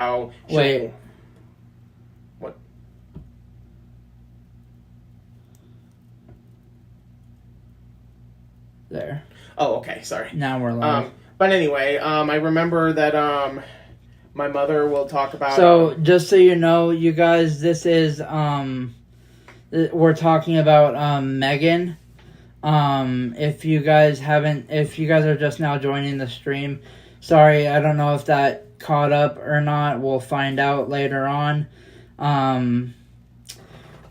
how Wait. What? There. Oh, okay, sorry. Now we're live. But anyway, I remember that my mother will talk about. So just so you know, you guys, this is we're talking about Megan. If you guys are just now joining the stream, sorry, I don't know if that caught up or not. We'll find out later on.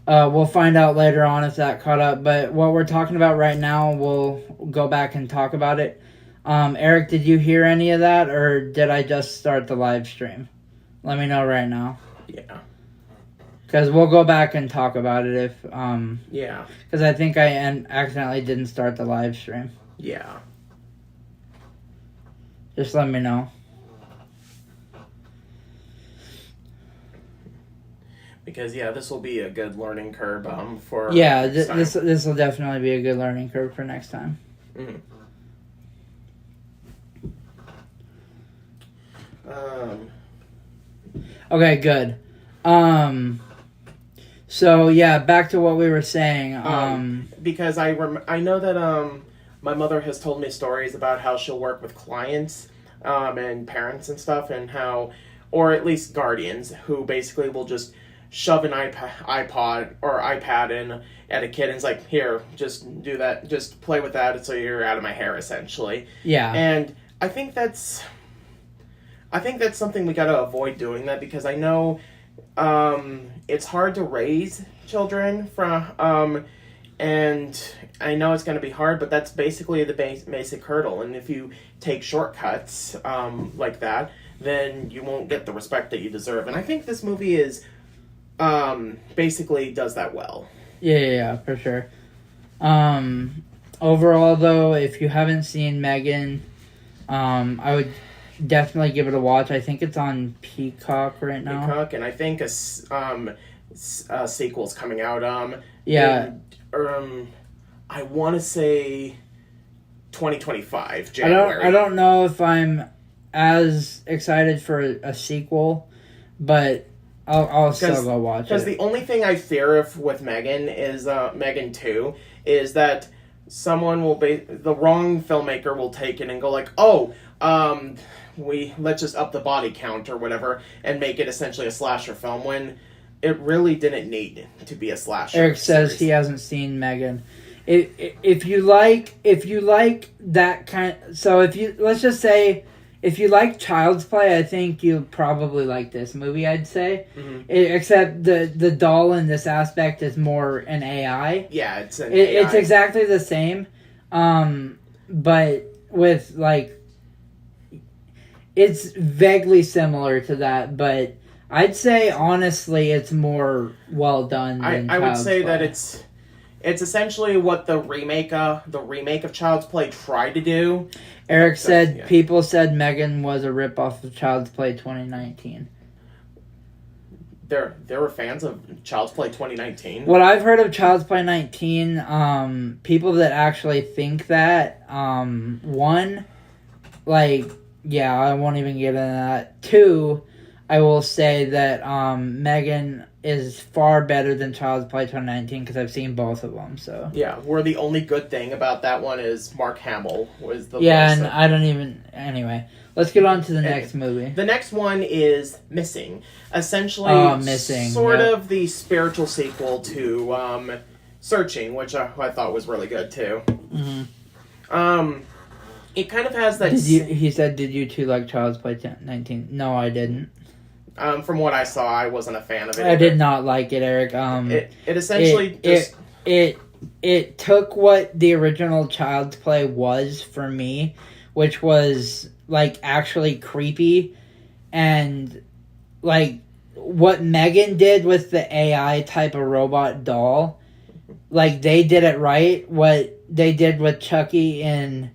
We'll find out later on if that caught up. But what we're talking about right now, we'll go back and talk about it. Eric, did you hear any of that, or did I just start the live stream? Let me know right now. Yeah. Because we'll go back and talk about it if... Yeah. Because I think I accidentally didn't start the live stream. Yeah. Just let me know. Because, yeah, this will be a good learning curve for... Yeah, this will definitely be a good learning curve for next time. Mm-hmm. Okay, good. So yeah, back to what we were saying. Because I know that my mother has told me stories about how she'll work with clients and parents and stuff, and how, or at least guardians, who basically will just shove an iPod or iPad in at a kid and it's like, here, just do that, just play with that so you're out of my hair, essentially. Yeah. And I think that's something we gotta avoid doing that, because I know it's hard to raise children from, and I know it's gonna be hard, but that's basically the basic hurdle. And if you take shortcuts like that, then you won't get the respect that you deserve. And I think this movie is basically does that well. Yeah, for sure. Overall, though, if you haven't seen Megan, I would definitely give it a watch. I think it's on Peacock right now. Peacock, and I think a sequel's coming out. Yeah. I want to say 2025 January. I don't know if I'm as excited for a sequel, but I'll still go watch it. Because the only thing I fear with Megan is Megan 2 is that someone will the wrong filmmaker will take it and go like, let's just up the body count or whatever and make it essentially a slasher film, when it really didn't need to be a slasher. Eric says he hasn't seen Megan. If you like that kind, so let's just say if you like Child's Play, I think you'll probably like this movie, I'd say. Mm-hmm. Except the doll in this aspect is more an AI. Yeah, it's an AI. It's exactly the same, but with like, it's vaguely similar to that, but I'd say honestly it's more well done than I would say Play. that it's essentially what the remake of Child's Play tried to do. Eric said people said Megan was a ripoff of Child's Play 2019. There were fans of Child's Play 2019. What I've heard of Child's Play 19, people that actually think that, one, like, yeah, I won't even get into that. Two, I will say that Megan is far better than Child's Play 2019 because I've seen both of them. So yeah, where the only good thing about that one is Mark Hamill was the and I don't even let's get on to the next movie. The next one is Missing, essentially Missing, sort of the spiritual sequel to Searching, which I thought was really good too. Mm-hmm. It kind of has that. He said, "Did you two like Child's Play 19?" No, I didn't. From what I saw, I wasn't a fan of it. I did not like it, Eric. It essentially it took what the original Child's Play was for me, which was like actually creepy, and like what Megan did with the AI type of robot doll, like they did it right. What they did with Chucky in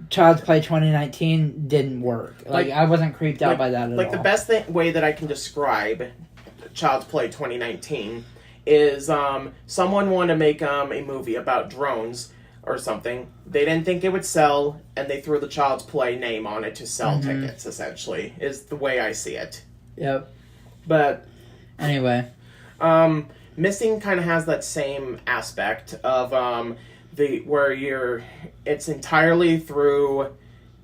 Child's Play 2019 didn't work. Like I wasn't creeped out by that at all. Like the best way that I can describe Child's Play 2019 is someone wanted to make a movie about drones or something. They didn't think it would sell, and they threw the Child's Play name on it to sell tickets, essentially, is the way I see it. Yep. But Anyway. Missing kind of has that same aspect of it's entirely through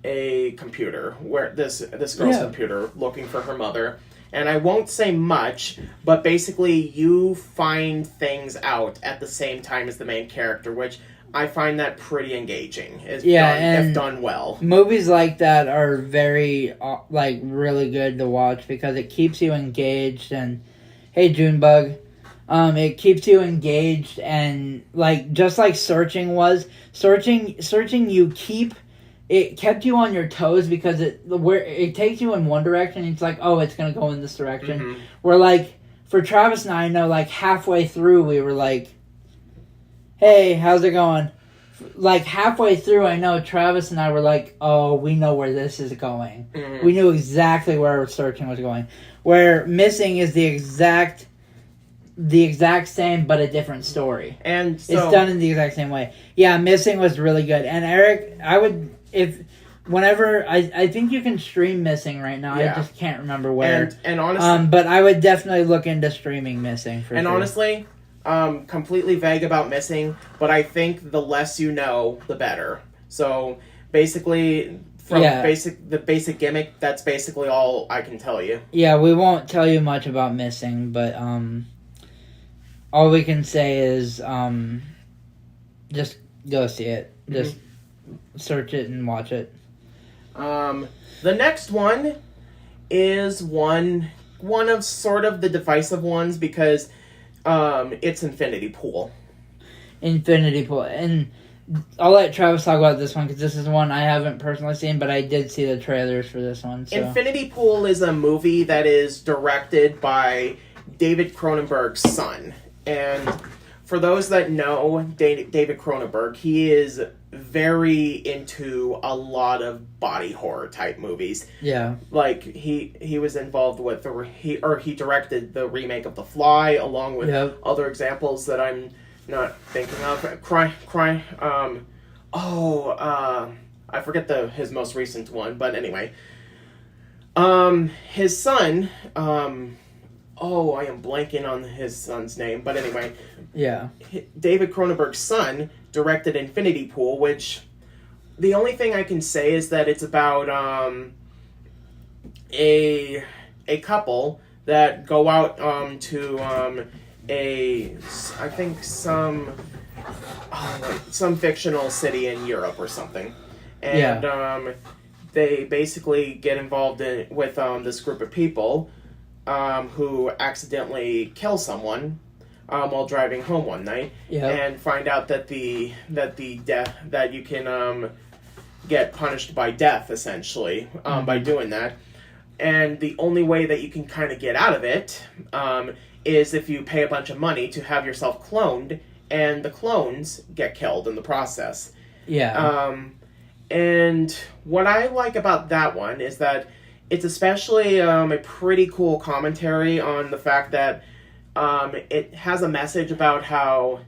a computer, where this girl's computer looking for her mother. And I won't say much, but basically you find things out at the same time as the main character, which I find that pretty engaging. If done well. Movies like that are very, really good to watch because it keeps you engaged. And, hey, Junebug, it keeps you engaged and, just like Searching was, Searching it kept you on your toes because it takes you in one direction and it's like, oh, it's going to go in this direction. Mm-hmm. Where, for Travis and I know, halfway through we were like, hey, how's it going? Halfway through, I know Travis and I were like, oh, we know where this is going. Mm-hmm. We knew exactly where Searching was going. Where Missing is the exact same, but a different story. And it's done in the exact same way. Yeah, Missing was really good. And Eric, I think you can stream Missing right now. Yeah. I just can't remember where. And honestly, but I would definitely look into streaming Missing for sure. Honestly, completely vague about Missing, but I think the less you know, the better. So basically, the basic gimmick, that's basically all I can tell you. Yeah, we won't tell you much about Missing, but all we can say is just go see it. Just search it and watch it. The next one is one of sort of the divisive ones because it's Infinity Pool. Infinity Pool. And I'll let Travis talk about this one because this is one I haven't personally seen, but I did see the trailers for this one. So. Infinity Pool is a movie that is directed by David Cronenberg's son. And for those that know David Cronenberg, he is very into a lot of body horror type movies. Yeah. He was involved with he directed the remake of The Fly along with other examples that I'm not thinking of. I forget his most recent one, but anyway. His son, I am blanking on his son's name, but anyway. Yeah. David Cronenberg's son directed Infinity Pool, which the only thing I can say is that it's about a couple that go out to some fictional city in Europe or something, and they basically get involved with this group of people who accidentally kill someone while driving home one night, and find out that you can get punished by death essentially by doing that, and the only way that you can kind of get out of it is if you pay a bunch of money to have yourself cloned, and the clones get killed in the process. And what I like about that one is that it's especially a pretty cool commentary on the fact that it has a message about how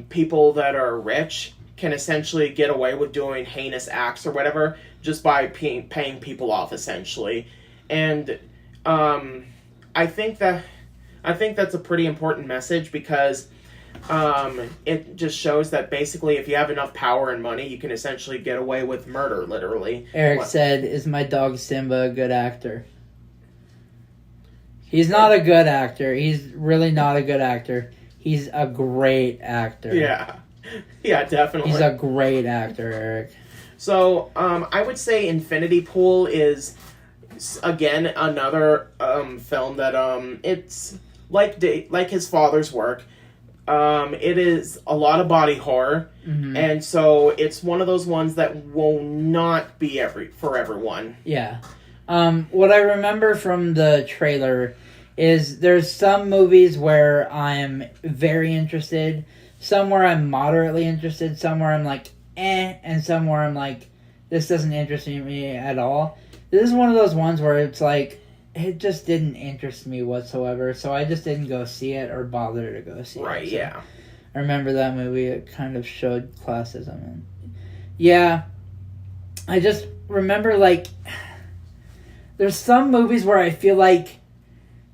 people that are rich can essentially get away with doing heinous acts or whatever just by paying people off, essentially. And I think that's a pretty important message because it just shows that basically if you have enough power and money, you can essentially get away with murder, literally. Eric said, is my dog Simba a good actor? He's not a good actor. He's really not a good actor. He's a great actor. Yeah. Yeah, definitely. He's a great actor, Eric. So, I would say Infinity Pool is, again, another film that it's like his father's work. It is a lot of body horror, and so it's one of those ones that will not be for everyone. Yeah. What I remember from the trailer is there's some movies where I'm very interested, some where I'm moderately interested, some where I'm like, and some where I'm like, this doesn't interest me at all. This is one of those ones where it's like, it just didn't interest me whatsoever, so I just didn't go see it or bother to go see it. Right, so yeah. I remember that movie, it kind of showed classism. And yeah, I just remember, like, there's some movies where I feel like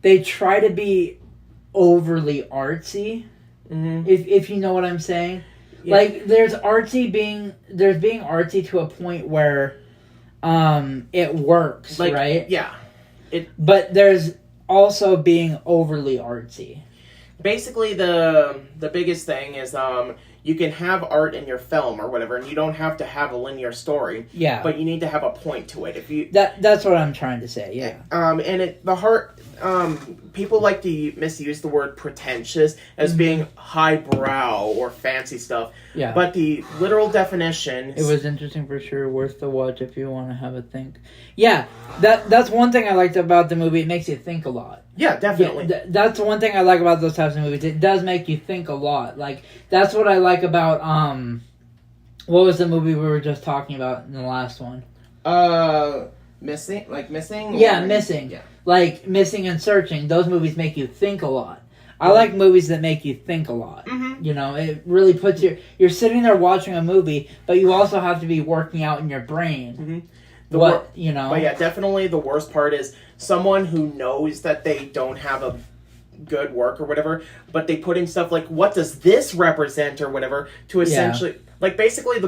they try to be overly artsy. Mm-hmm. If you know what I'm saying. Yeah. Like there's being artsy to a point where it works, Like, right? Yeah. But there's also being overly artsy. Basically, the biggest thing is you can have art in your film or whatever, and you don't have to have a linear story. Yeah. But you need to have a point to it. If you That's what I'm trying to say. Yeah. people like to misuse the word pretentious as being highbrow or fancy stuff. Yeah. But the literal definition. It was interesting for sure. Worth the watch if you want to have a think. Yeah. That's one thing I liked about the movie. It makes you think a lot. Yeah, definitely. Yeah, that's one thing I like about those types of movies. It does make you think a lot. Like that's what I like about what was the movie we were just talking about in the last one? Missing. Yeah, Missing. Yeah. Like Missing and Searching. Those movies make you think a lot. I like movies that make you think a lot. Mm-hmm. You know, it really puts you're sitting there watching a movie, but you also have to be working out in your brain. Mm-hmm. You know? But yeah, definitely the worst part is someone who knows that they don't have a good work or whatever, but they put in stuff like, what does this represent or whatever, to essentially, like basically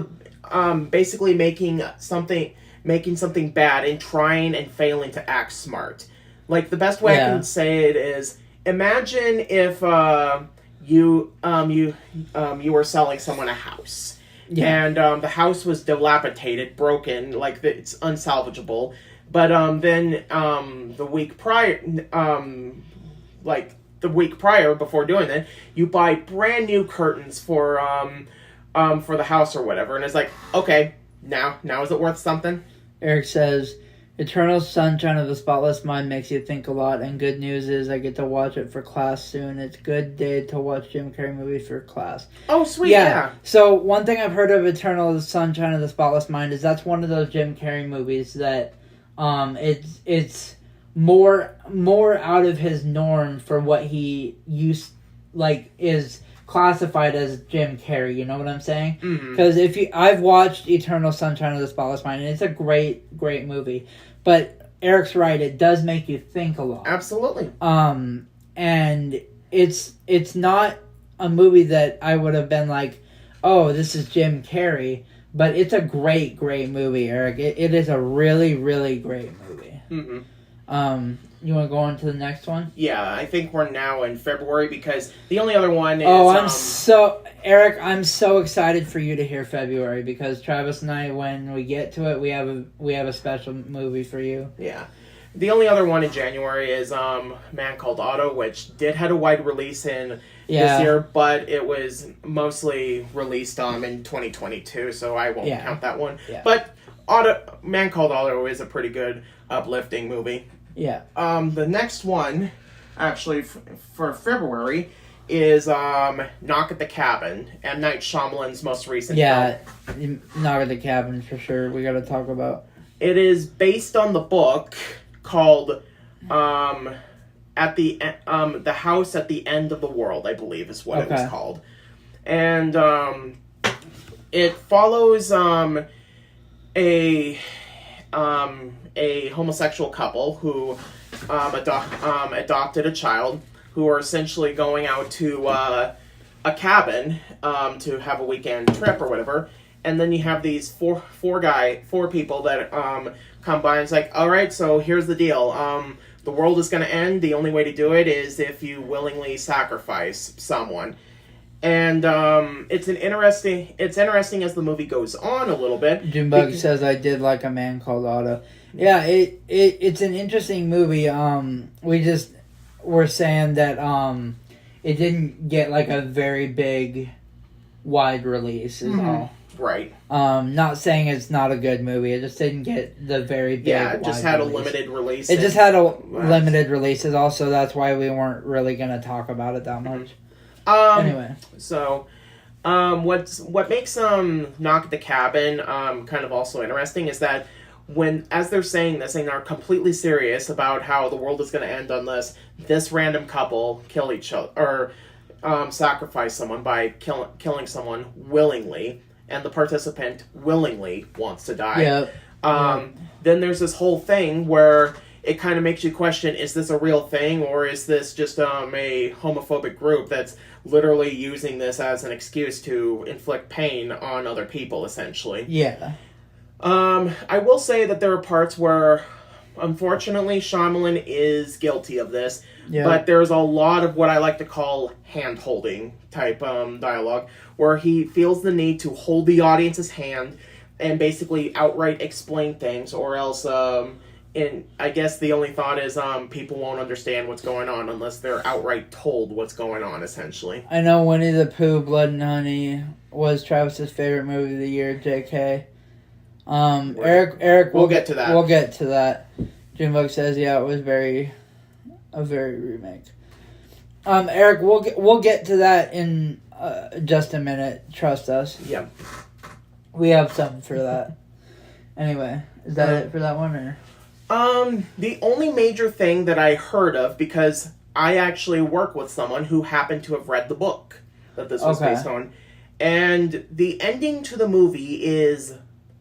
making something bad and trying and failing to act smart. Like, the best way I can say it is, imagine if you were selling someone a house. Yeah. And the house was dilapidated, broken, like it's unsalvageable. But then the week prior, before doing that, you buy brand new curtains for the house or whatever, and it's like, okay, now is it worth something? Eric says, Eternal Sunshine of the Spotless Mind makes you think a lot, and good news is I get to watch it for class soon. It's a good day to watch Jim Carrey movies for class. Oh, sweet, yeah. So, one thing I've heard of Eternal Sunshine of the Spotless Mind is that's one of those Jim Carrey movies that it's more out of his norm for what he is classified as Jim Carrey, you know what I'm saying? Because I've watched Eternal Sunshine of the Spotless Mind, and it's a great movie. But Eric's right; it does make you think a lot. Absolutely. And it's not a movie that I would have been like, oh, this is Jim Carrey, but it's a great movie, Eric. It is a really, really great movie. Mm-hmm. You want to go on to the next one? Yeah, I think we're now in February because the only other one is... Eric, I'm so excited for you to hear February because Travis and I, when we get to it, we have a special movie for you. Yeah. The only other one in January is Man Called Otto, which did have a wide release in this year, but it was mostly released in 2022, so I won't count that one. Yeah. But Man Called Otto is a pretty good, uplifting movie. Yeah. The next one, actually, for February, is Knock at the Cabin, M. Night Shyamalan's most recent film. Knock at the Cabin, for sure, we gotta talk about. It is based on the book called The House at the End of the World, I believe is what it was called. And it follows a homosexual couple who adopted a child, who are essentially going out to a cabin to have a weekend trip or whatever. And then you have these four people that come by and it's like, all right, so here's the deal. The world is going to end. The only way to do it is if you willingly sacrifice someone. And it's interesting as the movie goes on a little bit. Junebug says I did like A Man Called Otto. Yeah, it's an interesting movie. We just were saying that it didn't get like a very big, wide release is all. Right. Not saying it's not a good movie. It just didn't get the very big. Yeah, it just had a limited release. It just had a limited releases. Also, that's why we weren't really going to talk about it that much. Anyway, so what makes Knock at the Cabin kind of also interesting is that as they're saying this and are completely serious about how the world is going to end unless this random couple kill each other or sacrifice someone by killing someone willingly, and the participant willingly wants to die. Yeah. Then there's this whole thing where it kind of makes you question, is this a real thing, or is this just a homophobic group that's literally using this as an excuse to inflict pain on other people, essentially? Yeah. I will say that there are parts where, unfortunately, Shyamalan is guilty of this, but there's a lot of what I like to call hand-holding type dialogue, where he feels the need to hold the audience's hand and basically outright explain things, or else, and I guess the only thought is people won't understand what's going on unless they're outright told what's going on, essentially. I know Winnie the Pooh, Blood and Honey was Travis's favorite movie of the year, JK. Eric, we'll get to that. We'll get to that. Junebug says, yeah, it was a very remake. Eric, we'll get to that in just a minute. Trust us. Yeah. We have something for that. Anyway, is that it for that one, or? The only major thing that I heard of, because I actually work with someone who happened to have read the book that this was based on, and the ending to the movie is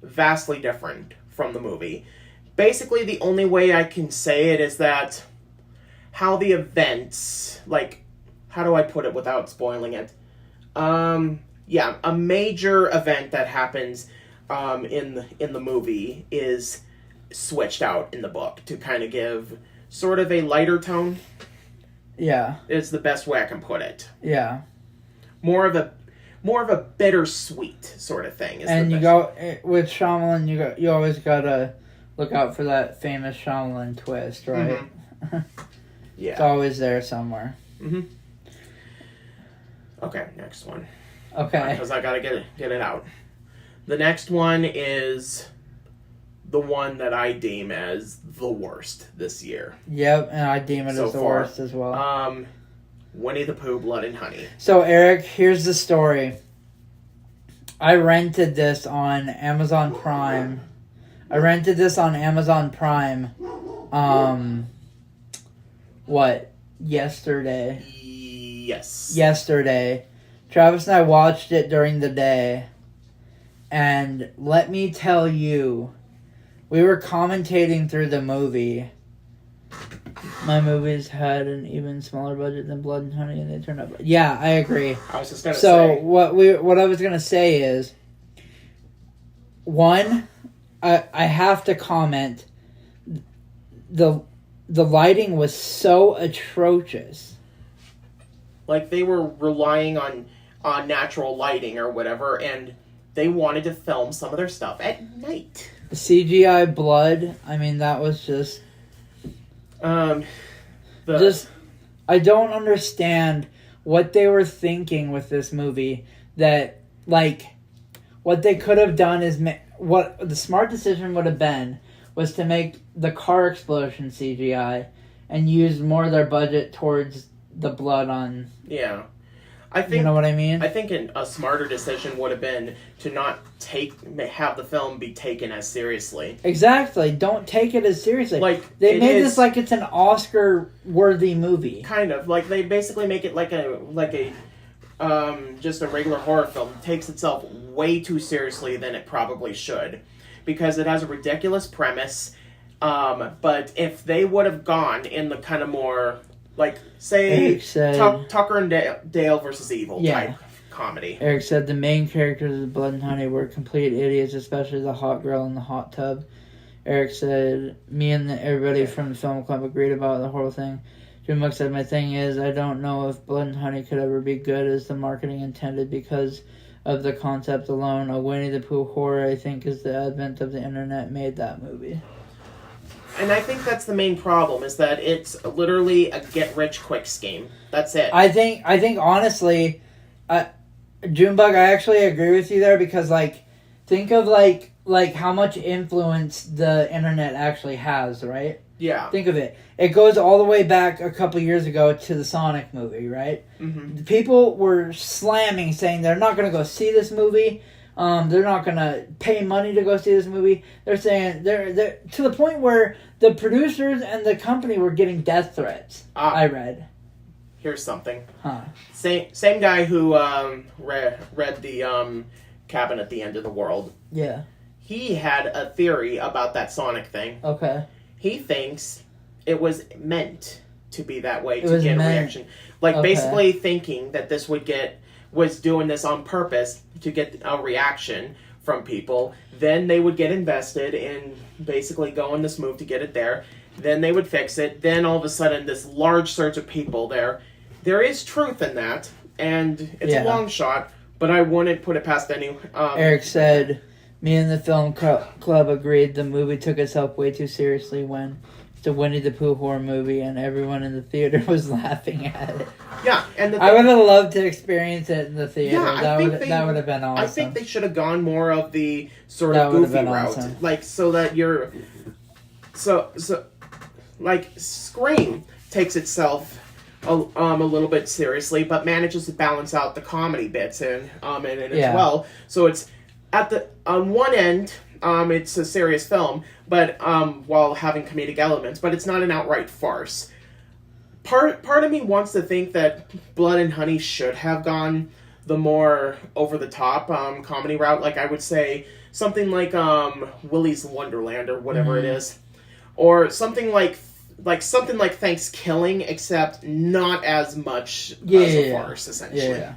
vastly different from the movie. Basically, the only way I can say it is that how the events, like, how do I put it without spoiling it? Yeah, a major event that happens in the movie is switched out in the book to kind of give sort of a lighter tone. Yeah. Is the best way I can put it. Yeah. More of a bittersweet sort of thing. And you go with Shyamalan, you always gotta look out for that famous Shyamalan twist, right? Mm-hmm. Yeah. It's always there somewhere. Mm-hmm. Okay, next one. Okay. Because I gotta get it out. The next one is the one that I deem as the worst this year. Yep, and I deem it so as the far. worst as well. Winnie the Pooh, Blood and Honey. So, Eric, here's the story. I rented this on Amazon Prime. Yesterday? Yes. Yesterday. Travis and I watched it during the day. And let me tell you, we were commentating through the movie. My movies had an even smaller budget than Blood and Honey, and they turned out. Yeah, I agree. I was just gonna say. say. What I was gonna say is, one, I have to comment. The lighting was so atrocious. Like they were relying on natural lighting or whatever, and they wanted to film some of their stuff at night. The CGI blood, I mean, that was just... I don't understand what they were thinking with this movie. That, like, what they could have done is... What the smart decision would have been was to make the car explosion CGI and use more of their budget towards the blood on... Yeah. I think, you know what I mean? I think a smarter decision would have been to not have the film be taken as seriously. Exactly. Don't take it as seriously. Like they made this like it's an Oscar-worthy movie. Kind of. Like they basically make it like a just a regular horror film. It takes itself way too seriously than it probably should, because it has a ridiculous premise. But if they would have gone in the kind of more, like, say, Tucker and Dale versus Evil type comedy. Eric said the main characters of Blood and Honey were complete idiots, especially the hot girl in the hot tub. Eric said, me and everybody from the film club agreed about the whole thing. Jim Muck said, my thing is, I don't know if Blood and Honey could ever be good as the marketing intended because of the concept alone. A Winnie the Pooh horror, I think, is the advent of the internet made that movie. And I think that's the main problem, is that it's literally a get-rich-quick scheme. That's it. I think honestly, Junebug, I actually agree with you there, because, like, think of, like how much influence the internet actually has, right? Yeah. Think of it. It goes all the way back a couple years ago to the Sonic movie, right? Mm-hmm. People were slamming, saying they're not going to go see this movie. They're not going to pay money to go see this movie. They're saying they're to the point where the producers and the company were getting death threats. I read. Here's something. Huh. Same guy who read the Cabin at the End of the World. Yeah. he had a theory about that Sonic thing. Okay. He thinks it was meant to be that way It to was get a meant- reaction. Like, Okay. basically thinking that this was doing this on purpose to get a reaction from people. Then they would get invested in basically going this move to get it there. Then they would fix it. Then all of a sudden, this large surge of people there. There is truth in that, and it's Yeah. a long shot, but I wouldn't put it past anyone. Eric said, "Me and the film club agreed the movie took itself way too seriously when it's a Winnie the Pooh horror movie, and everyone in the theater was laughing at it." Yeah, and the I would have loved to experience it in the theater. Yeah, that would have been awesome. I think they should have gone more of the sort That of would have goofy been route, awesome. like so that you're, so like Scream takes itself a little bit seriously, but manages to balance out the comedy bits in it Yeah. as well. So it's on one end, it's a serious film, but while having comedic elements, but it's not an outright farce. Part of me wants to think that Blood and Honey should have gone the more over the top comedy route. Like I would say something like Willy's Wonderland or whatever it is, or something like Thanksgiving, except not as much as a farce essentially. Yeah.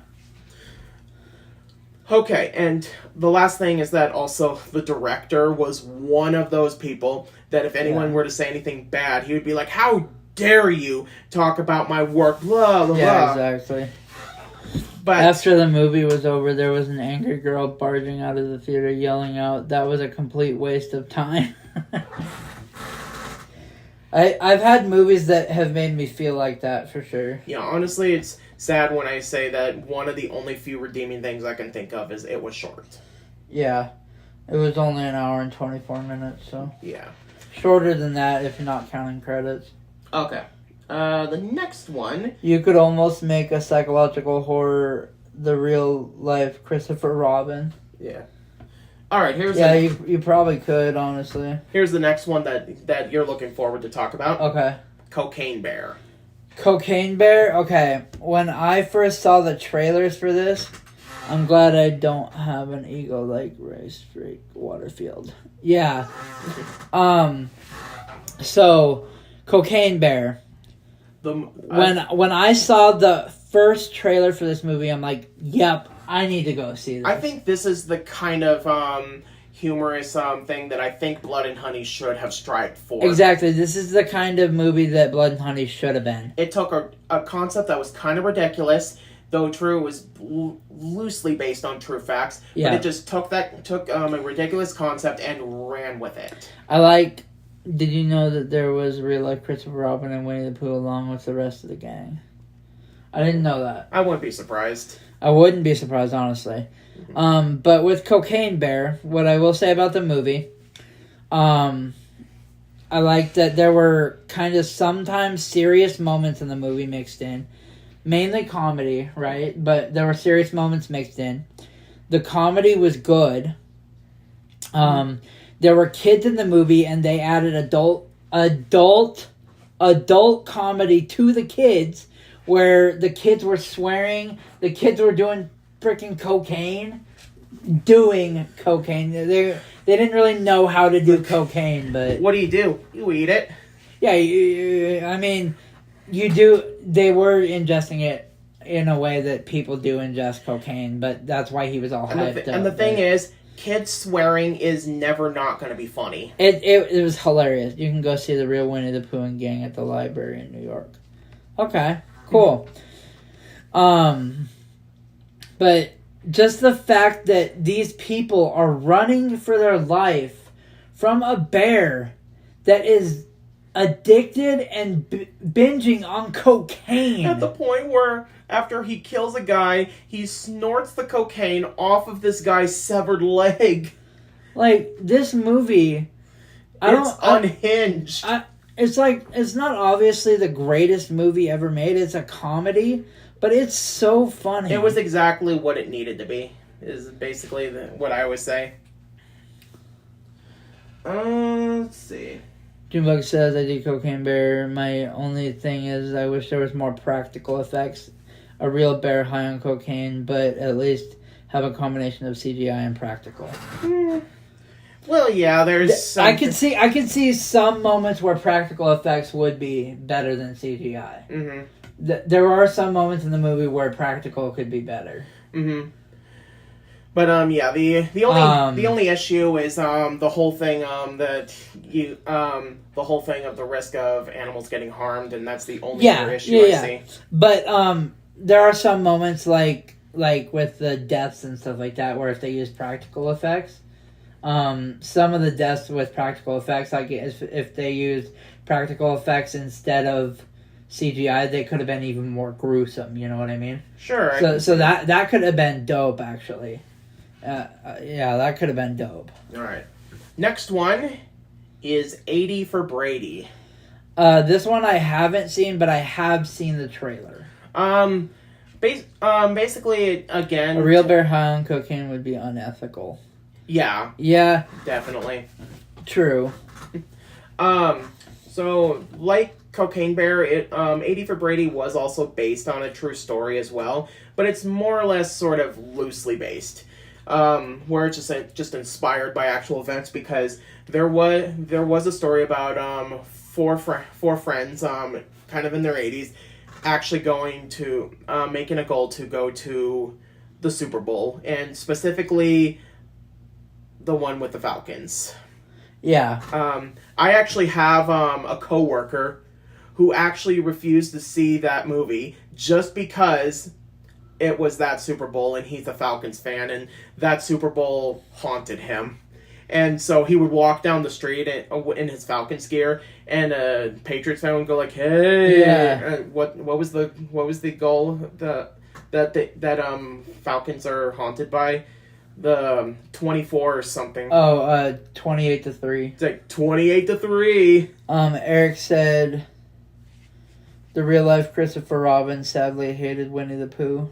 Okay, and the last thing is that also the director was one of those people that if anyone were to say anything bad, he would be like, "How dare you talk about my work?" Blah blah Yeah, blah. exactly. But After the movie was over, there was an angry girl barging out of the theater yelling out, "That was a complete waste of time." I've had movies that have made me feel like that, for sure. yeah, honestly, it's sad when I say that one of the only few redeeming things I can think of is it was short. Yeah. It was only an hour and 24 minutes, so... Yeah. Shorter than that, if you're not counting credits. Okay. The next one. You could almost make a psychological horror the real-life Christopher Robin. Yeah. All right. You probably could, honestly. Here's the next one that you're looking forward to talk about. Okay. Cocaine Bear. Cocaine Bear? Okay. When I first saw the trailers for this, I'm glad I don't have an ego like Ray Streak Waterfield. Yeah. So, Cocaine Bear. When I saw the first trailer for this movie, I'm like, yep, I need to go see this. I think this is the kind of humorous thing that I think Blood and Honey should have strived for. Exactly. This is the kind of movie that Blood and Honey should have been. It took a concept that was kind of ridiculous, though true, it was loosely based on true facts. Yeah. But it just took a ridiculous concept and ran with it. Did you know that there was a real life Christopher Robin and Winnie the Pooh along with the rest of the gang? I didn't know that. I wouldn't be surprised. I wouldn't be surprised, honestly. But with Cocaine Bear, what I will say about the movie, I like that there were kind of sometimes serious moments in the movie mixed in. Mainly comedy, right? But there were serious moments mixed in. The comedy was good. There were kids in the movie, and they added adult comedy to the kids, where the kids were swearing, the kids were doing freaking cocaine. They didn't really know how to do cocaine, but What do? You eat it. yeah, I mean, you do. They were ingesting it in a way that people do ingest cocaine, but that's why he was all hyped up. And the thing is, kids swearing is never not going to be funny. It was hilarious. You can go see the real Winnie the Pooh and gang at the library in New York. Okay, cool. But just the fact that these people are running for their life from a bear that is addicted and binging on cocaine. At the point where, after he kills a guy, he snorts the cocaine off of this guy's severed leg. Like, this movie... It's unhinged. It's like, it's not obviously the greatest movie ever made. It's a comedy, but it's so funny. It was exactly what it needed to be, is basically what I always say. Let's see. Junebug says, I did Cocaine Bear. My only thing is I wish there was more practical effects. A real bear high on cocaine, but at least have a combination of CGI and practical. Well, yeah, there's some... I could see some moments where practical effects would be better than CGI. Mm-hmm. There are some moments in the movie where practical could be better. Mm-hmm. But yeah, the only issue is the whole thing the whole thing of the risk of animals getting harmed, and that's the only other issue I see. But there are some moments like with the deaths and stuff like that where if they use practical effects, some of the deaths with practical effects, like if they used practical effects instead of CGI, they could have been even more gruesome. You know what I mean? Sure. So that could have been dope, actually. Yeah, that could have been dope. All right. Next one is 80 for Brady. This one I haven't seen, but I have seen the trailer. Basically, again, A real bear high on cocaine would be unethical. Yeah. Yeah. Definitely. True. So like Cocaine Bear, 80 for Brady was also based on a true story as well, but it's more or less sort of loosely based. Where it's just inspired by actual events, because there was a story about four friends kind of in their 80s actually going to making a goal to go to the Super Bowl, and specifically the one with the Falcons. Yeah. I actually have a coworker who actually refused to see that movie just because it was that Super Bowl and he's a Falcons fan, and that Super Bowl haunted him. And so he would walk down the street in his Falcons gear, and a Patriots fan would go like, "Hey, yeah. What was the goal that Falcons are haunted by? The 24 or something." 28-3. It's like 28-3. Eric said the real life Christopher Robin sadly hated Winnie the Pooh.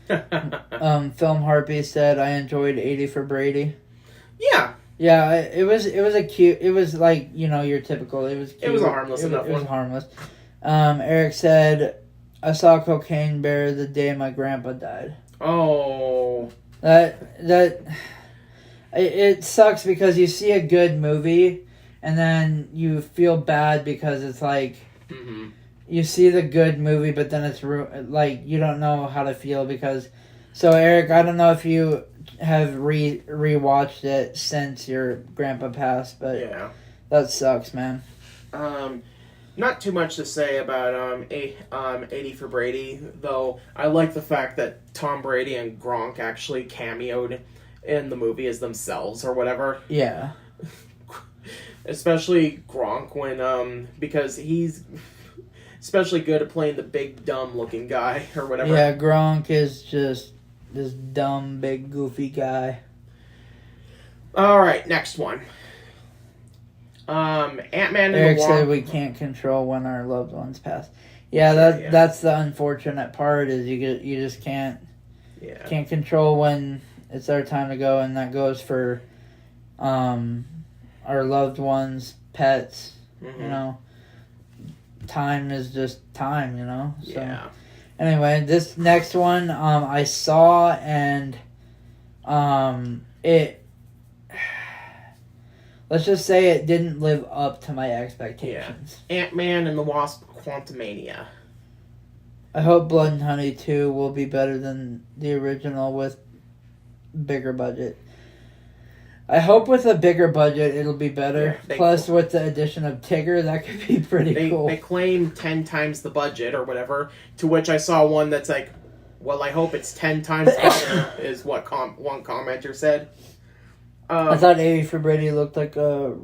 Film Harpy said I enjoyed 80 for Brady. Yeah. Yeah, it was a cute. It was like, your typical. It was cute. It was a harmless enough one. It was harmless. Eric said I saw Cocaine Bear the day my grandpa died. Oh. It sucks because you see a good movie and then you feel bad because it's like. Mm-hmm. You see the good movie, but then it's like you don't know how to feel because. So Eric, I don't know if you have rewatched it since your grandpa passed, but yeah, that sucks, man. Not too much to say about 80 for Brady, though. I like the fact that Tom Brady and Gronk actually cameoed in the movie as themselves or whatever. Yeah. Especially Gronk when because he's especially good at playing the big dumb looking guy or whatever. Yeah, Gronk is just this dumb big goofy guy. All right, next one. Ant-Man and Eric the Wasp. said we can't control when our loved ones pass. Yeah, that's the unfortunate part is you just can't control when it's their time to go, and that goes for our loved ones, pets. Mm-hmm. Time is just time, So, yeah. Anyway, this next one I saw, and it. Let's just say it didn't live up to my expectations. Yeah. Ant-Man and the Wasp: Quantumania. I hope Blood and Honey 2 will be better than the original with bigger budget. I hope with a bigger budget it'll be better. Yeah, Plus with the addition of Tigger, that could be pretty cool. They claim 10 times the budget or whatever, to which I saw one that's like, well, I hope it's 10 times better, is what one commenter said. I thought 80 for Brady looked like a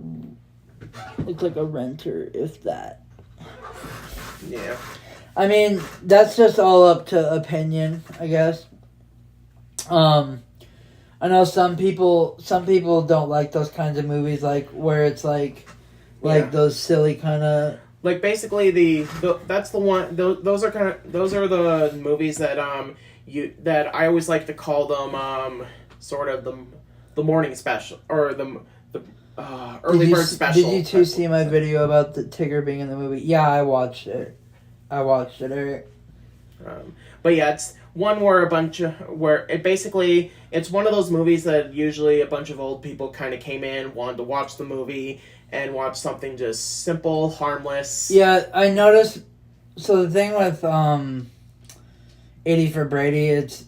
renter, if that. Yeah. I mean, that's just all up to opinion, I guess. I know some people don't like those kinds of movies, like where it's like those silly kind of. Like basically that's the one. Those are the movies that that I always like to call them sort of the morning special or the early bird special. Did you two see my video about the Tigger being in the movie? Yeah, I watched it, Eric. But yeah, one where it basically, it's one of those movies that usually a bunch of old people kind of came in, wanted to watch the movie, and watch something just simple, harmless. Yeah, I noticed. So the thing with 80 for Brady, it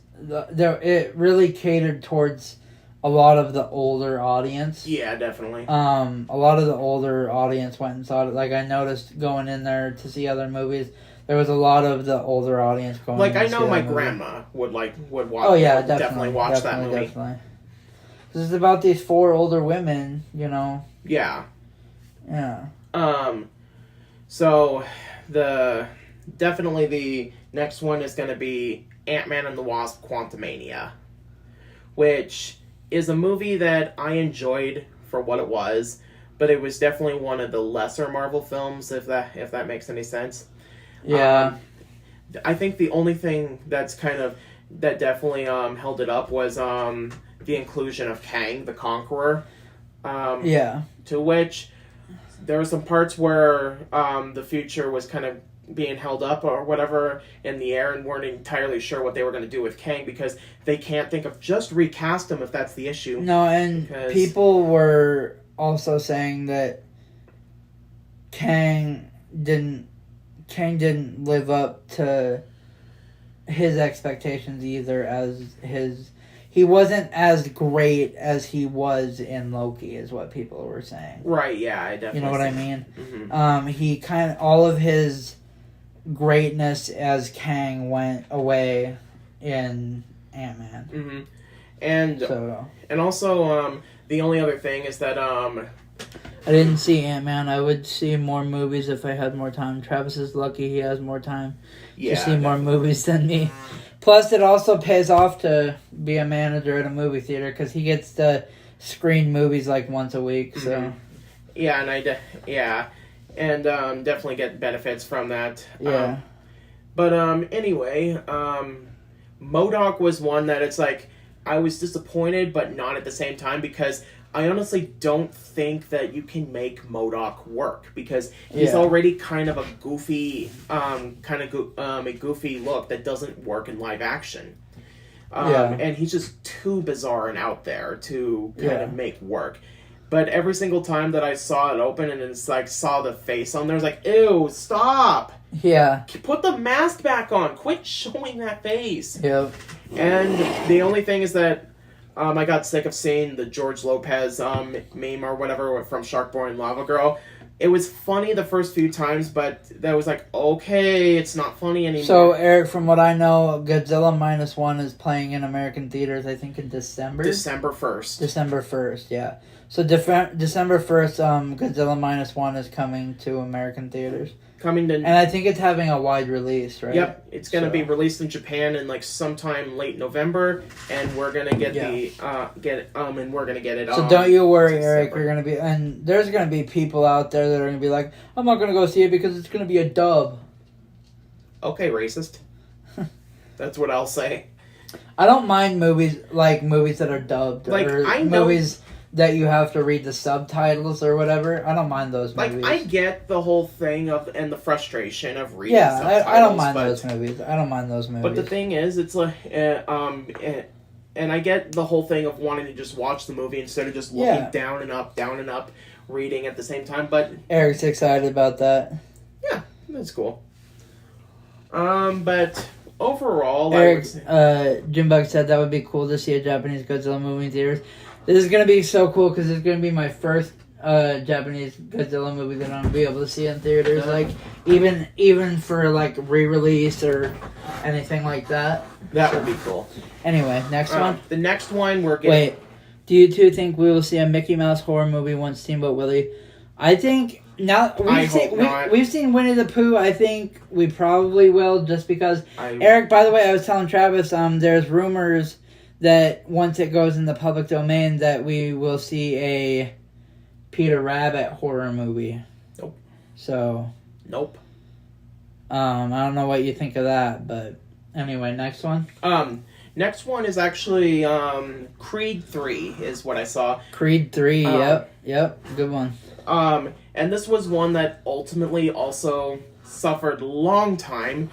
really catered towards a lot of the older audience. Yeah, definitely. A lot of the older audience went and saw it. Like, I noticed going in there to see other movies, there was a lot of the older audience going. Like, in I to know see my that movie. grandma would watch. Oh yeah, definitely watch that movie. Definitely. This is about these 4 older women, you know. Yeah. Yeah. So definitely the next one is going to be Ant-Man and the Wasp: Quantumania, which is a movie that I enjoyed for what it was, but it was definitely one of the lesser Marvel films, if that makes any sense. Yeah. I think the only thing that definitely held it up was the inclusion of Kang the Conqueror. Yeah. To which there were some parts where the future was kind of being held up or whatever in the air and weren't entirely sure what they were going to do with Kang because they can't think of just recast him if that's the issue. No, and people were also saying that Kang didn't live up to his expectations either, he wasn't as great as he was in Loki, is what people were saying. Right, yeah, I definitely. You know what I mean? Mm-hmm. He all of his greatness as Kang went away in Ant-Man. Mm-hmm. And also, the only other thing is that I didn't see Ant-Man. I would see more movies if I had more time. Travis is lucky he has more time to see more movies than me. Plus, it also pays off to be a manager at a movie theater because he gets to screen movies like once a week. So, mm-hmm. Yeah, and definitely get benefits from that. Yeah. But anyway, MODOK was one that it's like I was disappointed, but not at the same time because I honestly don't think that you can make MODOK work because he's already kind of a goofy, a goofy look that doesn't work in live action. And he's just too bizarre and out there to kind of make work. But every single time that I saw it open and it's like saw the face on there, I was like, ew, stop! Yeah. Put the mask back on. Quit showing that face. Yep. And the only thing is that I got sick of seeing the George Lopez meme or whatever from Shark Boy and Lava Girl. It was funny the first few times, but that was like, okay, it's not funny anymore. So, Eric, from what I know, Godzilla Minus One is playing in American theaters, I think, in December? December 1st. December 1st, yeah. So, December 1st, Godzilla Minus One is coming to American theaters. And I think it's having a wide release, right? Yep, it's going to be released in Japan in like sometime late November, and we're going to get and we're going to get it. So don't you worry, Eric. You're going to be, and there's going to be people out there that are going to be like, I'm not going to go see it because it's going to be a dub. Okay, racist. That's what I'll say. I don't mind movies that are dubbed, like or I know movies that you have to read the subtitles or whatever. I don't mind those movies. Like, I get the whole thing and the frustration of reading subtitles. I don't mind those movies. I don't mind those movies. But the thing is, it's like, and I get the whole thing of wanting to just watch the movie instead of just looking down and up, reading at the same time, but... Eric's excited about that. Yeah, that's cool. But overall... Eric, Jimbug said that would be cool to see a Japanese Godzilla movie in theaters. This is going to be so cool because it's going to be my first Japanese Godzilla movie that I'm going to be able to see in theaters. Like, even for, like, re-release or anything like that. That would be cool. Anyway, next one. The next one we're getting... Wait, do you two think we will see a Mickey Mouse horror movie once Steamboat Willie? I think... Now we've seen Winnie the Pooh. I think we probably will just because... Eric, by the way, I was telling Travis, there's rumors... that once it goes in the public domain that we will see a Peter Rabbit horror movie. Nope. So. Nope. I don't know what you think of that, but anyway, next one. Next one is actually Creed 3 is what I saw. Creed 3, yep, good one. And this was one that ultimately also suffered long time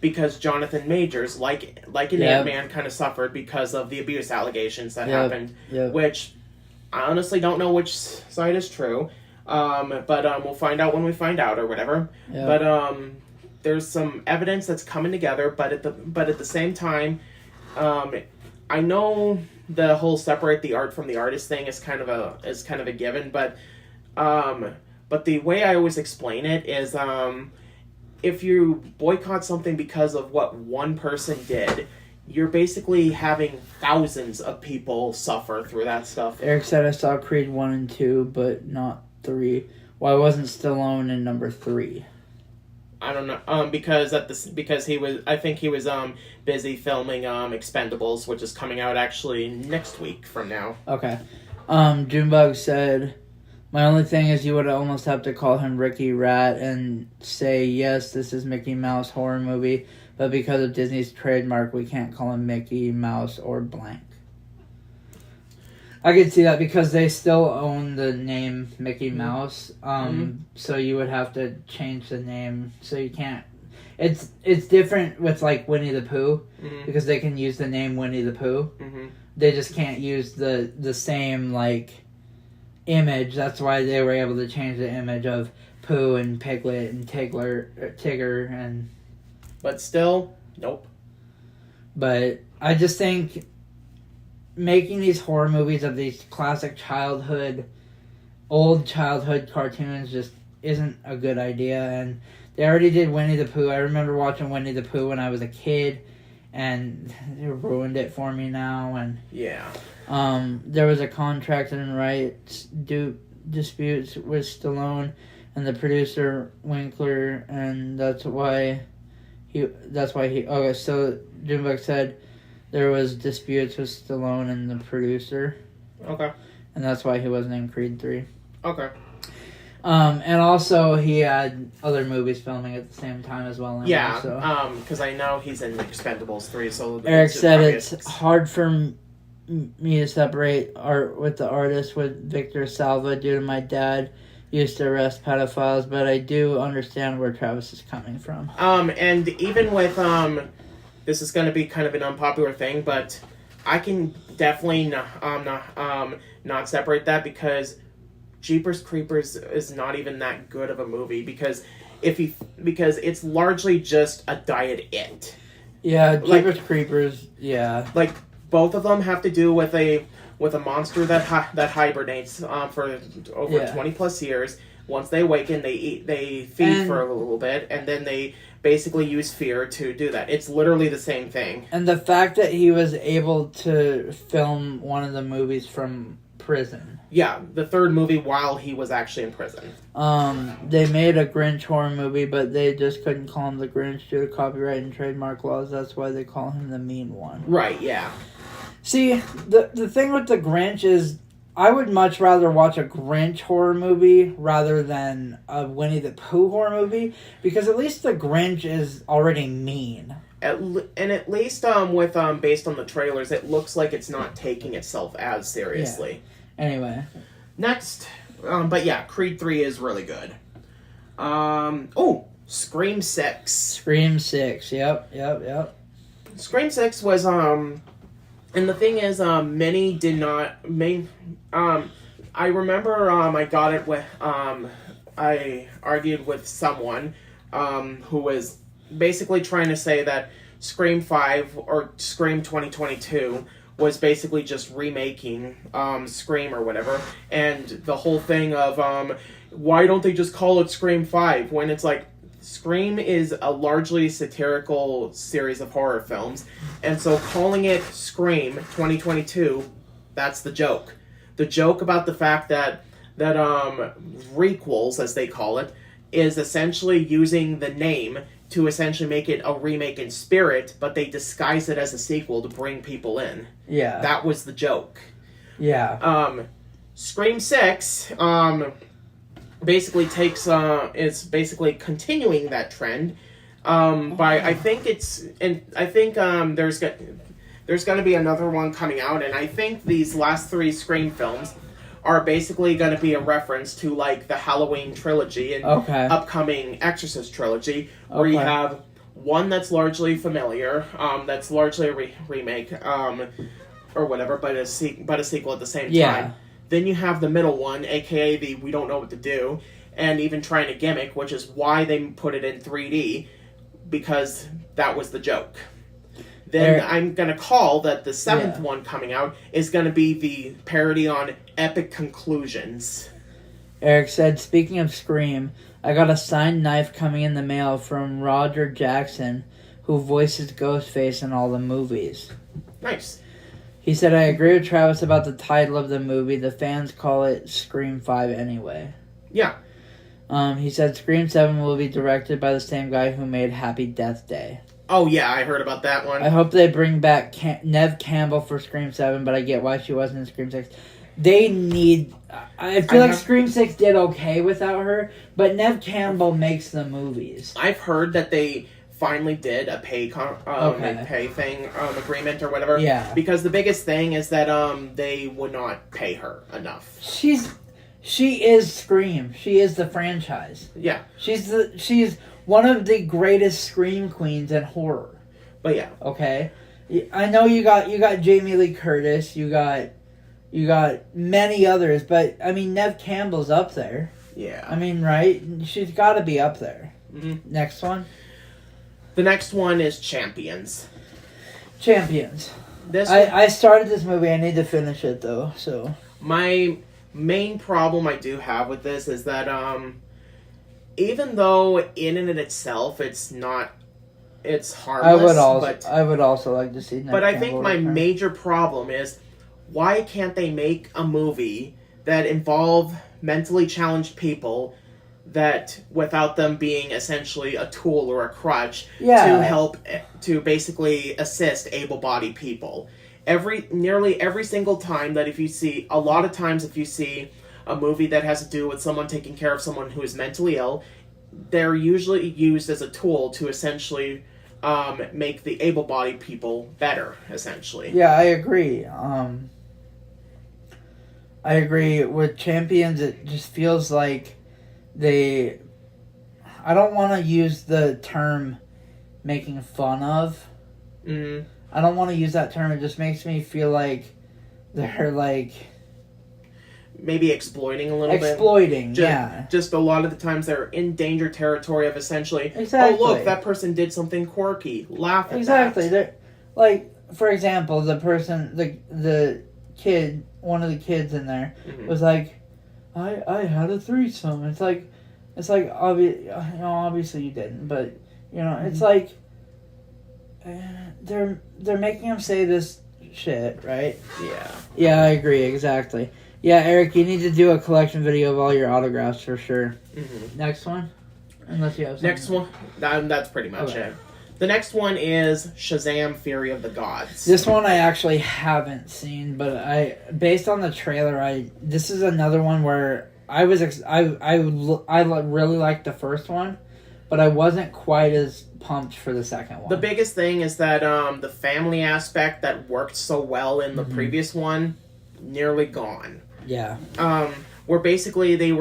because Jonathan Majors, like in Yep. Ant-Man, kind of suffered because of the abuse allegations that Yep. happened, Yep. which I honestly don't know which side is true. But we'll find out when we find out or whatever. Yep. But there's some evidence that's coming together, but at the same time, I know the whole separate the art from the artist thing is kind of a given, but the way I always explain it is if you boycott something because of what one person did, you're basically having thousands of people suffer through that stuff. Eric said I saw Creed 1 and 2, but not 3. Why wasn't Stallone in number 3? I don't know. Because I think he was busy filming Expendables, which is coming out actually next week from now. Okay. Junebug said, my only thing is you would almost have to call him Ricky Rat and say, yes, this is Mickey Mouse horror movie, but because of Disney's trademark, we can't call him Mickey Mouse or blank. I could see that because they still own the name Mickey Mouse, so you would have to change the name, so you can't. It's different with like Winnie the Pooh, because they can use the name Winnie the Pooh. They just can't use the same like image. That's why they were able to change the image of Pooh and Piglet and Tigger and. But still, nope. But I just think making these horror movies of these classic old childhood cartoons just isn't a good idea. And they already did Winnie the Pooh. I remember watching Winnie the Pooh when I was a kid, and they ruined it for me now. And yeah, there was a contract and rights disputes with Stallone and the producer Winkler, and that's why he. Okay, so Junebug said there was disputes with Stallone and the producer. Okay. And that's why he wasn't in Creed 3. Okay. And also he had other movies filming at the same time as well. Yeah, so. Because I know he's in Expendables 3, so... Eric said it's hard for me to separate art with the artist with Victor Salva due to my dad used to arrest pedophiles, but I do understand where Travis is coming from. And even with, this is going to be kind of an unpopular thing, but I can definitely not separate that, because Jeepers Creepers is not even that good of a movie, because it's largely just a diet it. Yeah, Jeepers Creepers, yeah. Like, both of them have to do with a monster that hibernates for over 20 plus years. Once they awaken, they feed for a little bit, and then they basically use fear to do that. It's literally the same thing. And the fact that he was able to film one of the movies from prison. Yeah, the third movie while he was actually in prison. They made a Grinch horror movie, but they just couldn't call him the Grinch due to copyright and trademark laws. That's why they call him the mean one. Right, yeah. See, the thing with the Grinch is I would much rather watch a Grinch horror movie rather than a Winnie the Pooh horror movie, because at least the Grinch is already mean. At least with based on the trailers, it looks like it's not taking itself as seriously. Yeah. Anyway. Next, but yeah, Creed 3 is really good. Scream 6. Scream 6, yep. Scream 6 was, and the thing is, many did not, I remember, I got it with, I argued with someone, who was basically trying to say that Scream 5, or Scream 2022, was basically just remaking Scream or whatever, and the whole thing of why don't they just call it Scream 5, when it's like Scream is a largely satirical series of horror films, and so calling it Scream 2022, that's the joke. The joke about the fact that requels, as they call it, is essentially using the name to essentially make it a remake in spirit, but they disguise it as a sequel to bring people in. Yeah. That was the joke. Yeah. Scream 6, basically is basically continuing that trend, by, I think there's gonna be another one coming out, and I think these last 3 Scream films are basically going to be a reference to, like, the Halloween trilogy and upcoming Exorcist trilogy, where you have one that's largely familiar, that's largely a remake, or whatever, but a sequel at the same time. Then you have the middle one, aka the we don't know what to do, and even trying to gimmick, which is why they put it in 3D, because that was the joke. Then I'm going to call that the seventh one coming out is going to be the parody on Epic Conclusions. Eric said, speaking of Scream, I got a signed knife coming in the mail from Roger Jackson, who voices Ghostface in all the movies. Nice. He said, I agree with Travis about the title of the movie. The fans call it Scream 5 anyway. Yeah. He said Scream 7 will be directed by the same guy who made Happy Death Day. Oh, yeah, I heard about that one. I hope they bring back Neve Campbell for Scream 7, but I get why she wasn't in Scream 6. They need... I feel like Scream 6 did okay without her, but Neve Campbell makes the movies. I've heard that they finally did a pay thing, agreement or whatever. Yeah. Because the biggest thing is that they would not pay her enough. She is Scream. She is the franchise. Yeah. She's one of the greatest Scream queens in horror. But yeah. Okay? I know you got Jamie Lee Curtis, you got many others, but I mean Neve Campbell's up there. Yeah. I mean, right? She's got to be up there. Mm-hmm. Next one. The next one is Champions. I started this movie. I need to finish it though. So my main problem I do have with this is that even though in and of itself it's harmless, I would also like to see. But I think my major problem is, why can't they make a movie that involve mentally challenged people that without them being essentially a tool or a crutch to help to basically assist able-bodied people? Nearly every single time that if you see a movie that has to do with someone taking care of someone who is mentally ill, they're usually used as a tool to essentially make the able-bodied people better, essentially. Yeah, I agree. I agree with Champions. It just feels like I don't want to use the term making fun of. Mm. I don't want to use that term. It just makes me feel like they're like maybe exploiting a little bit. Exploiting, Just a lot of the times they're in danger territory of essentially, exactly. Oh look, that person did something quirky. Laugh at that. Exactly. They're, like, for example, the person, the kid, one of the kids in there was like, I had a threesome. It's like obviously you didn't, but it's like they're making him say this shit, right? Yeah. Yeah, I agree exactly. Yeah, Eric, you need to do a collection video of all your autographs for sure. Mm-hmm. Next one, unless you have something. Next one, that's pretty much it. The next one is Shazam! Fury of the Gods. This one I actually haven't seen, but based on the trailer, this is another one where I really liked the first one, but I wasn't quite as pumped for the second one. The biggest thing is that the family aspect that worked so well in the previous one, nearly gone. Yeah. Where basically they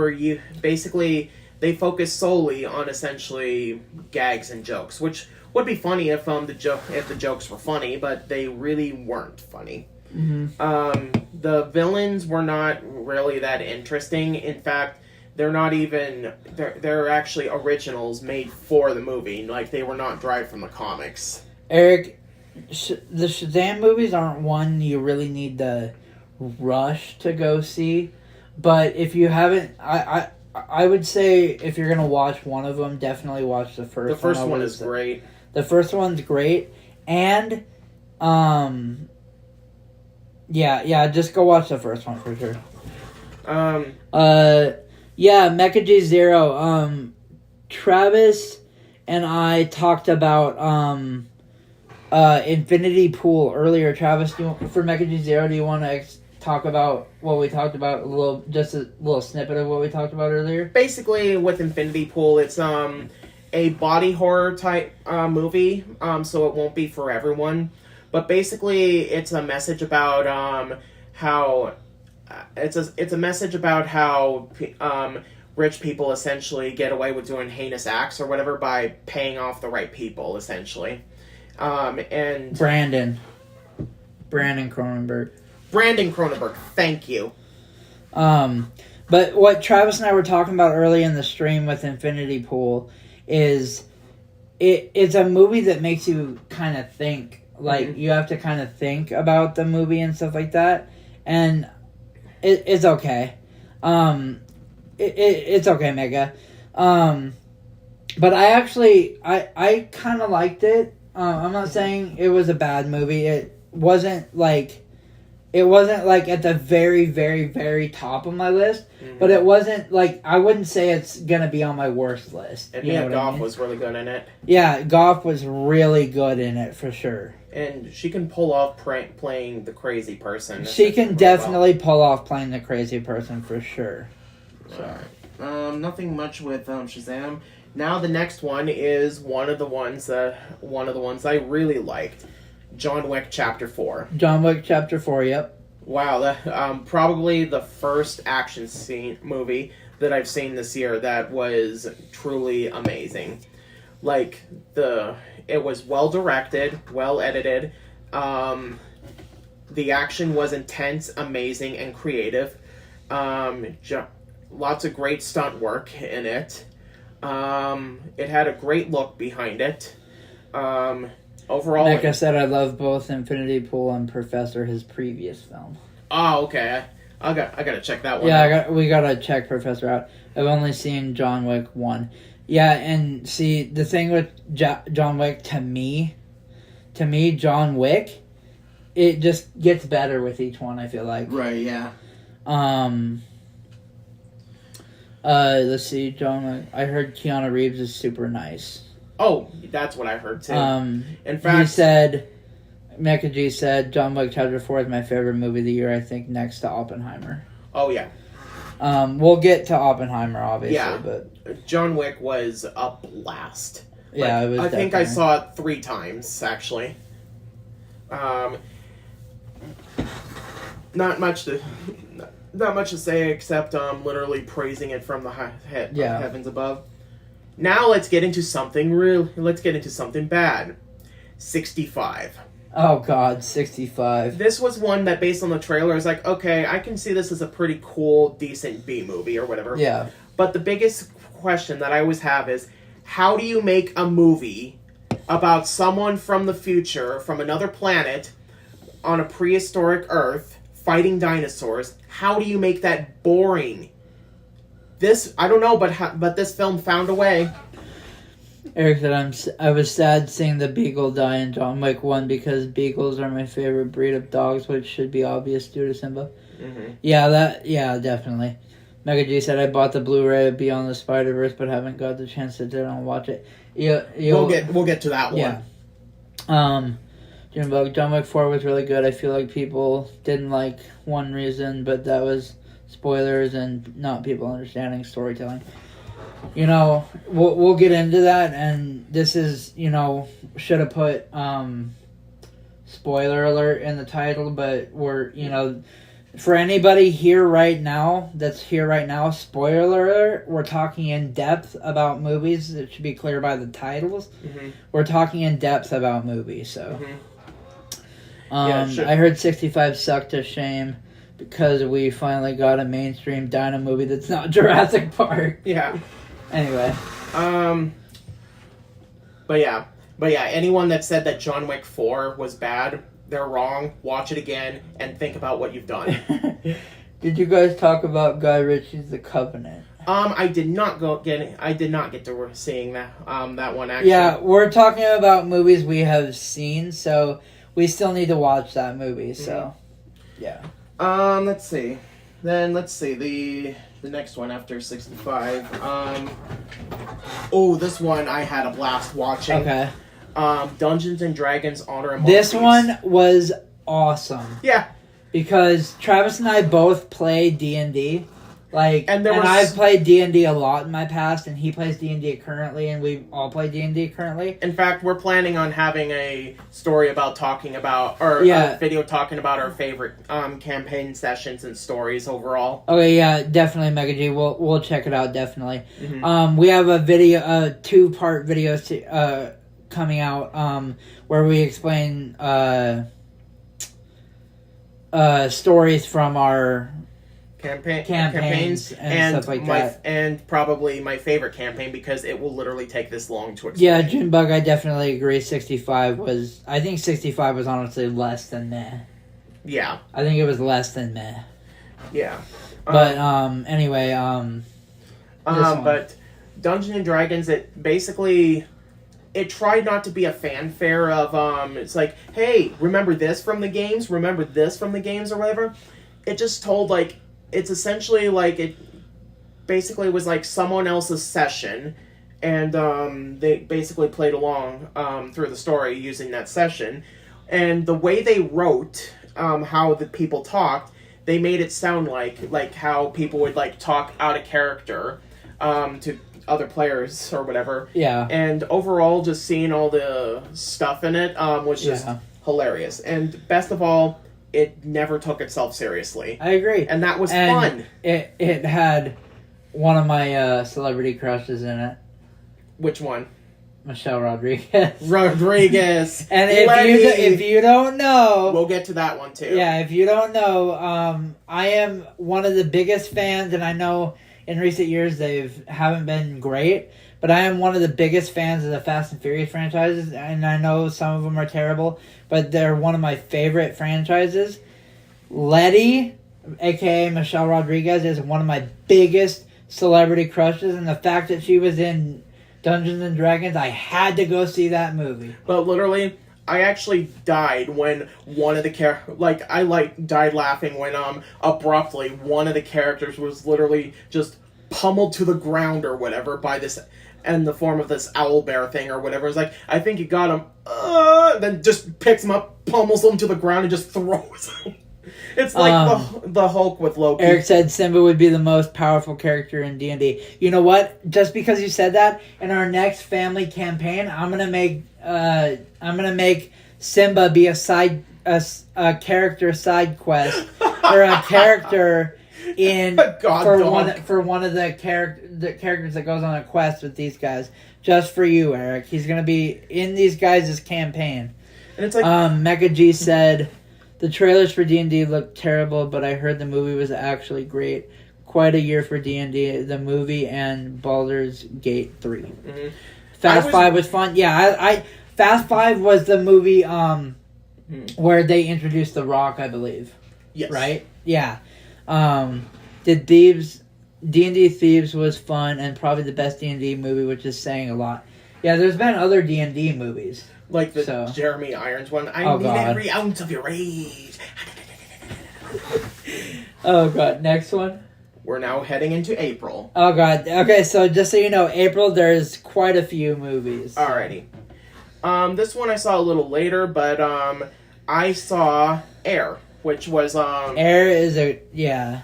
focused solely on essentially gags and jokes, which would be funny if the jokes were funny, but they really weren't funny. Mm-hmm. The villains were not really that interesting. In fact, they're not even they're actually originals made for the movie. Like, they were not derived from the comics. Eric, the Shazam movies aren't one you really need to rush to go see, but if you haven't, I would say if you're gonna watch one of them, definitely watch the first one. The first one is great. The first one's great, and yeah, just go watch the first one for sure. Yeah, Mecha G Zero. Travis and I talked about Infinity Pool earlier. Travis, for Mecha G Zero, do you want to talk about what we talked about just a little snippet of what we talked about earlier? Basically, with Infinity Pool, it's a body horror type movie, so it won't be for everyone. But basically, it's a message about how rich people essentially get away with doing heinous acts or whatever by paying off the right people, essentially. And Brandon Cronenberg. Brandon Cronenberg, thank you. But what Travis and I were talking about early in the stream with Infinity Pool is it's a movie that makes you kind of think. Like, you have to kind of think about the movie and stuff like that. And it's okay. It's okay, Mega. But I kind of liked it. I'm not saying it was a bad movie. It wasn't like at the very, very, very top of my list. But it wasn't like, I wouldn't say it's gonna be on my worst list. And Mia Goth was really good in it. Yeah, Goth was really good in it for sure. And she can pull off playing the crazy person. She can definitely pull off playing the crazy person for sure. So. Nothing much with Shazam. Now the next one is one of the ones I really liked. John Wick Chapter 4. John Wick Chapter 4, yep. Wow, that probably the first action movie that I've seen this year that was truly amazing. Like, it was well directed, well edited. The action was intense, amazing, and creative. Lots of great stunt work in it. It had a great look behind it. Overall, like I said, I love both Infinity Pool and Professor, his previous film. Oh, okay. I gotta check that one out. Yeah, we gotta check Professor out. I've only seen John Wick 1. Yeah, and see, the thing with John Wick, to me, John Wick, it just gets better with each one, I feel like. Right, yeah. Let's see, John Wick. I heard Keanu Reeves is super nice. Oh, that's what I heard too. In fact, Mecha G said, John Wick Chapter 4 is my favorite movie of the year, I think, next to Oppenheimer. Oh, yeah. We'll get to Oppenheimer, obviously, yeah, but John Wick was a blast. Yeah, it was. I think I saw it 3 times, actually. Not much to say except literally praising it from the heavens above. Now let's get into something bad. 65. Oh God, 65. This was one that, based on the trailer, is like, okay, I can see this as a pretty cool, decent B movie or whatever. Yeah. But the biggest question that I always have is, how do you make a movie about someone from the future, from another planet, on a prehistoric Earth, fighting dinosaurs? How do you make that boring? This, I don't know, but this film found a way. Eric said, I was sad seeing the beagle die in John Wick 1 because beagles are my favorite breed of dogs, which should be obvious due to Simba. Mm-hmm. Yeah, definitely. Mega G said, I bought the Blu-ray of Beyond the Spider-Verse, but haven't got the chance to sit down and watch it. We'll get to that one. Yeah. John Wick 4 was really good. I feel like people didn't like one reason, but that was spoilers and not people understanding storytelling. We'll get into that, and this is, should have put spoiler alert in the title, but we're, for anybody here right now, spoiler alert, we're talking in depth about movies. It should be clear by the titles. Mm-hmm. We're talking in depth about movies, so. Mm-hmm. Sure. I heard 65 sucked a shame because we finally got a mainstream dino movie that's not Jurassic Park. Yeah. Anyway. But yeah, anyone that said that John Wick 4 was bad, they're wrong. Watch it again and think about what you've done. Did you guys talk about Guy Ritchie's The Covenant? I did not get to seeing that one actually. Yeah, we're talking about movies we have seen, so we still need to watch that movie, so yeah. Let's see. The next one after 65. This one I had a blast watching. Okay. Dungeons and Dragons Honor Among This Thieves. one was awesome. Yeah. Because Travis and I both play D&D. And there was- I've played D&D a lot in my past, and he plays D&D currently, and we all play D&D currently. In fact, we're planning on having a story about talking about, or Yeah. a video talking about our favorite campaign sessions and stories overall. Okay, yeah, definitely, Mega G. We'll check it out, definitely. Mhm. We have a video, 2-part video coming out, where we explain stories from our campaigns and stuff like that. And probably my favorite campaign, because it will literally take this long to explain. Yeah, Junebug, I definitely agree. 65 was... I think 65 was honestly less than meh. Yeah. I think it was less than meh. Yeah. But, anyway, but Dungeons and Dragons, it basically... It tried not to be a fanfare of, it's like, hey, remember this from the games? Remember this from the games or whatever? It just told, like... It's essentially like it basically was like someone else's session, and they basically played along through the story using that session. And the way they wrote how the people talked, they made it sound like how people would like talk out of character to other players or whatever. Yeah. And overall, just seeing all the stuff in it was just hilarious. And best of all, it never took itself seriously. I agree. And that was fun. It had one of my celebrity crushes in it. Which one? Michelle Rodriguez. Rodriguez. And if you don't know... We'll get to that one too. Yeah, if you don't know, I am one of the biggest fans, and I know in recent years they haven't been great, but I am one of the biggest fans of the Fast and Furious franchises, and I know some of them are terrible, but they're one of my favorite franchises. Letty, aka Michelle Rodriguez, is one of my biggest celebrity crushes, and the fact that she was in Dungeons and Dragons, I had to go see that movie. But literally, I actually died when one of the I died laughing when abruptly one of the characters was literally just pummeled to the ground or whatever by this, in the form of this owl bear thing or whatever. It's like, I think you got him, then just picks him up, pummels him to the ground, and just throws him. It's like the Hulk with Loki. Eric said Simba would be the most powerful character in D&D. You know what? Just because you said that, in our next family campaign, I'm gonna make Simba be a character side quest or a character in for one of the characters that goes on a quest with these guys. Just for you, Eric. He's gonna be in these guys' campaign. And it's like Mecha G said, the trailers for D&D looked terrible, but I heard the movie was actually great. Quite a year for D&D, the movie, and Baldur's Gate 3. Mm-hmm. Fast 5 was fun. Yeah, Fast 5 was the movie where they introduced The Rock, I believe. Yes. Right? Yeah. D&D Thieves was fun, and probably the best D&D movie, which is saying a lot. Yeah, there's been other D&D movies. Like the Jeremy Irons one. I need every ounce of your rage. Oh, God. Next one? We're now heading into April. Oh, God. Okay, so just so you know, April, there's quite a few movies. So. Alrighty. This one I saw a little later, but I saw Air, which was... Air is a... Yeah.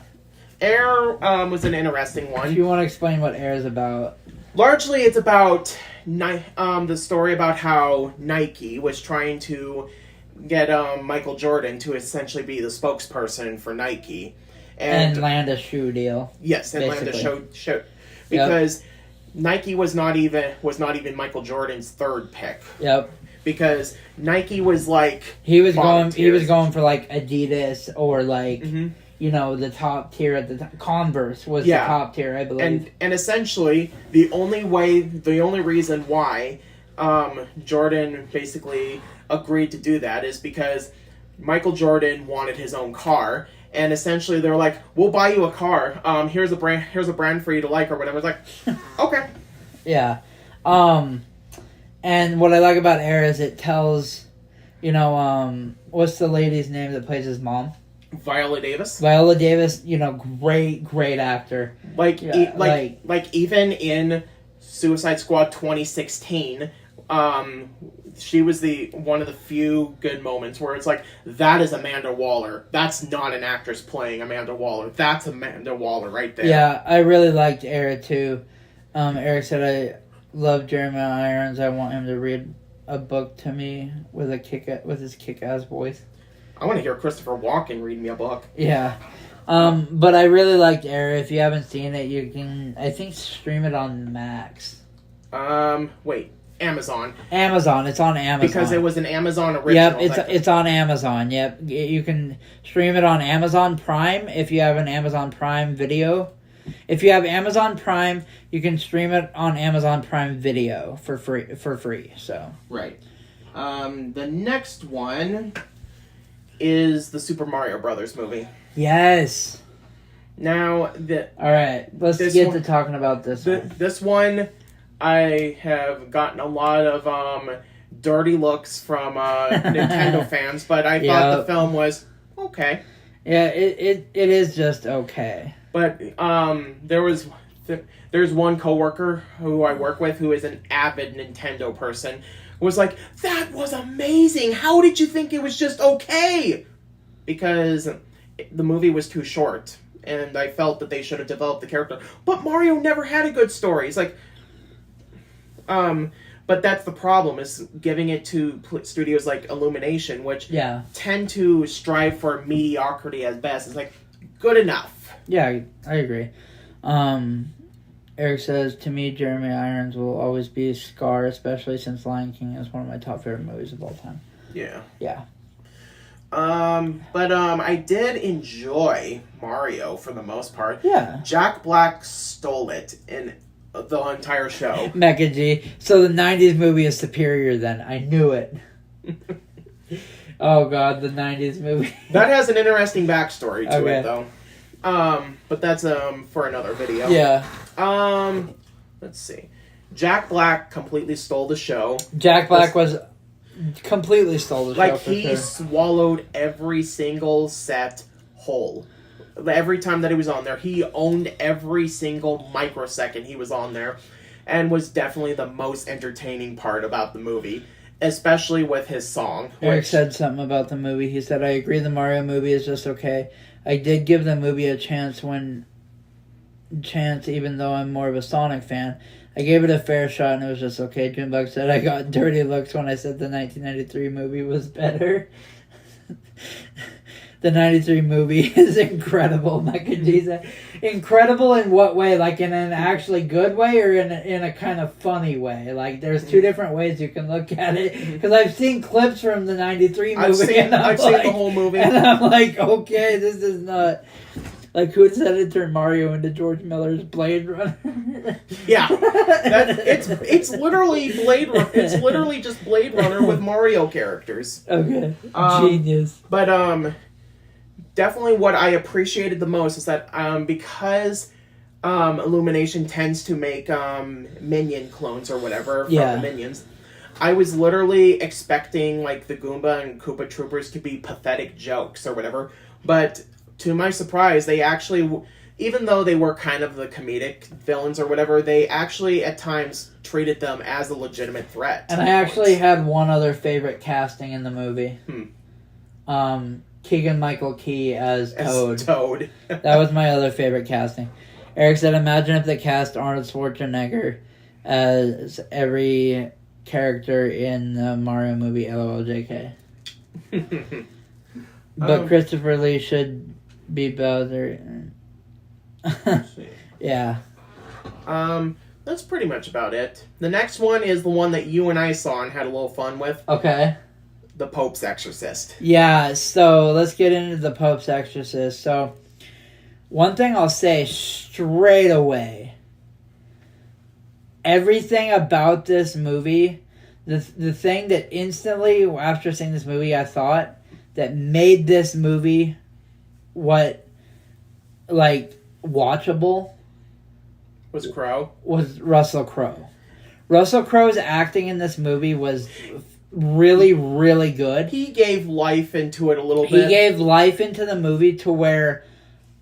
Air was an interesting one. If you want to explain what Air is about... Largely, it's about the story about how Nike was trying to get Michael Jordan to essentially be the spokesperson for Nike, and land a shoe deal. Yes, and basically. Land a show because Nike was not even Michael Jordan's third pick. Yep. Because Nike was like he was going for like Adidas or like. Mm-hmm. You know, the top tier at the Converse was the top tier, I believe. And essentially, the only reason why Jordan basically agreed to do that is because Michael Jordan wanted his own car, and essentially they're like, "We'll buy you a car. Here's a brand for you to like or whatever." It's like, okay. Yeah. And what I like about Air is it tells, you know, what's the lady's name that plays his mom? Viola Davis. Viola Davis, you know, great actor. Like even in Suicide Squad 2016, she was the one of the few good moments where it's like, that is Amanda Waller. That's not an actress playing Amanda Waller. That's Amanda Waller right there. Yeah, I really liked Eric too. Eric said, I love Jeremiah Irons. I want him to read a book to me with his kick-ass voice. I want to hear Christopher Walken read me a book. Yeah. But I really liked Arrow. If you haven't seen it, you can, I think, stream it on Max. Wait, Amazon. Amazon. It's on Amazon. Because it was an Amazon original. Yep, it's on Amazon. Yep. You can stream it on Amazon Prime if you have an Amazon Prime Video. If you have Amazon Prime, you can stream it on Amazon Prime Video for free. So right. The next one is the Super Mario Brothers movie. Yes. Now, all right, let's get to talking about this one. This one, I have gotten a lot of dirty looks from Nintendo fans, but I thought the film was okay. Yeah, it is just okay. But there's one coworker who I work with who is an avid Nintendo person, was like, that was amazing! How did you think it was just okay? Because the movie was too short, and I felt that they should have developed the character. But Mario never had a good story. It's like, but that's the problem, is giving it to studios like Illumination, which tend to strive for mediocrity at best. It's like, good enough. Yeah, I agree. Eric says, to me, Jeremy Irons will always be Scar, especially since Lion King is one of my top favorite movies of all time. Yeah. Yeah. But I did enjoy Mario for the most part. Yeah. Jack Black stole it in the entire show. Mecha G. So the 90s movie is superior then. I knew it. Oh god, the 90s movie. That has an interesting backstory to it though. But that's for another video. Yeah. Let's see. Jack Black completely stole the show. Jack Black was completely stole the show. Like, he swallowed every single set whole. Every time that he was on there, he owned every single microsecond he was on there, and was definitely the most entertaining part about the movie, especially with his song. Eric said something about the movie. He said, I agree the Mario movie is just okay. I did give the movie a chance even though I'm more of a Sonic fan. I gave it a fair shot and it was just okay. Junebug said I got dirty looks when I said the 1993 movie was better. The 93 movie is incredible, Mecha G said. Incredible in what way? Like in an actually good way or in a kind of funny way? Like there's two different ways you can look at it. Because I've seen clips from the 93 movie. I've seen the whole movie. And I'm like, okay, this is not... Like, who said it turned Mario into George Miller's Blade Runner? Yeah. It's literally Blade Runner. It's literally just Blade Runner with Mario characters. Okay. Genius. But, definitely what I appreciated the most is that, because Illumination tends to make Minion clones or whatever from the Minions, I was literally expecting, like, the Goomba and Koopa Troopers to be pathetic jokes or whatever, but... To my surprise, they actually, even though they were kind of the comedic villains or whatever, they actually at times treated them as a legitimate threat. And I actually had one other favorite casting in the movie. Keegan-Michael Key as Toad. That was my other favorite casting. Eric said, imagine if they cast Arnold Schwarzenegger as every character in the Mario movie, LOLJK. But Christopher Lee should... be Bowser. Yeah. That's pretty much about it. The next one is the one that you and I saw and had a little fun with. Okay. The Pope's Exorcist. Yeah, so let's get into the Pope's Exorcist. So, one thing I'll say straight away. Everything about this movie, the thing that instantly, after seeing this movie, I thought that made this movie watchable was Crow. Was Russell Crowe. Russell Crowe's acting in this movie was really, really good. He gave life into it a little bit. He gave life into the movie to where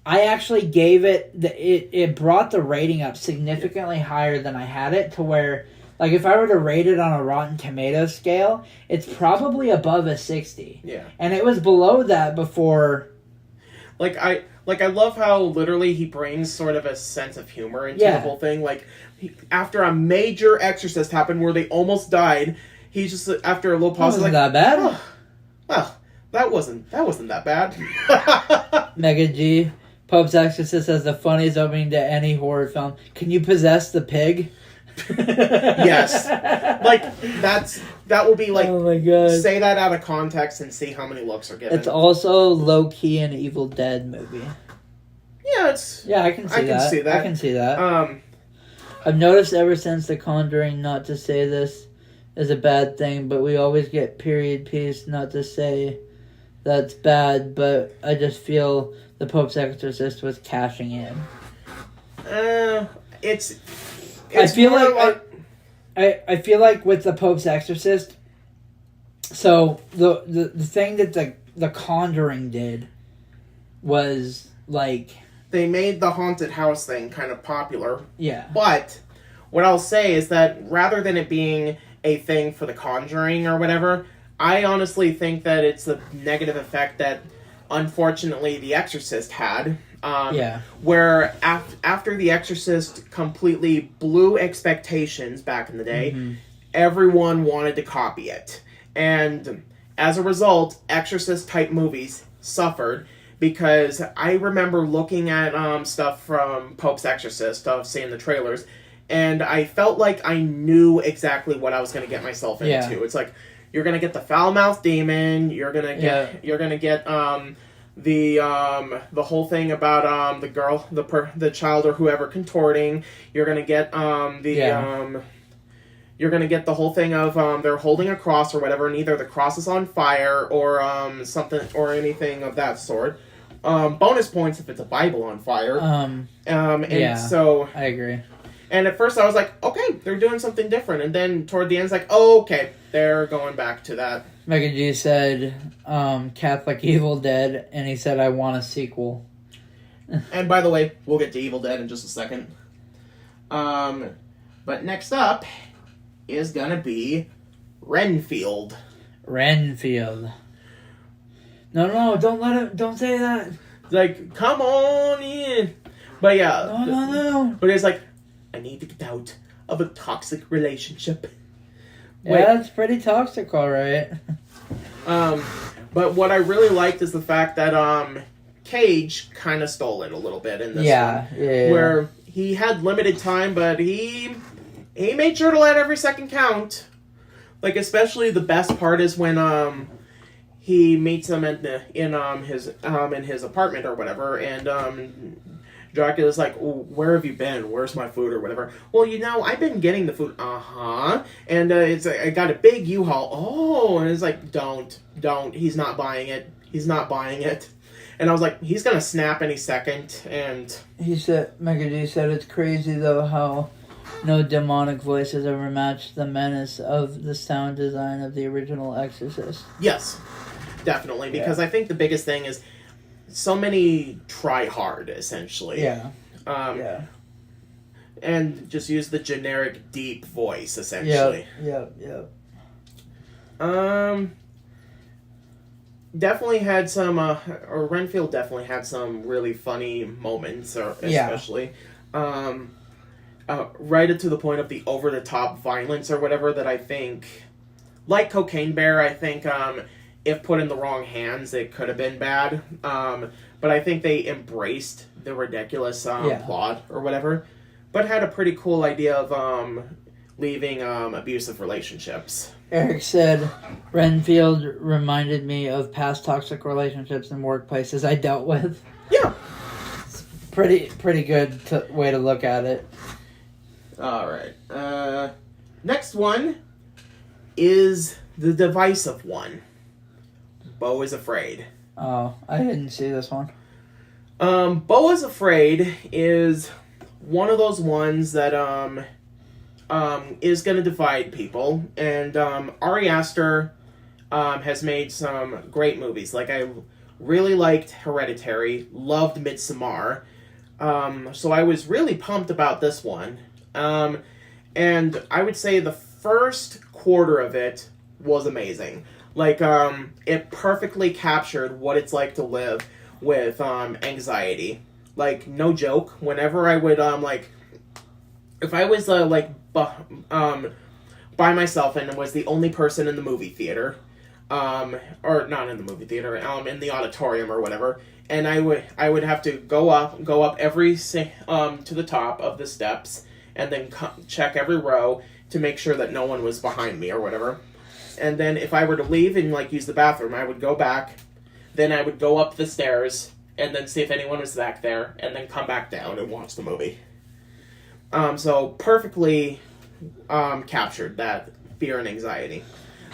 I actually gave it brought the rating up significantly higher than I had it, to where Like, if I were to rate it on a Rotten Tomato scale, it's probably above a 60. Yeah. And it was below that before. I love how literally he brings sort of a sense of humor into the whole thing. Like, after a major exorcist happened where they almost died, he's just, after a little pause, Wasn't like, that bad? oh, well, that wasn't that bad. Mega G, Pope's Exorcist has the funniest opening to any horror film. Can you possess the pig? Yes. Like, that will be like, oh my god. say that out of context and see how many looks are given. It's also low-key an Evil Dead movie. Yeah, it's... Yeah, I can see that. I can see that. I've noticed ever since The Conjuring, not to say this is a bad thing, but we always get period piece, not to say that's bad, but I just feel the Pope's Exorcist was cashing in. It's I feel like I feel like with the Pope's Exorcist, so the thing that the Conjuring did was like they made the haunted house thing kind of popular. Yeah. But what I'll say is that rather than it being a thing for the Conjuring or whatever, I honestly think that it's the negative effect that unfortunately The Exorcist had. Where after The Exorcist completely blew expectations back in the day, everyone wanted to copy it. And as a result, Exorcist-type movies suffered because I remember looking at stuff from Pope's Exorcist, seeing the trailers, and I felt like I knew exactly what I was going to get myself into. Yeah. It's like, you're going to get the foul-mouthed demon, you're going to get the whole thing about the girl, the child or whoever contorting. You're gonna get you're gonna get the whole thing of they're holding a cross or whatever, and either the cross is on fire or something or anything of that sort. Bonus points if it's a Bible on fire. So I agree. And at first I was like, okay, they're doing something different, and then toward the end it's like, oh, okay, they're going back to that. Mega G said Catholic Evil Dead, and he said, I want a sequel. And by the way, we'll get to Evil Dead in just a second. But next up is gonna be Renfield. Renfield. No, don't say that. Like, come on in. But yeah. No. But it's like, I need to get out of a toxic relationship. Yeah, it's pretty toxic, alright. But what I really liked is the fact that Cage kind of stole it a little bit in this one. Yeah. Where he had limited time, but he made sure to let every second count. Like, especially the best part is when he meets him in his apartment or whatever, and Dracula's like, where have you been? Where's my food or whatever? Well, I've been getting the food. And it's I got a big U-Haul. Oh, and it's like, don't. He's not buying it. And I was like, he's gonna snap any second. And Mega D said it's crazy though how no demonic voices ever matched the menace of the sound design of the original Exorcist. Yes, definitely. Because I think the biggest thing is so many try hard, essentially. Yeah. And just use the generic deep voice, essentially. Yep. Definitely had some, or Renfield definitely had some really funny moments, especially. Right to the point of the over-the-top violence or whatever that I think, like Cocaine Bear, I think, if put in the wrong hands, it could have been bad. But I think they embraced the ridiculous plot or whatever, but had a pretty cool idea of leaving abusive relationships. Eric said, Renfield reminded me of past toxic relationships and workplaces I dealt with. Yeah. It's pretty good way to look at it. All right. Next one is The Divisive One. Beau is Afraid. Oh, I didn't see this one. Beau is Afraid is one of those ones that is going to divide people, and Ari Aster has made some great movies. Like, I really liked Hereditary, loved Midsommar, so I was really pumped about this one. and I would say the first quarter of it was amazing. Like, it perfectly captured what it's like to live with anxiety. Like, no joke. Whenever I would like, if I was by myself and was the only person in the movie theater, or not in the movie theater, in the auditorium or whatever, and I would have to go up to the top of the steps, and then check every row to make sure that no one was behind me or whatever. And then if I were to leave and like use the bathroom, I would go back, then I would go up the stairs and then see if anyone was back there, and then come back down and watch the movie. So perfectly captured that fear and anxiety.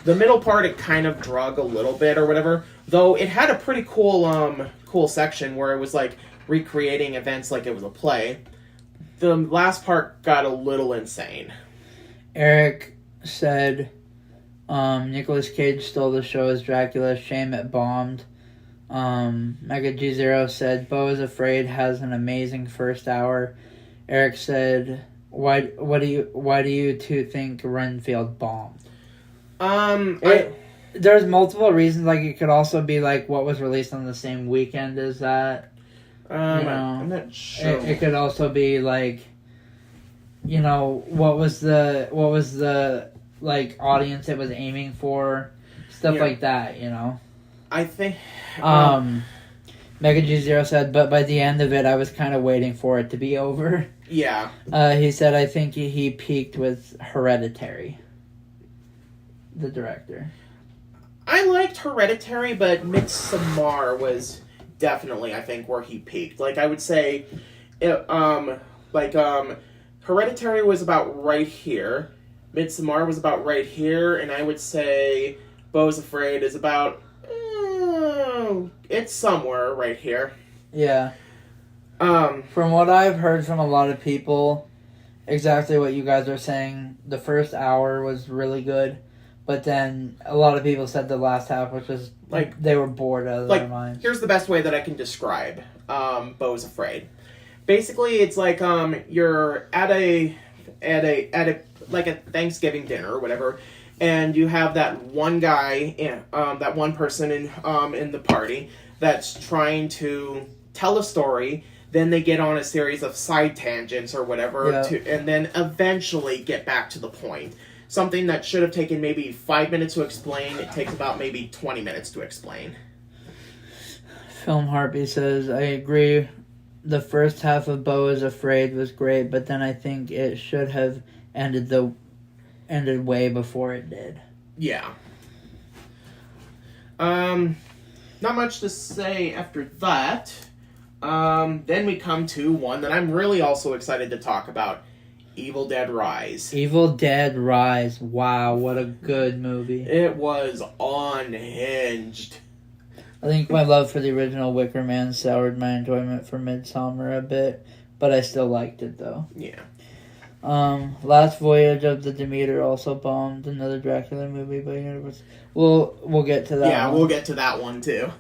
The middle part, it kind of drug a little bit or whatever, though it had a pretty cool section where it was like recreating events like it was a play. The last part got a little insane. Eric said, Nicolas Cage stole the show as Dracula. Shame it bombed. Mega G0 said, Beau is Afraid has an amazing first hour. Eric said, why do you two think Renfield bombed? There's multiple reasons. Like, it could also be like what was released on the same weekend as that. I'm not sure. It could also be like, what was the like audience it was aiming for, stuff like that. I think. Mega G0 said, but by the end of it, I was kind of waiting for it to be over. Yeah. He said, I think he peaked with Hereditary. The director. I liked Hereditary, but Midsommar was definitely, I think, where he peaked. Like, I would say, Hereditary was about right here. Midsommar was about right here, and I would say Beau's Afraid is about, it's somewhere right here. Yeah. From what I've heard from a lot of people, exactly what you guys are saying, the first hour was really good. But then a lot of people said the last half, which was like they were bored out of their minds. Here's the best way that I can describe Beau's Afraid. Basically, it's like you're at a Thanksgiving dinner or whatever, and you have that one guy, that one person in the party that's trying to tell a story. Then they get on a series of side tangents or whatever, and then eventually get back to the point. Something that should have taken maybe 5 minutes to explain, it takes about maybe 20 minutes to explain. Film Harpy says, I agree. The first half of Beau is Afraid was great, but then I think it should have ended way before it did. Yeah. Not much to say after that. Then we come to one that I'm really also excited to talk about. Evil Dead Rise. Evil Dead Rise. Wow, what a good movie. It was unhinged. I think my love for the original Wicker Man soured my enjoyment for Midsommar a bit, but I still liked it though. Yeah. Last Voyage of the Demeter also bombed, another Dracula movie by Universal. We'll get to that one. Yeah, we'll get to that one too.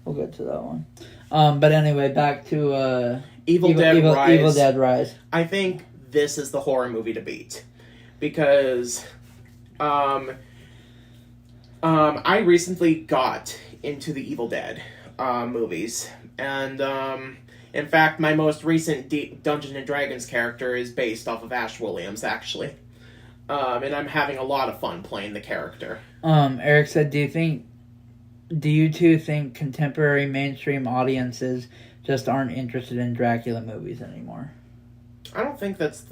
We'll get to that one. But anyway, back to Evil Dead Rise. Evil Dead Rise. I think this is the horror movie to beat, because I recently got into the Evil Dead movies, and in fact my most recent Dungeons and Dragons character is based off of Ash Williams, actually, and I'm having a lot of fun playing the character. Eric said, do you two think contemporary mainstream audiences just aren't interested in Dracula movies anymore? I don't think that's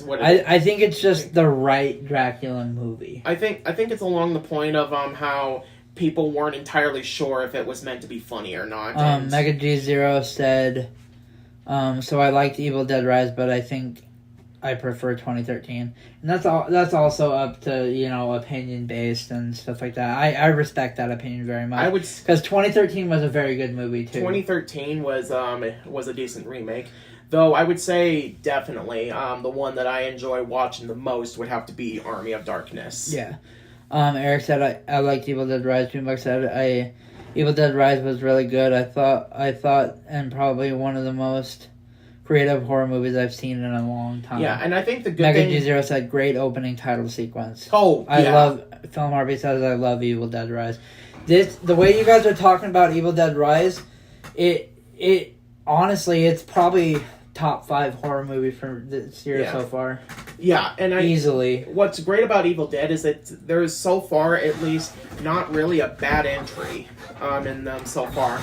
what I think it's just the right Dracula movie. I think it's along the point of how people weren't entirely sure if it was meant to be funny or not. Mega G0 said, so I liked Evil Dead Rise, but I think I prefer 2013. And that's also up to, opinion based and stuff like that. I respect that opinion very much. Because 2013 was a very good movie too. 2013 was a decent remake. Though I would say definitely the one that I enjoy watching the most would have to be Army of Darkness. Yeah. Eric said I liked Evil Dead Rise. Dreambuck said Evil Dead Rise was really good. I thought and probably one of the most creative horror movies I've seen in a long time. Yeah, and I think the good Mega thing... G0 said, great opening title sequence. Oh, I yeah. love... Film Harvey says, I love Evil Dead Rise. The way you guys are talking about Evil Dead Rise, it honestly, it's probably top 5 horror movie for this year so far. Yeah, and easily. What's great about Evil Dead is that there is so far, at least, not really a bad entry in them so far.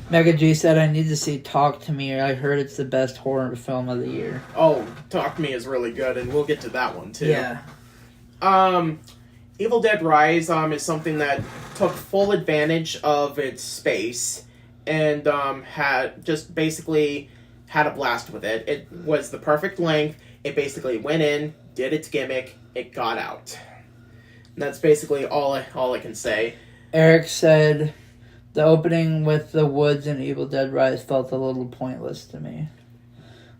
Mega G said, I need to see Talk to Me. I heard it's the best horror film of the year. Oh, Talk to Me is really good, and we'll get to that one, too. Yeah. Evil Dead Rise is something that took full advantage of its space and had just basically had a blast with it. It was the perfect length. It basically went in, did its gimmick, it got out. And that's basically all I can say. Eric said, the opening with the woods in Evil Dead Rise felt a little pointless to me.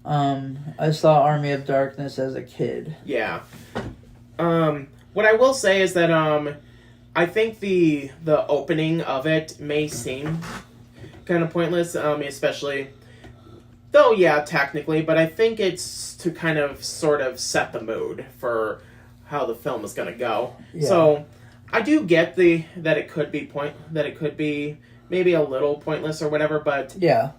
I saw Army of Darkness as a kid. Yeah. What I will say is that I think the opening of it may seem kind of pointless, especially though technically, but I think it's to kind of sort of set the mood for how the film is going to go. Yeah. So I do get that it could be maybe a little pointless or whatever, but yeah.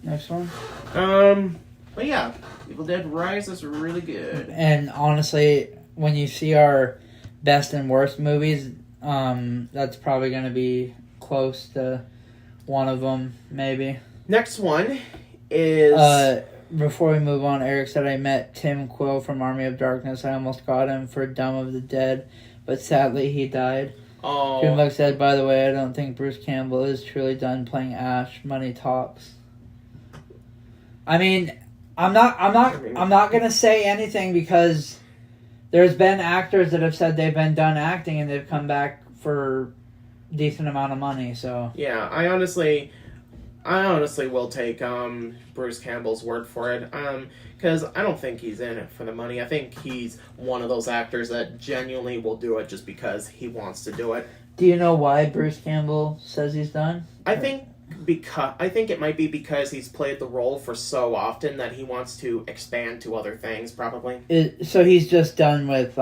Next one. But yeah, Evil Dead Rise is really good. And honestly, when you see our best and worst movies, that's probably going to be close to one of them, maybe. Next one is... before we move on, Eric said, I met Tim Quill from Army of Darkness. I almost got him for Dawn of the Dead, but sadly he died. Oh. Jim said, by the way, I don't think Bruce Campbell is truly done playing Ash. Money talks. I mean, I'm not gonna say anything because there's been actors that have said they've been done acting and they've come back for decent amount of money. So yeah, I honestly will take Bruce Campbell's word for it, because I don't think he's in it for the money. I think he's one of those actors that genuinely will do it just because he wants to do it. Do you know why Bruce Campbell says he's done? I think it might be because he's played the role for so often that he wants to expand to other things, probably. So he's just done with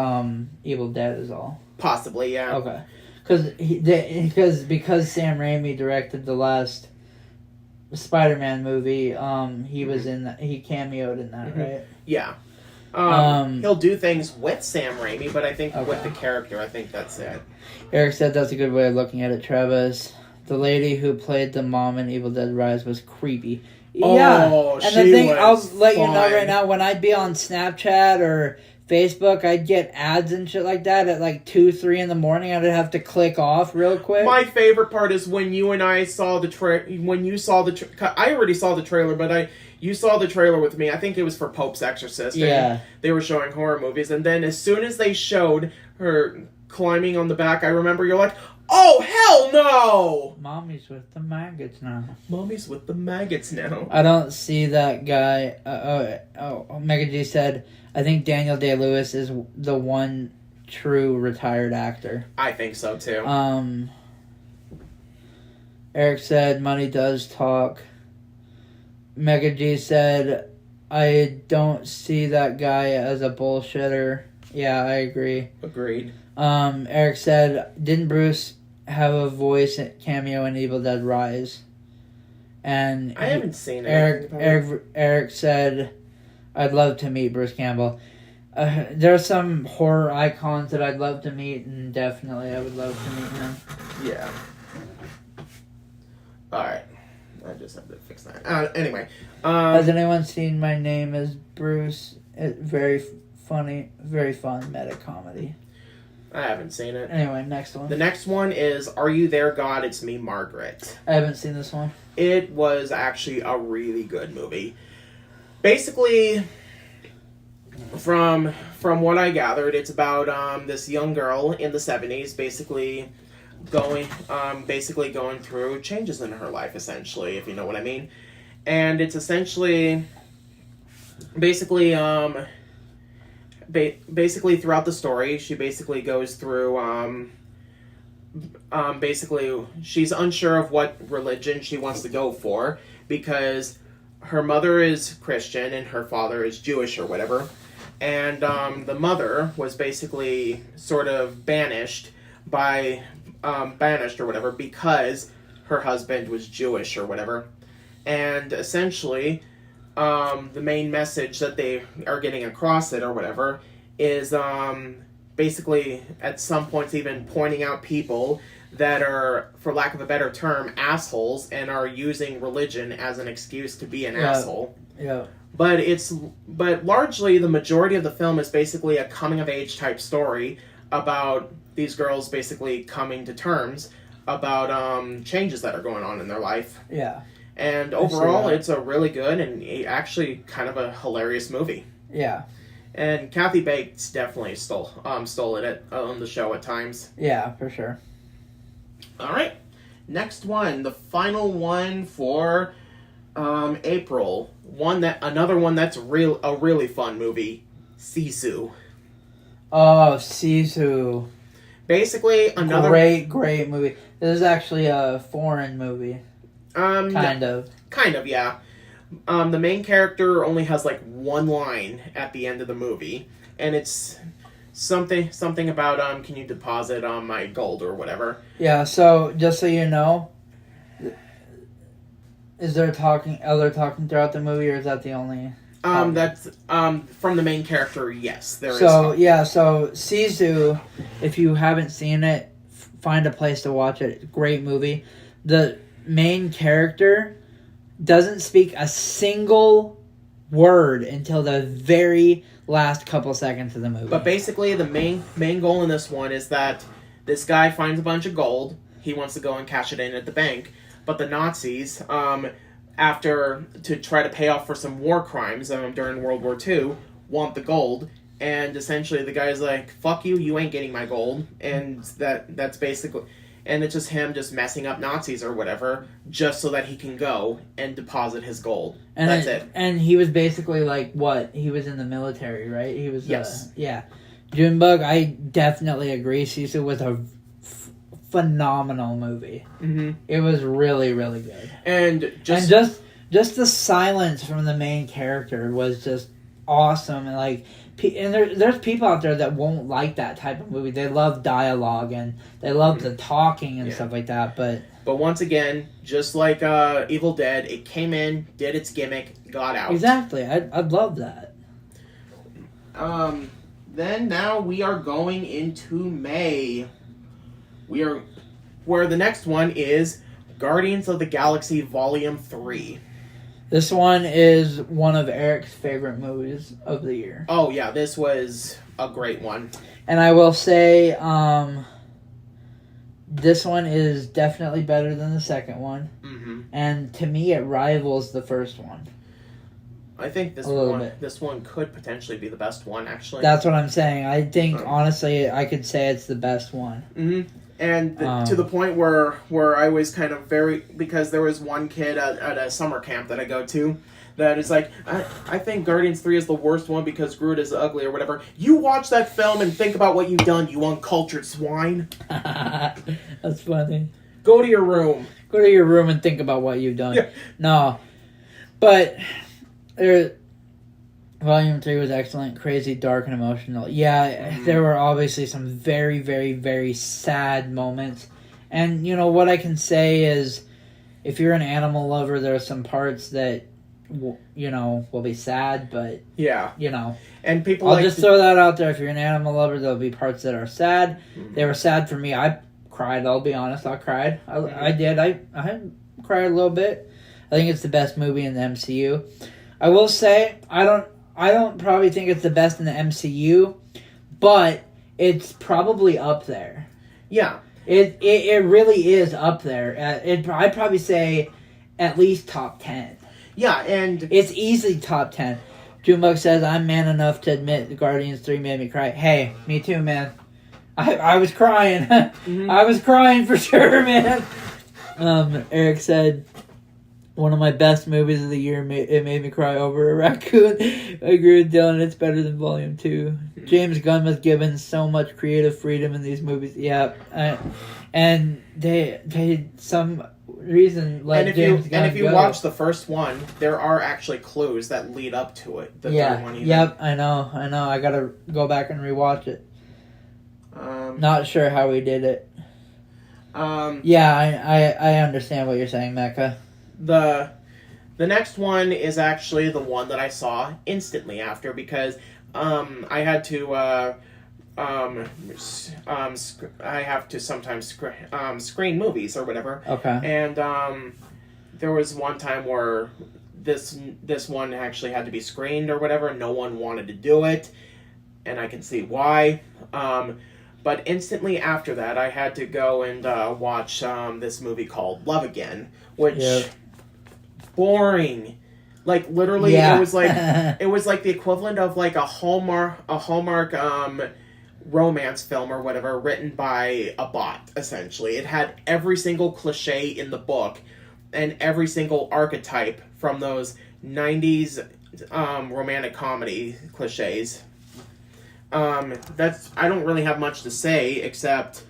Evil Dead is all? Possibly, yeah. Okay. Because Sam Raimi directed the last Spider-Man movie, he was in that, he cameoed in that, right? Yeah. He'll do things with Sam Raimi, but I think with the character, I think that's it. Eric said that's a good way of looking at it, Travis. The lady who played the mom in Evil Dead Rise was creepy. Yeah, and the thing, I'll let you know fine. right now, when I'd be on Snapchat or Facebook, I'd get ads and shit like that at like 2, 3 in the morning. I'd have to click off real quick. My favorite part is when you and I saw the I already saw the trailer, but you saw the trailer with me. I think it was for Pope's Exorcist. Yeah. They were showing horror movies, and then as soon as they showed her climbing on the back, I remember you're like, oh, hell no! Mommy's with the maggots now. Mommy's with the maggots now. I don't see that guy. Mega G said, I think Daniel Day-Lewis is the one true retired actor. I think so, too. Eric said, money does talk. Mega G said, I don't see that guy as a bullshitter. Yeah, I agree. Agreed. Eric said, didn't Bruce have a voice cameo in Evil Dead Rise? And I haven't seen it. Eric said, I'd love to meet Bruce Campbell. There are some horror icons that I'd love to meet, and definitely I would love to meet him. Yeah. Alright. I just have to fix that. Anyway. Has anyone seen My Name is Bruce? It's very funny, very fun meta comedy. I haven't seen it. Anyway, next one. The next one is Are You There, God? It's Me, Margaret. I haven't seen this one. It was actually a really good movie. Basically, from what I gathered, it's about this young girl in the 70s basically going through changes in her life, essentially, if you know what I mean. And it's essentially basically throughout the story, she basically goes through basically she's unsure of what religion she wants to go for because her mother is Christian and her father is Jewish or whatever. And the mother was basically sort of banished or whatever because her husband was Jewish or whatever. And essentially, the main message that they are getting across it or whatever is basically at some points even pointing out people that are, for lack of a better term, assholes and are using religion as an excuse to be an asshole. Yeah. But largely the majority of the film is basically a coming of age type story about these girls basically coming to terms about changes that are going on in their life. Yeah. And overall, it's a really good and actually kind of a hilarious movie. Yeah. And Kathy Bates definitely stole it on the show at times. Yeah, for sure. All right, next one, the final one for April. Another one that's a really fun movie, Sisu. Oh, Sisu. Basically, another great movie. This is actually a foreign movie. Kind of, yeah. The main character only has like one line at the end of the movie, and it's something about can you deposit my gold or whatever. Yeah. So just so you know, is there other talking throughout the movie, or is that the only? That's from the main character. Yes, there is. So yeah, so Sisu, if you haven't seen it, find a place to watch it. Great movie. The main character doesn't speak a single word until the very last couple seconds of the movie. But basically, the main goal in this one is that this guy finds a bunch of gold. He wants to go and cash it in at the bank. But the Nazis, after to try to pay off for some war crimes during World War II, want the gold. And essentially, the guy's like, "Fuck you! You ain't getting my gold." And that's basically. And it's just him just messing up Nazis or whatever, just so that he can go and deposit his gold. And that's it. And he was basically like, what? He was in the military, right? He was, yes. Yeah. Junebug, I definitely agree. Sisu was a phenomenal movie. Mm-hmm. It was really, really good. And just the silence from the main character was just awesome. And like, and there's people out there that won't like that type of movie. They love dialogue and they love the talking and stuff like that. But once again, just like Evil Dead, it came in, did its gimmick, got out. Exactly. I'd love that. Then now we are going into May. Where the next one is Guardians of the Galaxy Volume 3. This one is one of Eric's favorite movies of the year. Oh, yeah, this was a great one. And I will say, this one is definitely better than the second one. Mm-hmm. And to me, it rivals the first one. I think this one could potentially be the best one, actually. That's what I'm saying. I think, honestly, I could say it's the best one. Mm-hmm. And to the point where I was kind of because there was one kid at a summer camp that I go to that is like, I think Guardians 3 is the worst one because Groot is ugly or whatever. You watch that film and think about what you've done, you uncultured swine. That's funny. Go to your room. Go to your room and think about what you've done. Yeah. No. But Volume 3 was excellent, crazy, dark, and emotional. Yeah, there were obviously some very, very, very sad moments. And, you know, what I can say is, if you're an animal lover, there are some parts that, you know, will be sad, but, yeah, you know. And people I'll just throw that out there. If you're an animal lover, there'll be parts that are sad. Mm-hmm. They were sad for me. I cried, I'll be honest. I cried. I did. I cried a little bit. I think it's the best movie in the MCU. I will say, I don't probably think it's the best in the MCU, but it's probably up there. Yeah. It really is up there. I'd probably say at least top 10. Yeah, and it's easily top 10. Junebug says, I'm man enough to admit the Guardians 3 made me cry. Hey, me too, man. I was crying. Mm-hmm. I was crying for sure, man. Eric said, One of my best movies of the year. It made me cry over a raccoon. I agree with Dylan. It's better than Volume 2. James Gunn was given so much creative freedom in these movies. Yeah, and they some reason let James Gunn and if you go. watch the first one, there are actually clues that lead up to it. The third one even. Yep, I know. I gotta go back and rewatch it. Not sure how he did it. Yeah, I understand what you're saying, Mecca. The next one is actually the one that I saw instantly after because I had to I have to sometimes screen movies or whatever. Okay. And there was one time where this one actually had to be screened or whatever, and no one wanted to do it, and I can see why. But instantly after that, I had to go and watch this movie called Love Again, which boring. Like literally, it was like the equivalent of like a Hallmark romance film or whatever written by a bot. Essentially, it had every single cliche in the book and every single archetype from those 90s romantic comedy cliches. I don't really have much to say except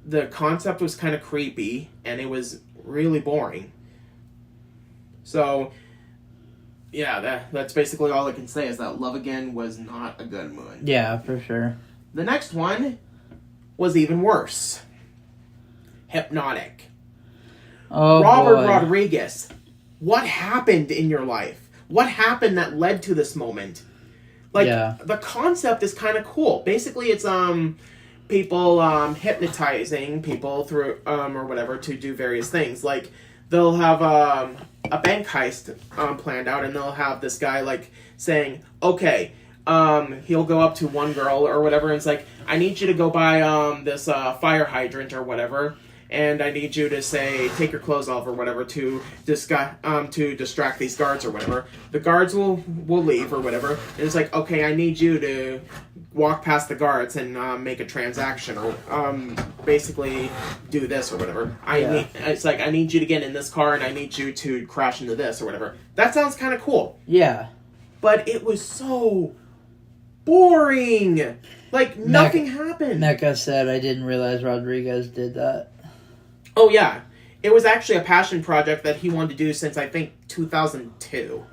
the concept was kind of creepy and it was really boring. So, yeah, that's basically all I can say is that Love Again was not a good movie. Yeah, for sure. The next one was even worse. Hypnotic. Oh, Robert boy. Rodriguez, what happened in your life? What happened that led to this moment? Like, the concept is kind of cool. Basically, it's people hypnotizing people through or whatever to do various things. Like, they'll have a bank heist planned out, and they'll have this guy like saying, "Okay." He'll go up to one girl or whatever, and it's like, "I need you to go buy this fire hydrant or whatever." And I need you to say, take your clothes off or whatever to distract these guards or whatever. The guards will leave or whatever. And it's like, okay, I need you to walk past the guards and make a transaction or basically do this or whatever. It's like, I need you to get in this car and I need you to crash into this or whatever. That sounds kind of cool. Yeah. But it was so boring. Like, nothing happened. Mecca said, I didn't realize Rodriguez did that. Oh, yeah. It was actually a passion project that he wanted to do since, I think, 2002.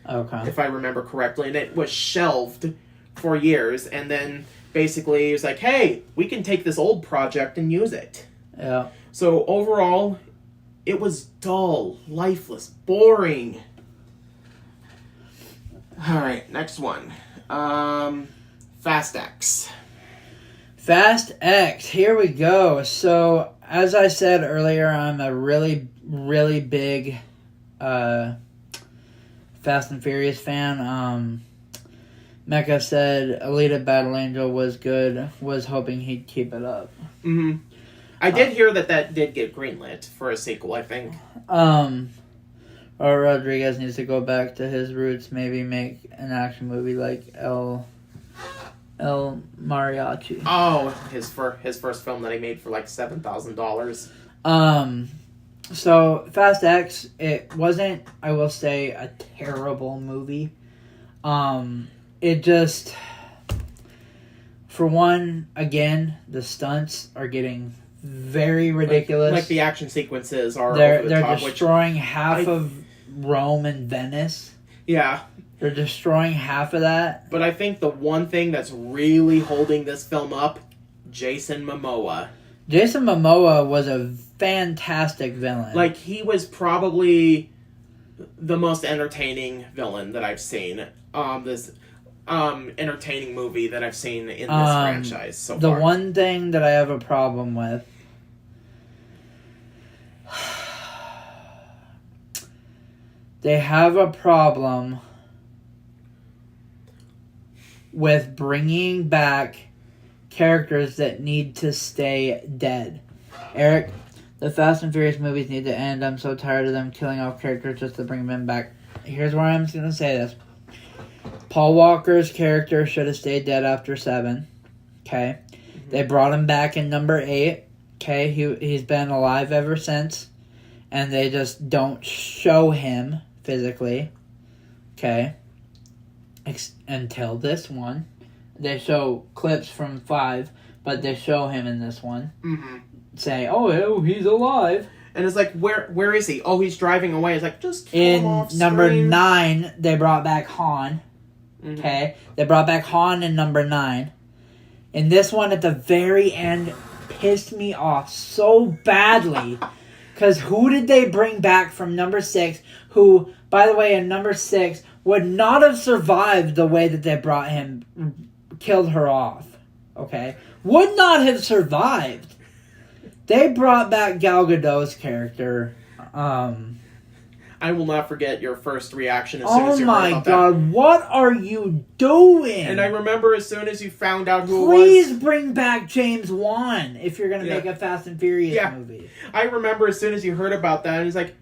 Okay. If I remember correctly. And it was shelved for years. And then, basically, he was like, hey, we can take this old project and use it. Yeah. So, overall, it was dull, lifeless, boring. Alright, next one. Fast X. Fast X. Here we go. So, as I said earlier, I'm a really, really big Fast and Furious fan. Mecca said Alita Battle Angel was good. Was hoping he'd keep it up. Mm-hmm. I did hear that did get greenlit for a sequel, I think. Or Rodriguez needs to go back to his roots. Maybe make an action movie like El Mariachi. Oh, his first film that he made for like $7,000. So Fast X, it wasn't, I will say, a terrible movie. It just, for one, again, the stunts are getting very ridiculous. Like the action sequences are over the they're top, destroying half of Rome and Venice. Yeah. They're destroying half of that. But I think the one thing that's really holding this film up, Jason Momoa. Jason Momoa was a fantastic villain. Like, he was probably the most entertaining villain that I've seen. This entertaining movie that I've seen in this franchise so far. The one thing that I have a problem with, they have a problem with bringing back characters that need to stay dead. Eric, the Fast and Furious movies need to end. I'm so tired of them killing off characters just to bring them back. Here's where I'm going to say this. Paul Walker's character should have stayed dead after 7. Okay. Mm-hmm. They brought him back in number 8. Okay. He's been alive ever since. and they just don't show him physically. Okay. Until this one. They show clips from 5, but they show him in this one. Mm-hmm. Say, oh, he's alive. And it's like, where is he? Oh, he's driving away. It's like, just kill him off In number screen. 9, they brought back Han. Mm-hmm. Okay? They brought back Han in number 9. In this one, at the very end, pissed me off so badly. Because who did they bring back from number 6? Who, by the way, in number 6, would not have survived the way that they brought him, killed her off. Okay? Would not have survived. They brought back Gal Gadot's character. I will not forget your first reaction as soon as you heard my about god, that. what are you doing? And I remember as soon as you found out who Please it was. bring back James Wan if you're going to Yeah. make a Fast and Furious Yeah. movie. I remember as soon as you heard about that, and he's like,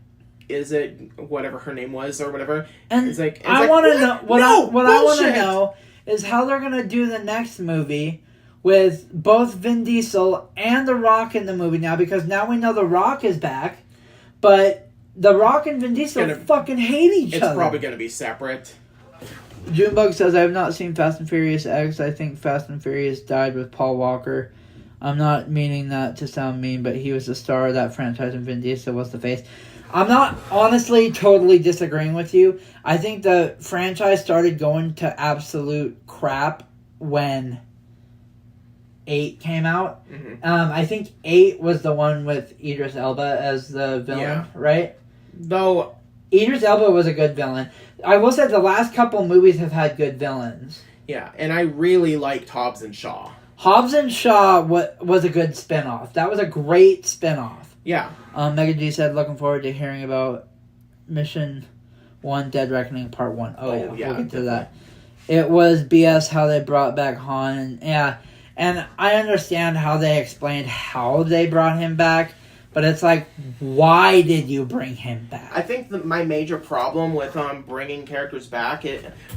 is it whatever her name was or whatever? And It's like, I want to know what I want to bullshit! know is how they're going to do the next movie with both Vin Diesel and The Rock in the movie now, because now we know The Rock is back, but The Rock and Vin Diesel fucking hate each other. It's probably going to be separate. Junebug says, I have not seen Fast and Furious X. I think Fast and Furious died with Paul Walker. I'm not meaning that to sound mean, but he was the star of that franchise and Vin Diesel was the face. I'm not honestly totally disagreeing with you. I think the franchise started going to absolute crap when 8 came out. Mm-hmm. I think 8 was the one with Idris Elba as the villain, right? Though Idris Elba was a good villain. I will say the last couple movies have had good villains. yeah, and I really liked Hobbs and Shaw. Hobbs and Shaw was a good spin-off. That was a great spin-off. Yeah. Megan G said, looking forward to hearing about Mission 1 Dead Reckoning Part 1. Oh yeah, we'll get to that. It was BS how they brought back Han. And I understand how they explained how they brought him back. But it's like, why did you bring him back? I think my major problem with bringing characters back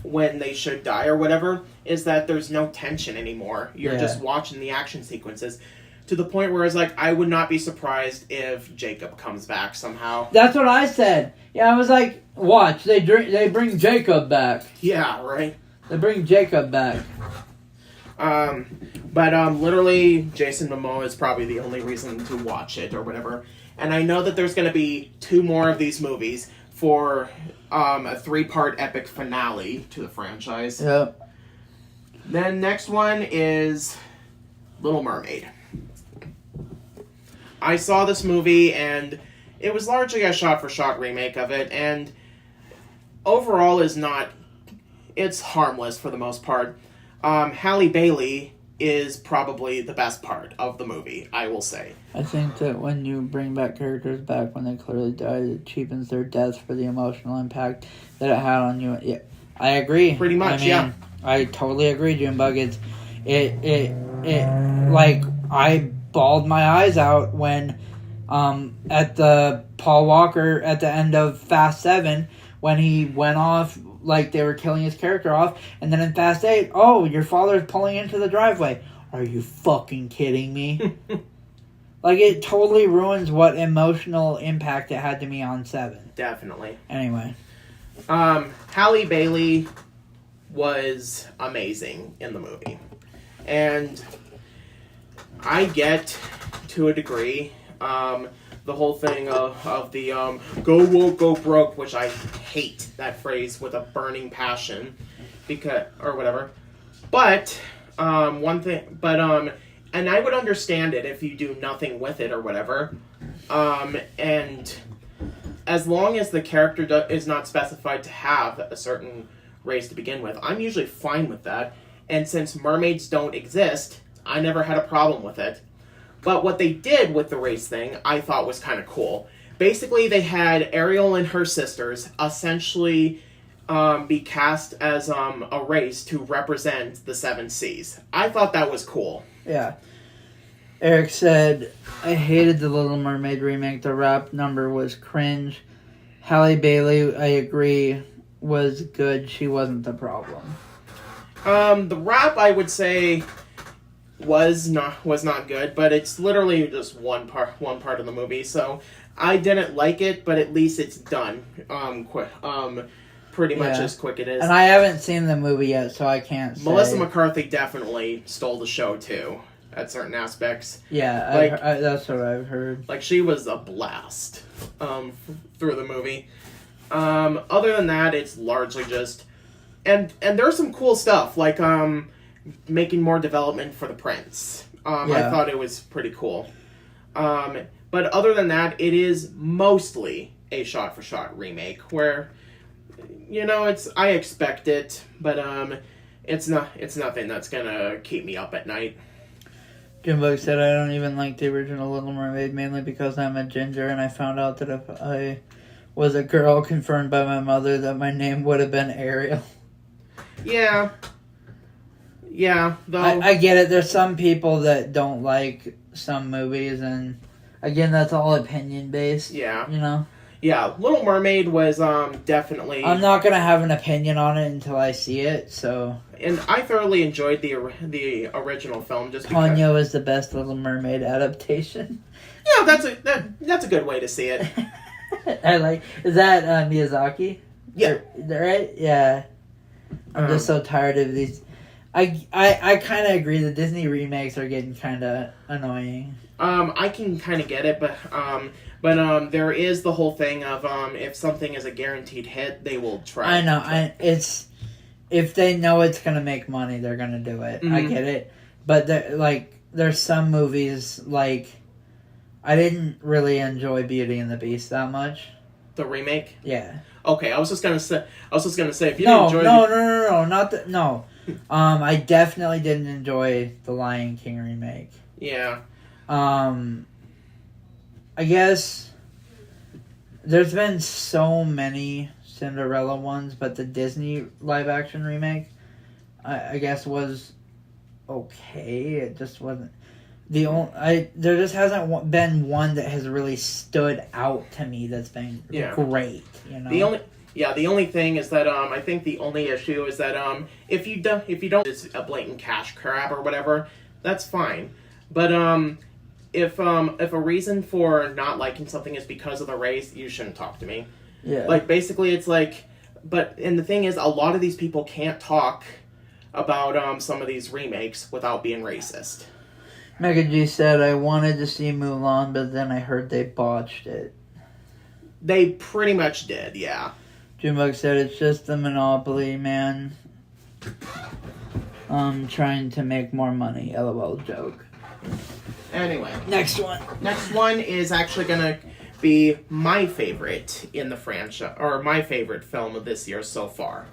when they should die or whatever is that there's no tension anymore. You're just watching the action sequences to the point where it's like, I would not be surprised if Jacob comes back somehow. That's what I said. Yeah, I was like, watch, they bring Jacob back. Yeah, right? They bring Jacob back. But literally, Jason Momoa is probably the only reason to watch it or whatever. And I know that there's going to be 2 more of these movies for a 3-part epic finale to the franchise. Yep. Then next one is Little Mermaid. I saw this movie and it was largely a shot-for-shot remake of it, and overall it's harmless for the most part. Halle Bailey is probably the best part of the movie, I will say. I think that when you bring back characters back when they clearly died, it cheapens their deaths for the emotional impact that it had on you. Yeah, I agree. Pretty much, yeah. I totally agree, Junebug. It like, I bawled my eyes out when, at the Paul Walker at the end of Fast 7, when he went off, like they were killing his character off, and then in Fast 8, oh, your father's pulling into the driveway. Are you fucking kidding me? Like, it totally ruins what emotional impact it had to me on 7. Definitely. Anyway. Halle Bailey was amazing in the movie. And I get, to a degree, the whole thing of the go woke, go broke, which I hate that phrase with a burning passion, or whatever. But and I would understand it if you do nothing with it or whatever. And as long as the character is not specified to have a certain race to begin with, I'm usually fine with that. And since mermaids don't exist, I never had a problem with it. But what they did with the race thing, I thought was kind of cool. Basically, they had Ariel and her sisters essentially be cast as a race to represent the 7 seas. I thought that was cool. Yeah. Eric said, I hated the Little Mermaid remake. The rap number was cringe. Halle Bailey, I agree, was good. She wasn't the problem. The rap, I would say, was not good, but it's literally just one part of the movie. So I didn't like it, but at least it's done. Pretty much Yeah. as quick it is. And I haven't seen the movie yet, so I can't say. Melissa McCarthy definitely stole the show too, at certain aspects. Yeah, Like- that's what I've heard. Like, she was a blast through the movie. Other than that, it's largely just... And there's some cool stuff, like making more development for the prince. I Yeah. thought it was pretty cool. But other than that, it is mostly a shot-for-shot remake, where, I expect it, but it's nothing that's gonna keep me up at night. Junebug said, I don't even like the original Little Mermaid, mainly because I'm a ginger, and I found out that if I was a girl, confirmed by my mother, that my name would have been Ariel. Yeah, though... I get it. There's some people that don't like some movies, and again, that's all opinion-based. Yeah. Yeah, Little Mermaid was definitely... I'm not going to have an opinion on it until I see it, so... And I thoroughly enjoyed the original film, just because... Ponyo is the best Little Mermaid adaptation. Yeah, that's a good way to see it. I like... Is that Miyazaki? Yeah. Right? Yeah. I'm just so tired of these... I kind of agree that Disney remakes are getting kind of annoying. I can kind of get it, but there is the whole thing of if something is a guaranteed hit, they will try. I know. It's if they know it's gonna make money, they're gonna do it. I Mhm. get it, but there's some movies like I didn't really enjoy Beauty and the Beast that much. The remake. Yeah. Okay, I was just gonna say if you No, didn't enjoy. no, not that. No. I definitely didn't enjoy the Lion King remake. Yeah. I guess there's been so many Cinderella ones, but the Disney live action remake, I guess, was okay. It just wasn't there just hasn't been one that has really stood out to me that's been great. The only thing is that I think the only issue is that if you don't it's a blatant cash grab or whatever, that's fine. But if a reason for not liking something is because of the race, you shouldn't talk to me. Yeah. Like, basically, it's like, and the thing is, a lot of these people can't talk about some of these remakes without being racist. Mega G said, I wanted to see Mulan, but then I heard they botched it. They pretty much did, yeah. Junebug said, it's just the monopoly, man. Trying to make more money. LOL joke. Anyway. Next one. Next one is actually gonna be my favorite in the franchise, or my favorite film of this year so far.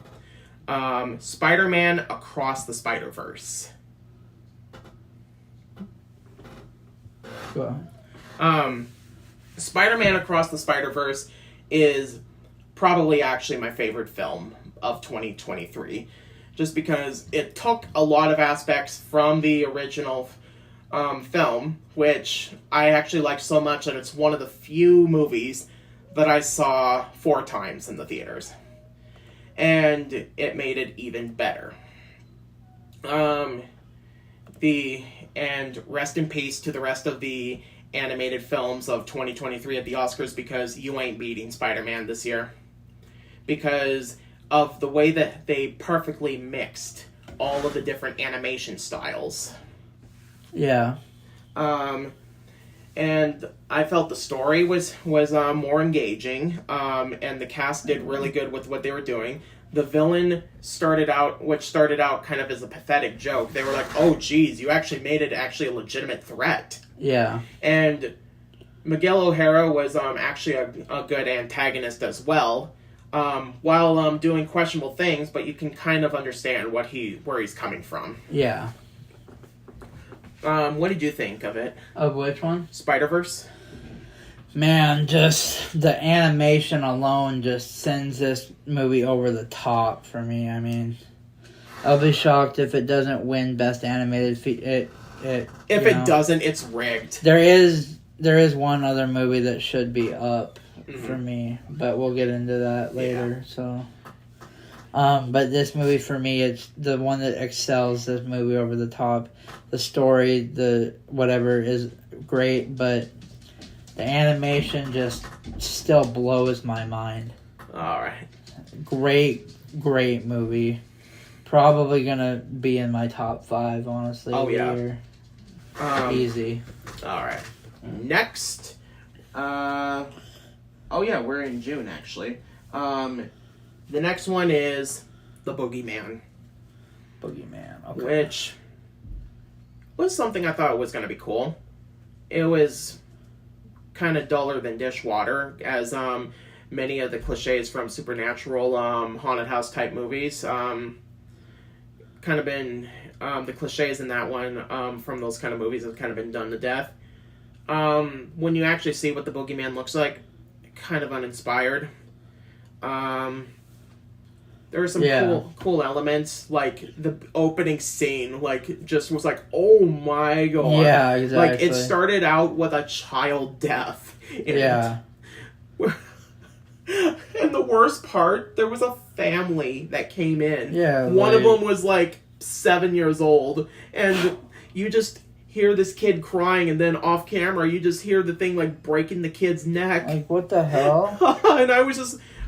Spider-Man Across the Spider-Verse. Go ahead. Spider-Man Across the Spider-Verse is probably actually my favorite film of 2023. Just because it took a lot of aspects from the original film, which I actually liked so much that it's one of the few movies that I saw 4 times in the theaters. And it made it even better. And rest in peace to the rest of the animated films of 2023 at the Oscars, because you ain't beating Spider-Man this year. Because of the way that they perfectly mixed all of the different animation styles. Yeah. And I felt the story was more engaging, and the cast did really good with what they were doing. The villain started out kind of as a pathetic joke. They were like, oh, geez, you actually made it actually a legitimate threat. Yeah. And Miguel O'Hara was actually a good antagonist as well, while doing questionable things, but you can kind of understand where he's coming from. Yeah. What did you think of it? Of which one? Spider-Verse? Man, just the animation alone just sends this movie over the top for me. I mean, I'll be shocked if it doesn't win Best Animated If it doesn't, it's rigged. There is one other movie that should be up for me, but we'll get into that later. So, But this movie for me, it's the one that excels this movie over the top. The story, the whatever is great, but the animation just still blows my mind. All right. Great movie. Probably gonna be in my top 5, honestly. Oh, yeah. Year. Easy. All right. Next. Oh yeah, we're in June actually. The next one is The Boogeyman. Boogeyman. Okay. Which was something I thought was going to be cool. It was kind of duller than dishwater, as many of the cliches from supernatural haunted house type movies kind of been the cliches in that one from those kind of movies have kind of been done to death. When you actually see what the Boogeyman looks like, kind of uninspired. There were some cool elements, like the opening scene, like just was like, oh my god. Yeah, exactly. Like it started out with a child death. Yeah. And the worst part, there was a family that came in. Yeah. One of them was like 7 years old, and you just hear this kid crying, and then off camera, you just hear the thing like breaking the kid's neck. Like, what the hell? And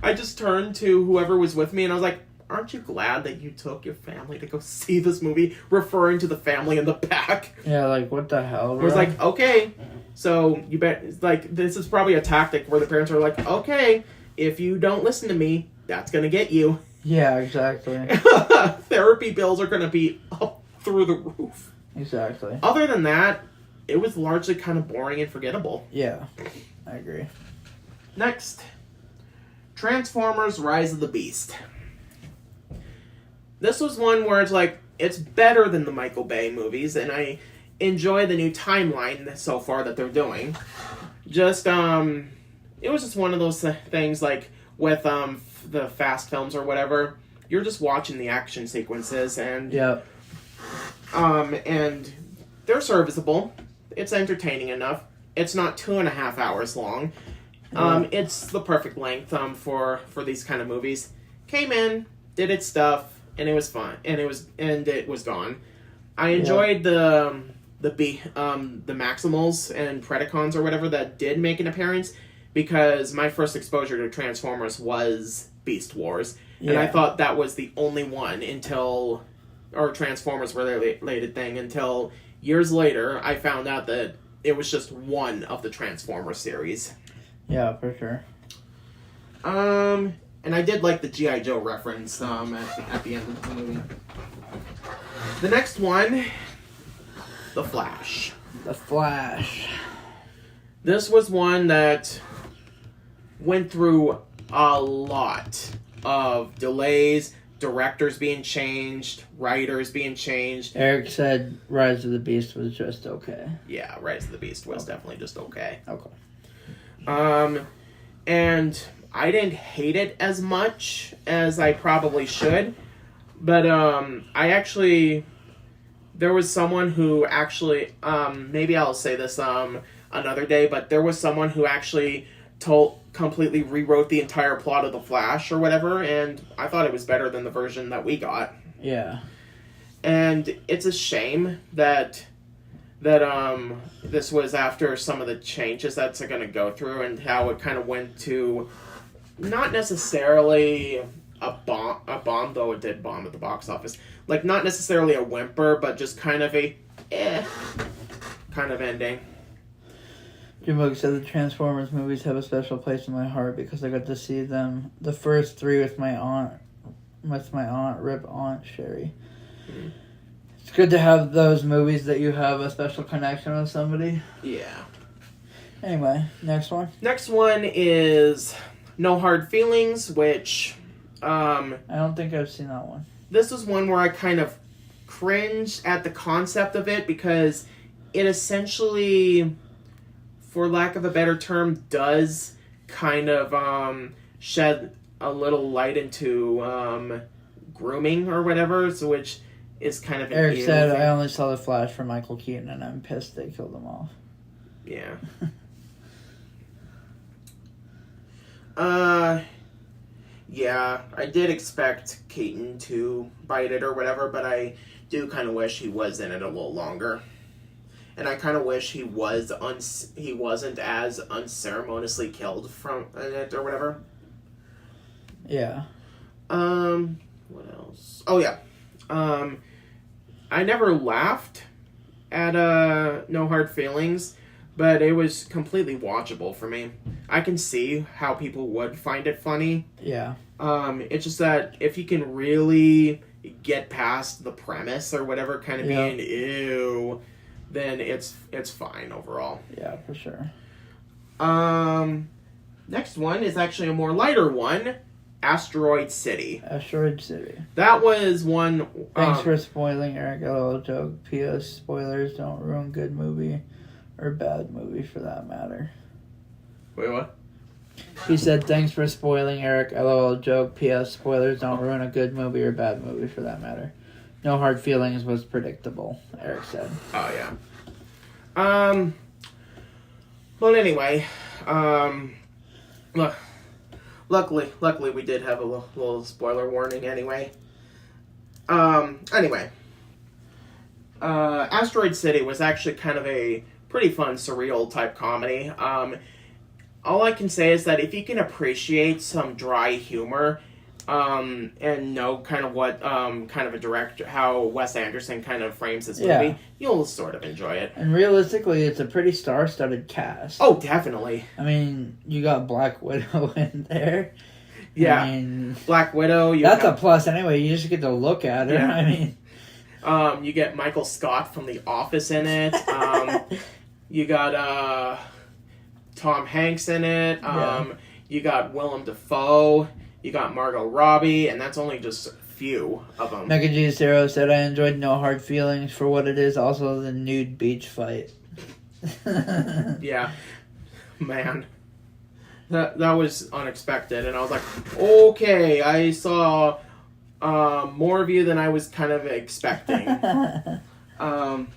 I just turned to whoever was with me, and I was like, aren't you glad that you took your family to go see this movie? Referring to the family in the back. Yeah, like, what the hell, bro? I was like, okay, so you bet, like, this is probably a tactic where the parents are like, okay, if you don't listen to me, that's gonna get you. Yeah, exactly. Therapy bills are gonna be up through the roof. Exactly. Other than that, it was largely kind of boring and forgettable. Yeah, I agree. Next, Transformers Rise of the Beast. This was one where it's like, it's better than the Michael Bay movies, and I enjoy the new timeline so far that they're doing. Just, it was just one of those things, like, with, the Fast films or whatever, you're just watching the action sequences, and... Yep. And they're serviceable. It's entertaining enough. It's not 2.5 hours long. It's the perfect length, for these kind of movies. Came in, did its stuff, and it was fun, and it was gone. I enjoyed the Maximals and Predacons or whatever that did make an appearance, because my first exposure to Transformers was Beast Wars, and I thought that was the only one or Transformers were their related thing, until years later I found out that it was just one of the Transformers series. Yeah, for sure. And I did like the G.I. Joe reference at the end of the movie. The next one, The Flash. The Flash. This was one that went through a lot of delays, directors being changed, writers being changed. Eric said Rise of the Beast was just okay. Yeah, Rise of the Beast was definitely just okay. Okay. And I didn't hate it as much as I probably should, but there was someone who actually, maybe I'll say this another day, but there was someone who actually completely rewrote the entire plot of The Flash or whatever, and I thought it was better than the version that we got. Yeah. And it's a shame that this was after some of the changes that's going to go through, and how it kind of went to not necessarily a bomb, though it did bomb at the box office. Like, not necessarily a whimper, but just kind of a kind of ending. Jim Book said the Transformers movies have a special place in my heart because I got to see them, the first 3 with my aunt, Rip Aunt Sherry. Mm-hmm. It's good to have those movies that you have a special connection with somebody. Yeah. Anyway, next one. Next one is No Hard Feelings, which... I don't think I've seen that one. This is one where I kind of cringed at the concept of it, because it essentially, for lack of a better term, does kind of shed a little light into grooming or whatever, so which is kind of... Eric said, I only saw The Flash for Michael Keaton, and I'm pissed they killed him off. Yeah, I did expect Keaton to bite it or whatever, but I do kind of wish he was in it a little longer. And I kind of wish he wasn't as unceremoniously killed from it or whatever. Yeah. What else? Oh yeah. I never laughed at No Hard Feelings, but it was completely watchable for me. I can see how people would find it funny. Yeah. It's just that if you can really get past the premise or whatever, kind of being ew, then it's fine overall. Yeah, for sure. Next one is actually a more lighter one, Asteroid City. Asteroid City. That was one. Thanks for spoiling, Eric. A little joke. P.S. Spoilers don't ruin good movie or bad movie for that matter. Wait, what? He said, thanks for spoiling, Eric. LOL joke. P.S. Spoilers don't ruin a good movie or bad movie for that matter. No hard feelings was predictable, Eric said. Oh, yeah. Well, anyway, look, luckily we did have a little spoiler warning anyway. Asteroid City was actually kind of a pretty fun, surreal type comedy. All I can say is that if you can appreciate some dry humor, and know kind of what kind of a director, how Wes Anderson kind of frames his movie, you'll sort of enjoy it. And realistically, it's a pretty star-studded cast. Oh, definitely. I mean, you got Black Widow in there. Yeah, I mean, Black Widow. That's a plus anyway. You just get to look at her. Yeah. I mean, you get Michael Scott from The Office in it. You got Tom Hanks in it. You got Willem Dafoe. You got Margot Robbie, and that's only just a few of them. Mega G Zero said, I enjoyed No Hard Feelings for what it is, also the nude beach fight. Yeah. Man. That was unexpected, and I was like, okay, I saw more of you than I was kind of expecting. Not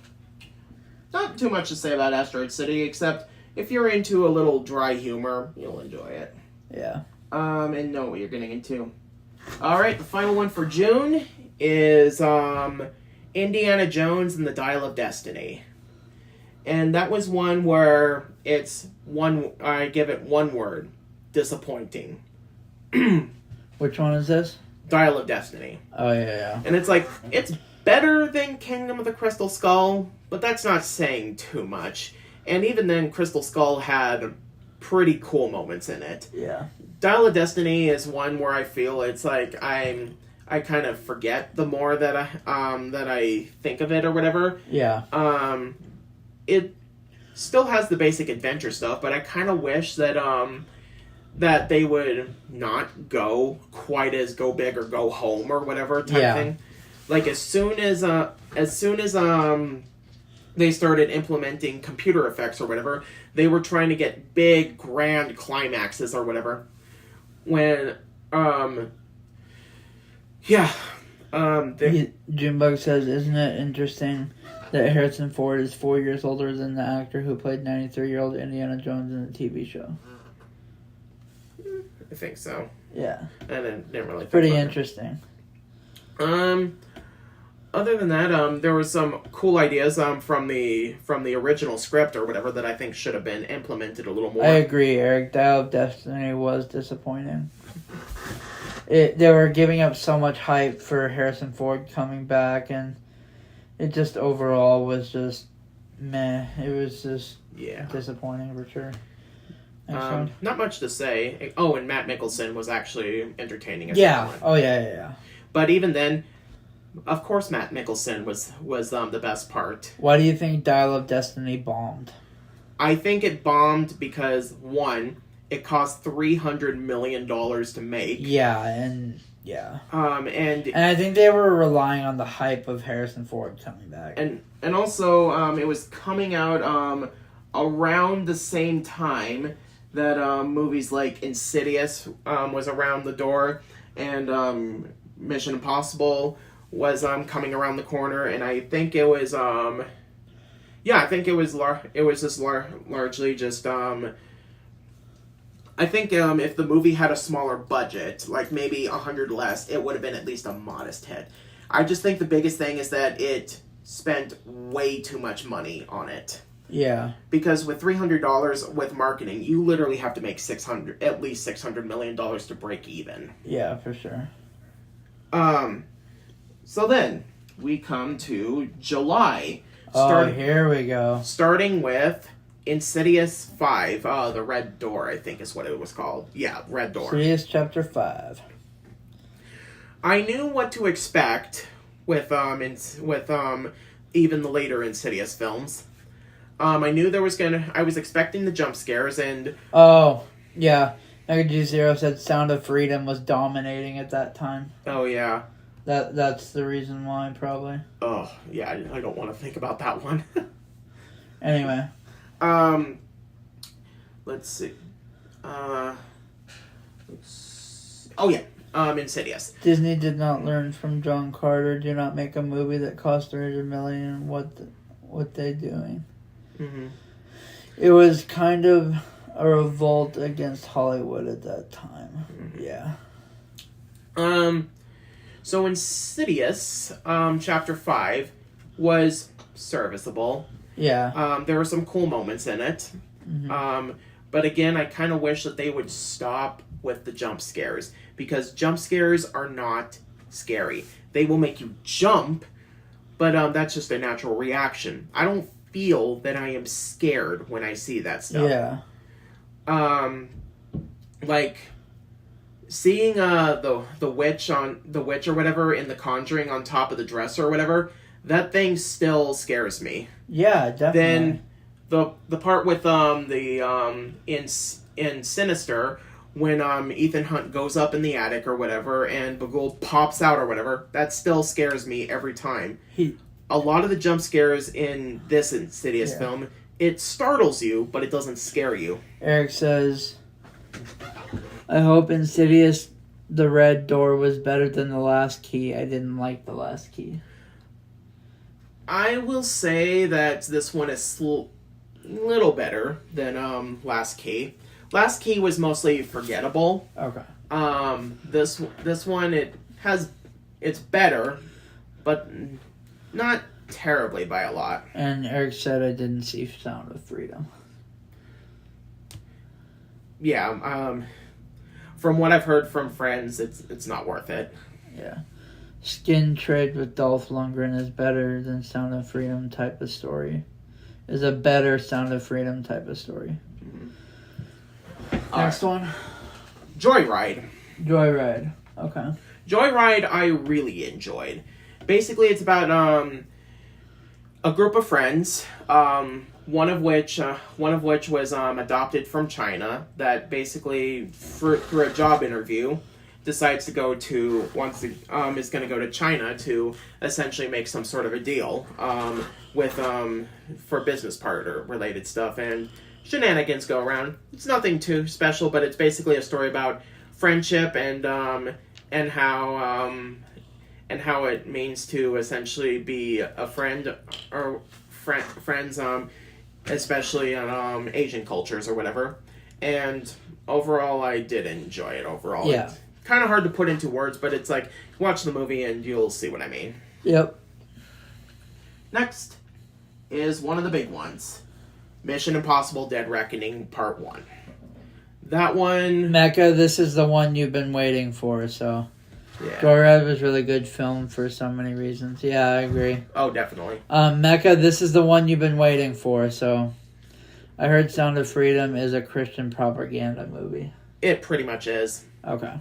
too much to say about Asteroid City, except if you're into a little dry humor, you'll enjoy it. Yeah. And know what you're getting into. Alright, the final one for June is Indiana Jones and the Dial of Destiny. And that was one where I give it one word. Disappointing. Which one is this? Dial of Destiny. Oh, yeah. And it's like, it's better than Kingdom of the Crystal Skull, but that's not saying too much. And even then, Crystal Skull had pretty cool moments in it. Yeah. Dial of Destiny is one where I feel it's like I kind of forget the more that I think of it or whatever. Yeah. It still has the basic adventure stuff, but I kind of wish that that they would not go quite as go big or go home or whatever type thing. Like as soon as they started implementing computer effects or whatever, they were trying to get big grand climaxes or whatever. When Junebug says, isn't it interesting that Harrison Ford is 4 years older than the actor who played 93-year-old Indiana Jones in the TV show? I think so. Yeah. I didn't really think Pretty about interesting. Other than that, there was some cool ideas from the original script or whatever that I think should have been implemented a little more. I agree, Eric. Dial of Destiny was disappointing. They were giving up so much hype for Harrison Ford coming back, and it just overall was just meh. It was just disappointing for sure. Not much to say. Oh, and Matt Mikkelsen was actually entertaining. Oh, yeah. But even then, of course, Matt Mikkelsen was the best part. Why do you think Dial of Destiny bombed? I think it bombed because, one, it cost $300 million to make. And I think they were relying on the hype of Harrison Ford coming back. And also, it was coming out around the same time that movies like Insidious was around the door, and Mission Impossible was coming around the corner, and I think it was largely just I think if the movie had a smaller budget, like maybe 100 less, it would have been at least a modest hit. I just think the biggest thing is that it spent way too much money on it. Yeah. Because with $300 with marketing, you literally have to make at least $600 million to break even. Yeah, for sure. So then we come to July. Here we go. Starting with Insidious 5, the Red Door, I think is what it was called. Yeah, Red Door. Insidious Chapter 5. I knew what to expect with even the later Insidious films. I knew I was expecting the jump scares, and oh yeah, Mega G Zero said Sound of Freedom was dominating at that time. Oh yeah, that's the reason why, probably. Oh yeah, I don't want to think about that one. Anyway, let's see. Oh yeah. Insidious. Disney did not learn from John Carter. Do not make a movie that cost $300 million. What they doing? Mm-hmm. It was kind of a revolt against Hollywood at that time. Mm-hmm. Yeah. So Insidious, Chapter 5 was serviceable. Yeah. There were some cool moments in it. Mm-hmm. But again, I kind of wish that they would stop with the jump scares, because jump scares are not scary. They will make you jump, but that's just a natural reaction. I don't feel that I am scared when I see that stuff. Yeah. Like seeing the witch or whatever in The Conjuring on top of the dresser or whatever, that thing still scares me. Yeah, definitely. Then the part with in Sinister, when Ethan Hunt goes up in the attic or whatever and Bughuul pops out or whatever, that still scares me every time. A lot of the jump scares in this Insidious film, it startles you, but it doesn't scare you. Eric says, I hope Insidious The Red Door was better than The Last Key. I didn't like The Last Key. I will say that this one is a little better than Last Key. Last Key was mostly forgettable. Okay. This one, it's better, but not terribly by a lot. And Eric said I didn't see Sound of Freedom. Yeah, from what I've heard from friends, it's not worth it. Yeah. Skin Trade with Dolph Lundgren is better than Sound of Freedom type of story. Is a better Sound of Freedom type of story. Next one. Joyride. Joyride. Okay. Joyride I really enjoyed. Basically, it's about a group of friends, one of which was adopted from China, that basically through a job interview decides to go to is going to go to China to essentially make some sort of a deal with for business partner related stuff, and shenanigans go around. It's nothing too special, but it's basically a story about friendship and how it means to essentially be a friend or friends, especially in Asian cultures or whatever. And overall, I did enjoy it. Overall, yeah. It's kind of hard to put into words, but it's like, watch the movie and you'll see what I mean. Yep. Next is one of the big ones. Mission Impossible Dead Reckoning Part 1. That one... Mecca, this is the one you've been waiting for, so... Yeah. Joyride was a really good film for so many reasons. Yeah, I agree. Oh, definitely. Mecca, this is the one you've been waiting for, so... I heard Sound of Freedom is a Christian propaganda movie. It pretty much is. Okay.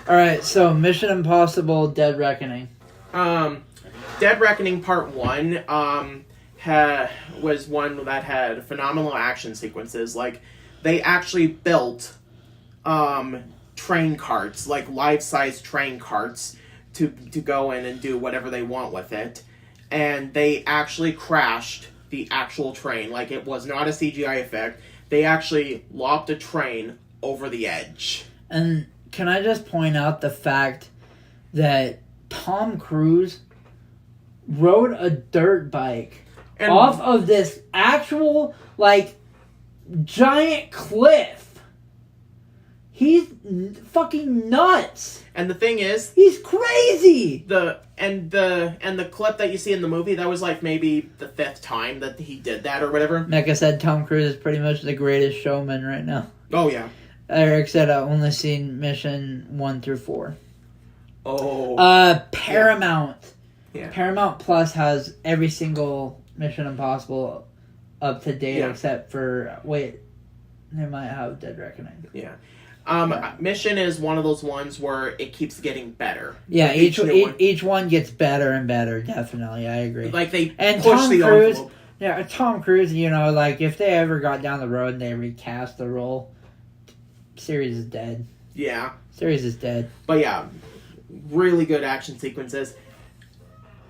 Alright, so Mission Impossible Dead Reckoning. Dead Reckoning Part 1, was one that had phenomenal action sequences. Like, they actually built train carts, like life-size train carts, to go in and do whatever they want with it. And they actually crashed the actual train. Like, it was not a CGI effect. They actually lopped a train over the edge. And can I just point out the fact that Tom Cruise rode a dirt bike and off of this actual, like, giant cliff He's fucking nuts. And the thing is, He's crazy. the clip that you see in the movie, that was like maybe the 5th time that he did that or whatever. Mecca said Tom Cruise is pretty much the greatest showman right now. Oh yeah. Eric said I've only seen Mission 1 through 4. Oh. Paramount. Yeah. Paramount Plus has every single Mission Impossible up to date except for they might have Dead Reckoning. Yeah. Mission is one of those ones where it keeps getting better. Yeah, Like each one gets better and better. Definitely, I agree. Like they and push Tom the Cruise, envelope. yeah, Tom Cruise. You know, like if they ever got down the road and they recast the role, series is dead. Yeah. Series is dead. But yeah, really good action sequences.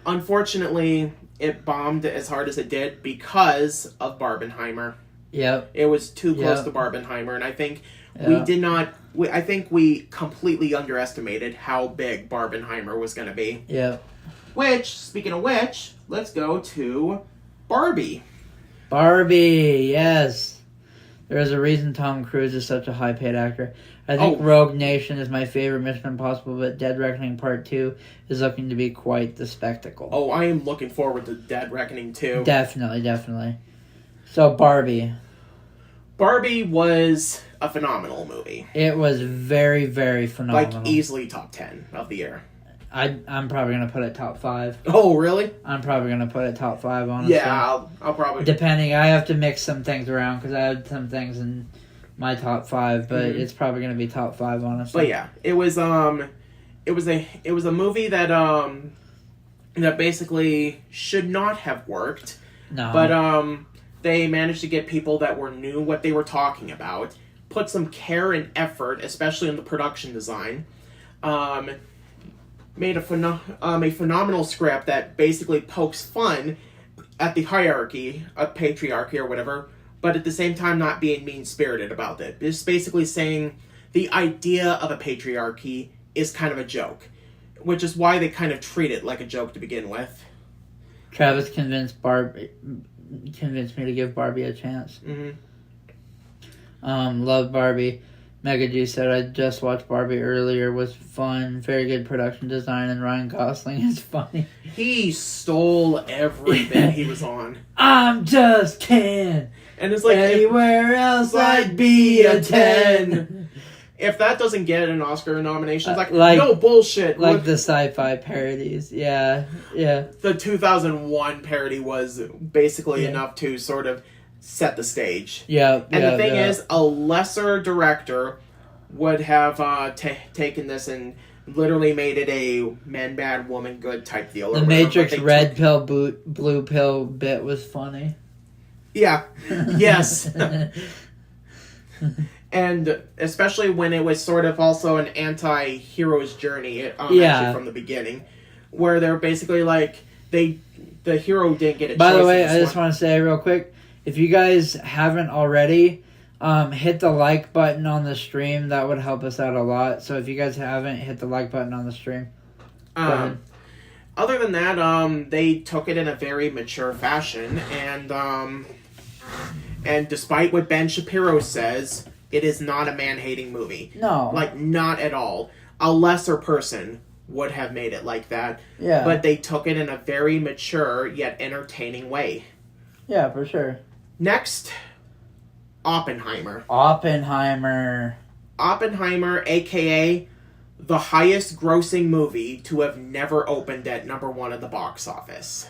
Unfortunately, it bombed as hard as it did because of Barbenheimer. Yep. It was too close to Barbenheimer, and I think I think we completely underestimated how big Barbenheimer was going to be. Yeah. Which, speaking of which, let's go to Barbie. Barbie, yes. There's a reason Tom Cruise is such a high-paid actor. I think Rogue Nation is my favorite Mission Impossible, but Dead Reckoning Part 2 is looking to be quite the spectacle. Oh, I am looking forward to Dead Reckoning 2. Definitely. So, Barbie. Barbie was a phenomenal movie. It was very, very phenomenal. Like, easily top 10 of the year. I'm probably going to put it top 5. Oh, really? I'm probably going to put it top 5, honestly. Yeah, I'll probably... Depending, I have to mix some things around, because I had some things in my top 5, but it's probably going to be top 5, honestly. But yeah, it was a movie that that basically should not have worked. No. But they managed to get people that knew what they were talking about, put some care and effort, especially in the production design. Made a phenomenal script that basically pokes fun at the hierarchy of patriarchy or whatever, but at the same time not being mean-spirited about it. Just basically saying the idea of a patriarchy is kind of a joke, which is why they kind of treat it like a joke to begin with. Travis convinced me to give Barbie a chance. Love Barbie. Mega G said, I just watched Barbie earlier. Was fun. Very good production design, and Ryan Gosling is funny. He stole every bit he was on. I'm just Ken. And it's like... Anywhere else I'd be a 10. If that doesn't get an Oscar nomination, it's like no bullshit. Like the sci-fi parodies. Yeah. The 2001 parody was basically enough to sort of set the stage. Yeah. And the thing is, a lesser director would have taken this and literally made it a man bad, woman good type deal. The Matrix red pill, blue pill bit was funny. Yeah. Yes. And especially when it was sort of also an anti-hero's journey, actually from the beginning, where they're basically like the hero didn't get a choice. By the way, I just want to say real quick, if you guys haven't already, hit the like button on the stream. That would help us out a lot. So if you guys haven't, hit the like button on the stream. Other than that, they took it in a very mature fashion, and despite what Ben Shapiro says, it is not a man-hating movie. No. Like, not at all. A lesser person would have made it like that. Yeah. But they took it in a very mature, yet entertaining way. Yeah, for sure. Next, Oppenheimer. Oppenheimer, a.k.a. the highest grossing movie to have never opened at number 1 at the box office.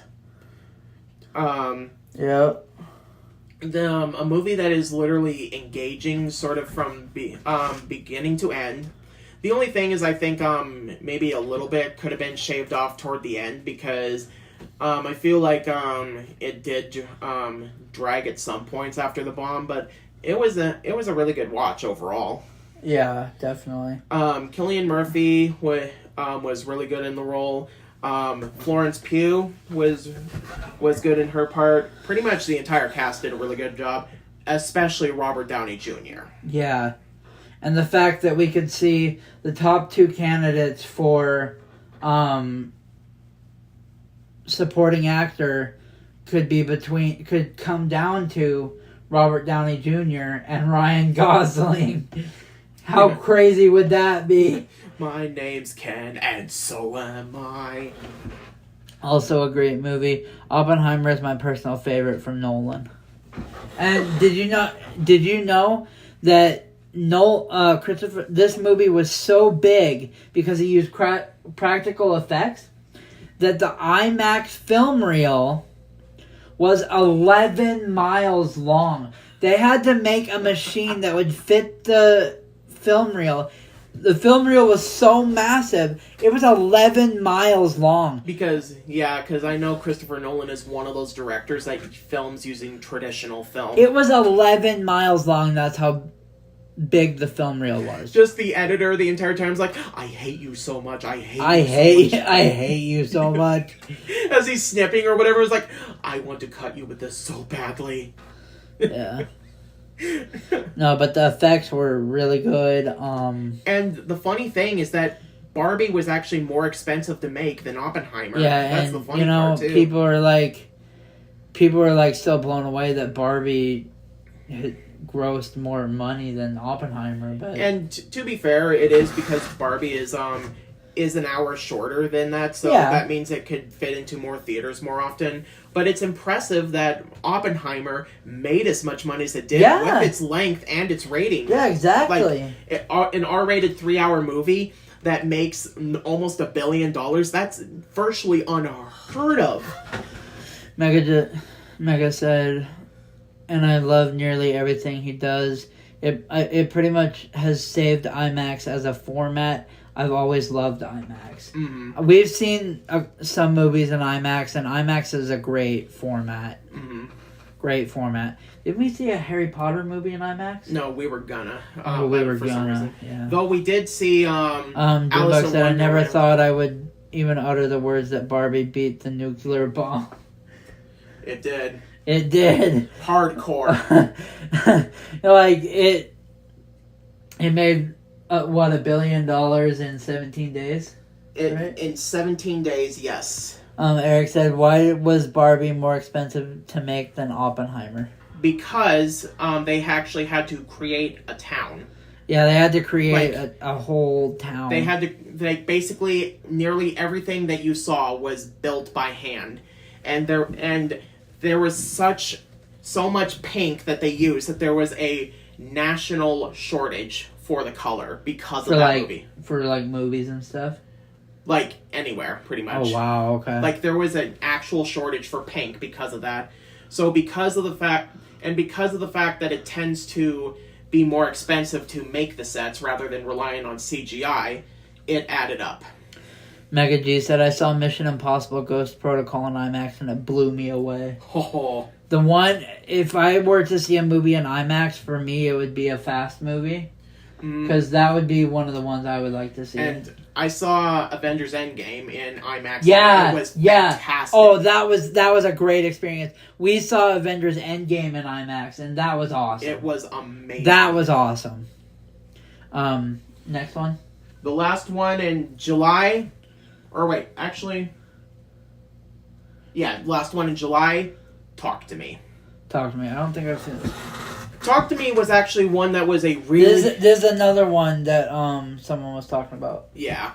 Yep. A movie that is literally engaging sort of from beginning to end. The only thing is I think maybe a little bit could have been shaved off toward the end because I feel like it did drag at some points after the bomb, but it was a really good watch overall. Yeah, definitely. Cillian Murphy was really good in the role. Florence Pugh was good in her part. Pretty much the entire cast did a really good job, especially Robert Downey Jr. Yeah. And the fact that we could see the top 2 candidates for supporting actor could come down to Robert Downey Jr. and Ryan Gosling. How crazy would that be? My name's Ken, and so am I. Also a great movie. Oppenheimer is my personal favorite from Nolan. And did you know that Christopher, this movie was so big because he used practical effects that the IMAX film reel was 11 miles long. They had to make a machine that would fit the film reel. The film reel was so massive, it was 11 miles long. Because I know Christopher Nolan is one of those directors that films using traditional film. It was 11 miles long, that's how big the film reel was. Just the editor the entire time is like, I hate you so much, I hate you so much. As he's snipping or whatever, it's like, I want to cut you with this so badly. Yeah. No, but the effects were really good. And the funny thing is that Barbie was actually more expensive to make than Oppenheimer. Yeah, that's and the funny part too. people are like still blown away that Barbie grossed more money than Oppenheimer. But to be fair, it is because Barbie is an hour shorter than that, so that means it could fit into more theaters more often. But it's impressive that Oppenheimer made as much money as it did with its length and its rating. Yeah, exactly. Like, an R-rated 3-hour movie that makes almost $1 billion, that's virtually unheard of. Mega said, and I love nearly everything he does. It pretty much has saved IMAX as a format. I've always loved IMAX. Mm-hmm. We've seen some movies in IMAX, and IMAX is a great format. Mm-hmm. Great format. Did we see a Harry Potter movie in IMAX? No, we were gonna. Yeah. Though we did see Alice said, I never thought I would even utter the words that Barbie beat the nuclear bomb. It did. It did. Hardcore. Like, it made... $1 billion in 17 days? Right? In 17 days, yes. Eric said, why was Barbie more expensive to make than Oppenheimer? Because they actually had to create a town. Yeah, they had to create a whole town. They had to, basically, nearly everything that you saw was built by hand. And there was so much pink that they used that there was a national shortage for the color because of that movie. For movies and stuff? Like anywhere, pretty much. Oh wow, okay. Like there was an actual shortage for pink because of that. So because of the fact that it tends to be more expensive to make the sets rather than relying on CGI, it added up. Mega G said, I saw Mission Impossible Ghost Protocol in IMAX and it blew me away. Oh. The one, if I were to see a movie in IMAX, for me it would be a Fast movie. Because that would be one of the ones I would like to see. And I saw Avengers Endgame in IMAX. Yeah, and it was fantastic. Oh, that was a great experience. We saw Avengers Endgame in IMAX, and that was awesome. It was amazing. That was awesome. Next one. The last one in July, or wait, actually, yeah, last one in July. Talk to Me. Talk to Me. I don't think I've seen this. Talk to Me was actually one that was a really... There's another one that someone was talking about. Yeah.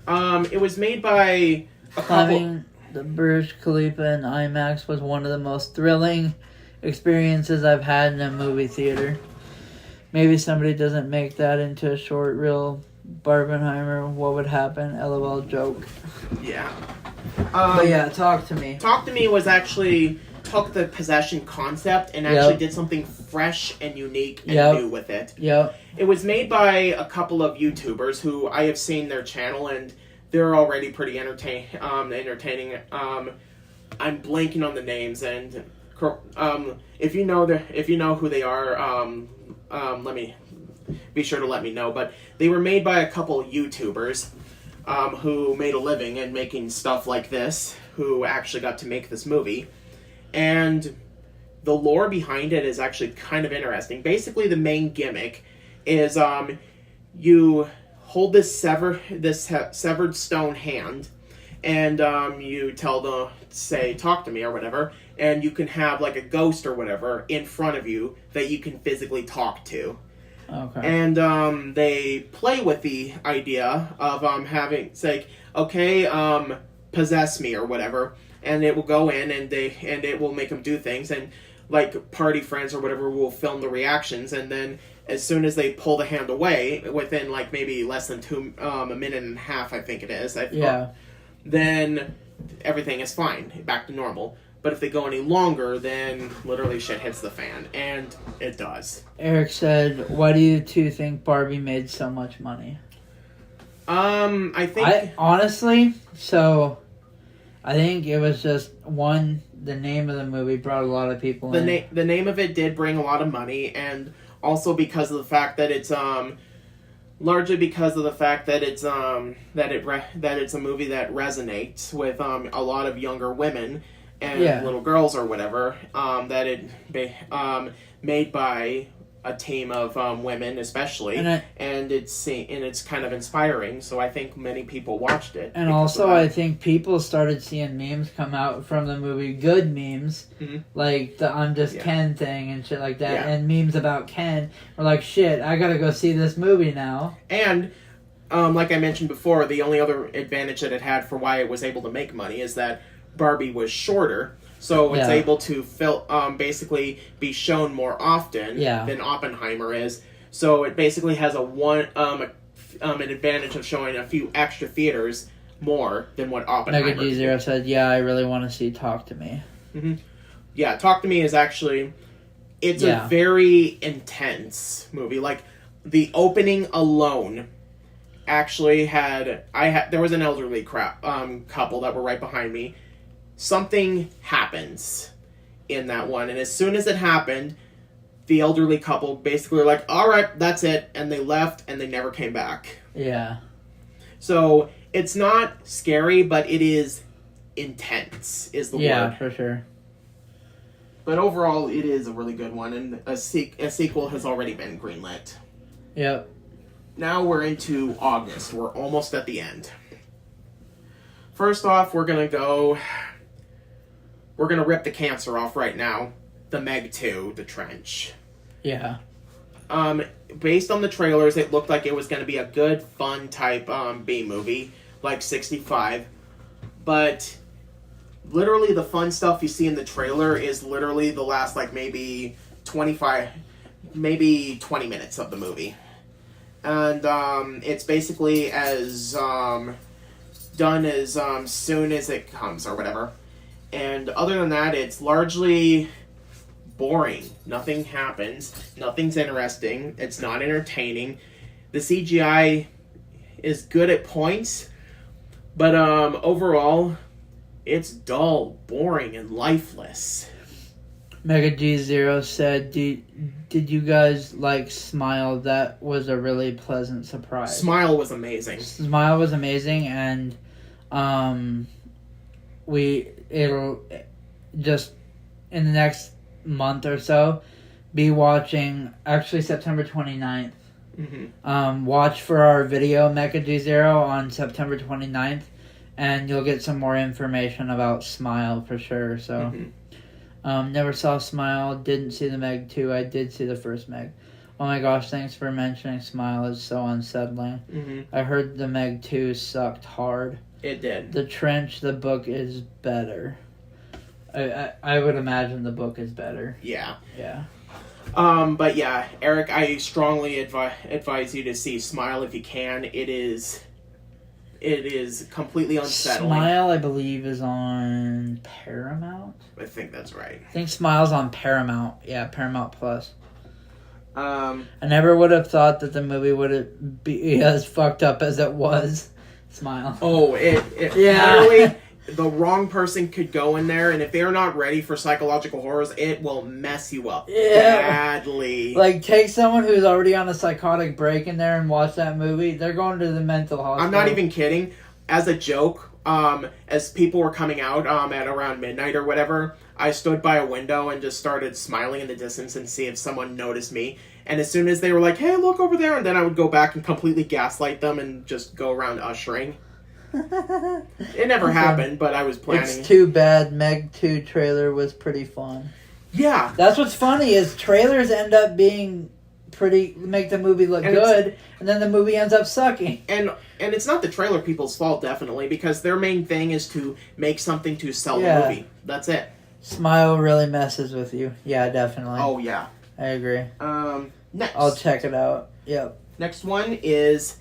It was made by a couple... Having the Burj Khalifa in IMAX was one of the most thrilling experiences I've had in a movie theater. Maybe somebody doesn't make that into a short reel. Barbenheimer, what would happen? LOL joke. Yeah. But yeah, Talk to Me. Talk to Me was actually... took the possession concept and actually did something fresh and unique and new with it. Yep. It was made by a couple of YouTubers who I have seen their channel and they're already pretty entertaining. I'm blanking on the names and if you know who they are, let me be sure to let me know. But they were made by a couple of YouTubers who made a living in making stuff like this, who actually got to make this movie. And the lore behind it is actually kind of interesting. Basically, the main gimmick is you hold this severed stone hand, and you tell say, talk to me or whatever, and you can have like a ghost or whatever in front of you that you can physically talk to. Okay. And they play with the idea of having, it's like, okay, possess me or whatever, and it will go in and it will make them do things, and like party friends or whatever will film the reactions, and then as soon as they pull the hand away, within like maybe less than a minute and a half, I think it is. Then everything is fine, back to normal. But if they go any longer, then literally shit hits the fan, and it does. Eric said, "Why do you two think Barbie made so much money?" I think honestly, I think it was just one. The name of the movie brought a lot of people in. The name of it did bring a lot of money, and also because of the fact that it's largely because of the fact that it's that it's a movie that resonates with a lot of younger women and little girls or whatever, that it made by a team of women especially, and it's kind of inspiring, so I think many people watched it. And also I think people started seeing memes come out from the movie, good memes, like the I'm Just Ken thing and shit like that, and memes about Ken were like, shit, I gotta go see this movie now. And like I mentioned before, the only other advantage that it had for why it was able to make money is that Barbie was shorter, so it's able to basically be shown more often than Oppenheimer is. So it basically has an advantage of showing a few extra theaters more than what Oppenheimer. Mega G0 said, "Yeah, I really want to see Talk to Me." Mm-hmm. Yeah, Talk to Me is actually a very intense movie. Like the opening alone. Actually, there was an elderly couple that were right behind me. Something happens in that one, and as soon as it happened, the elderly couple basically were like, all right, that's it, and they left, and they never came back. Yeah. So, it's not scary, but it is intense, is the word. Yeah, for sure. But overall, it is a really good one, and a sequel has already been greenlit. Yep. Now we're into August. We're almost at the end. First off, we're going to rip the cancer off right now. The Meg 2, The Trench. Yeah. Based on the trailers, it looked like it was going to be a good, fun type B movie, like 65. But literally the fun stuff you see in the trailer is literally the last like maybe 20 minutes of the movie. And it's basically as done as soon as it comes or whatever. And other than that, it's largely boring. Nothing happens. Nothing's interesting. It's not entertaining. The CGI is good at points, but overall, it's dull, boring, and lifeless. Mega G0 said, did you guys like Smile? That was a really pleasant surprise. Smile was amazing. Smile was amazing, and it'll just in the next month or so be watching, actually September 29th. Mm-hmm. Watch for our video Mecha G0 on September 29th, and you'll get some more information about Smile for sure. So never saw Smile, didn't see the Meg 2. I did see the first Meg. Oh my gosh, thanks for mentioning Smile. It's so unsettling. I heard the Meg 2 sucked hard. It did. The Trench, the book is better. I would imagine the book is better. Yeah. Yeah. But yeah, Eric, I strongly advise you to see Smile if you can. It is completely unsettling. Smile, I believe, is on Paramount. I think that's right. I think Smile's on Paramount. Yeah, Paramount Plus. I never would have thought that the movie would be as fucked up as it was. Smile. Oh, it literally, the wrong person could go in there, and if they're not ready for psychological horrors, it will mess you up badly. Like, take someone who's already on a psychotic break in there and watch that movie. They're going to the mental hospital. I'm not even kidding. As a joke, as people were coming out at around midnight or whatever, I stood by a window and just started smiling in the distance and see if someone noticed me. And as soon as they were like, hey, look over there, and then I would go back and completely gaslight them and just go around ushering. It never happened, but I was planning. It's too bad. Meg 2 trailer was pretty fun. Yeah. That's what's funny is trailers end up being make the movie look And good, and then the movie ends up sucking. And it's not the trailer people's fault, definitely, because their main thing is to make something to sell Yeah. the movie. That's it. Smile really messes with you. Yeah, definitely. Oh yeah. I agree. Next. I'll check it out. Yep. Next one is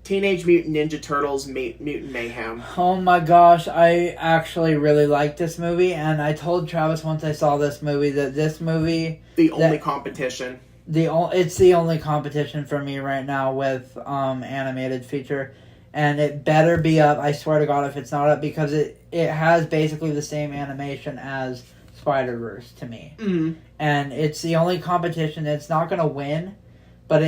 Teenage Mutant Ninja Turtles Mutant Mayhem. Oh my gosh, I actually really like this movie, and I told Travis once I saw this movie that this movie The only competition. it's the only competition for me right now with animated feature, and it better be up. I swear to God, if it's not up, because it has basically the same animation as Spider-Verse to me, and it's the only competition. It's not gonna win, but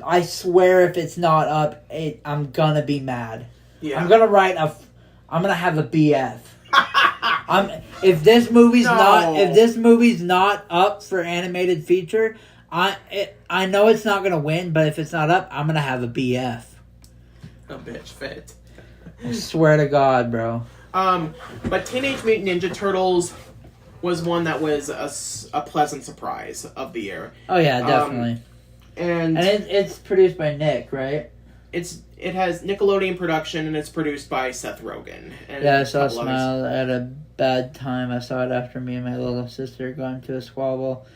I swear if it's not up, I'm gonna be mad. Yeah. I'm gonna I'm gonna have a BF. If this movie's not up for animated feature, I know it's not gonna win, but if it's not up, I'm gonna have a BF. A bitch fit. I swear to God, bro. But Teenage Mutant Ninja Turtles was one that was a pleasant surprise of the year. Oh yeah, definitely. And it's produced by Nick, right? It has Nickelodeon production, and it's produced by Seth Rogen. And Yeah, I saw a couple others. Smile at a bad time. I saw it after me and my little sister got into a squabble.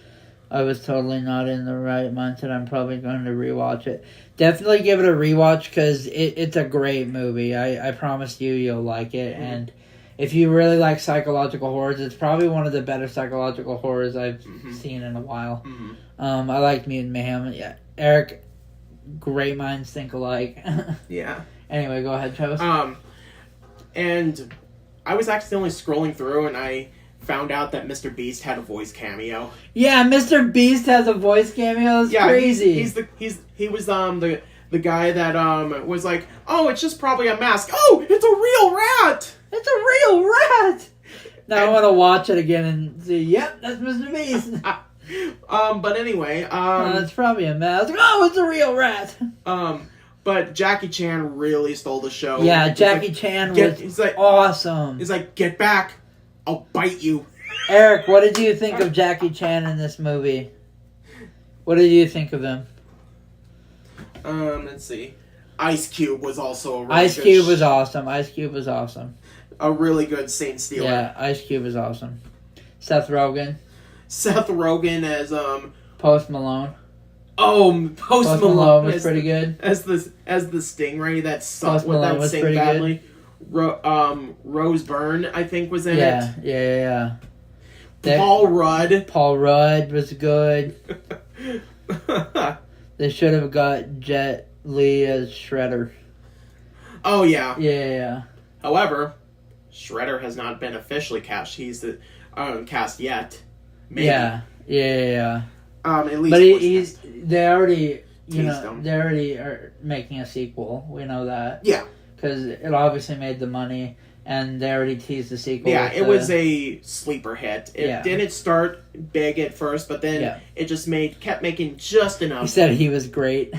I was totally not in the right mindset. I'm probably going to rewatch it. Definitely give it a rewatch because it's a great movie. I promise you'll like it. Mm-hmm. And if you really like psychological horrors, it's probably one of the better psychological horrors I've seen in a while. Mm-hmm. I like Mutant Mayhem. Yeah, Eric, great minds think alike. Yeah. Anyway, go ahead, Travis. And I was accidentally scrolling through, and I found out that Mr. Beast had a voice cameo. Yeah, Mr. Beast has a voice cameo. It's Yeah, crazy. he was the guy that was like, oh, it's just probably a mask. Oh, it's a real rat. It's a real rat. Now I want to watch it again and see. Yep, that's Mr. Beast. But anyway, It's probably a mask. Oh, it's a real rat. but Jackie Chan really stole the show. Yeah, He's Jackie like, Chan he's was like, awesome. he's like, get back, I'll bite you. Eric, what did you think of Jackie Chan in this movie? What did you think of him? Let's see. Ice Cube was also a really Ice good Cube was awesome. Ice Cube was awesome. a really good Saint Stealer. Yeah, Ice Cube was awesome. Seth Rogen. Seth Rogen as Post Malone. Post Malone was as pretty the- good. as the stingray that Post Malone was sang pretty badly. Rose Byrne, I think, was in Yeah. it. That- Paul Rudd. Paul Rudd was good. They should have got Jet Li as Shredder. Oh yeah. Yeah. However, Shredder has not been officially cast. He's the cast yet. Maybe. Yeah. At least. But he's they already, Teased him. they already are making a sequel. We know that. Yeah. Because it obviously made the money, and they already teased the sequel. Yeah, with it was a sleeper hit. It didn't start big at first, but then it just kept making just He enough. said he was great.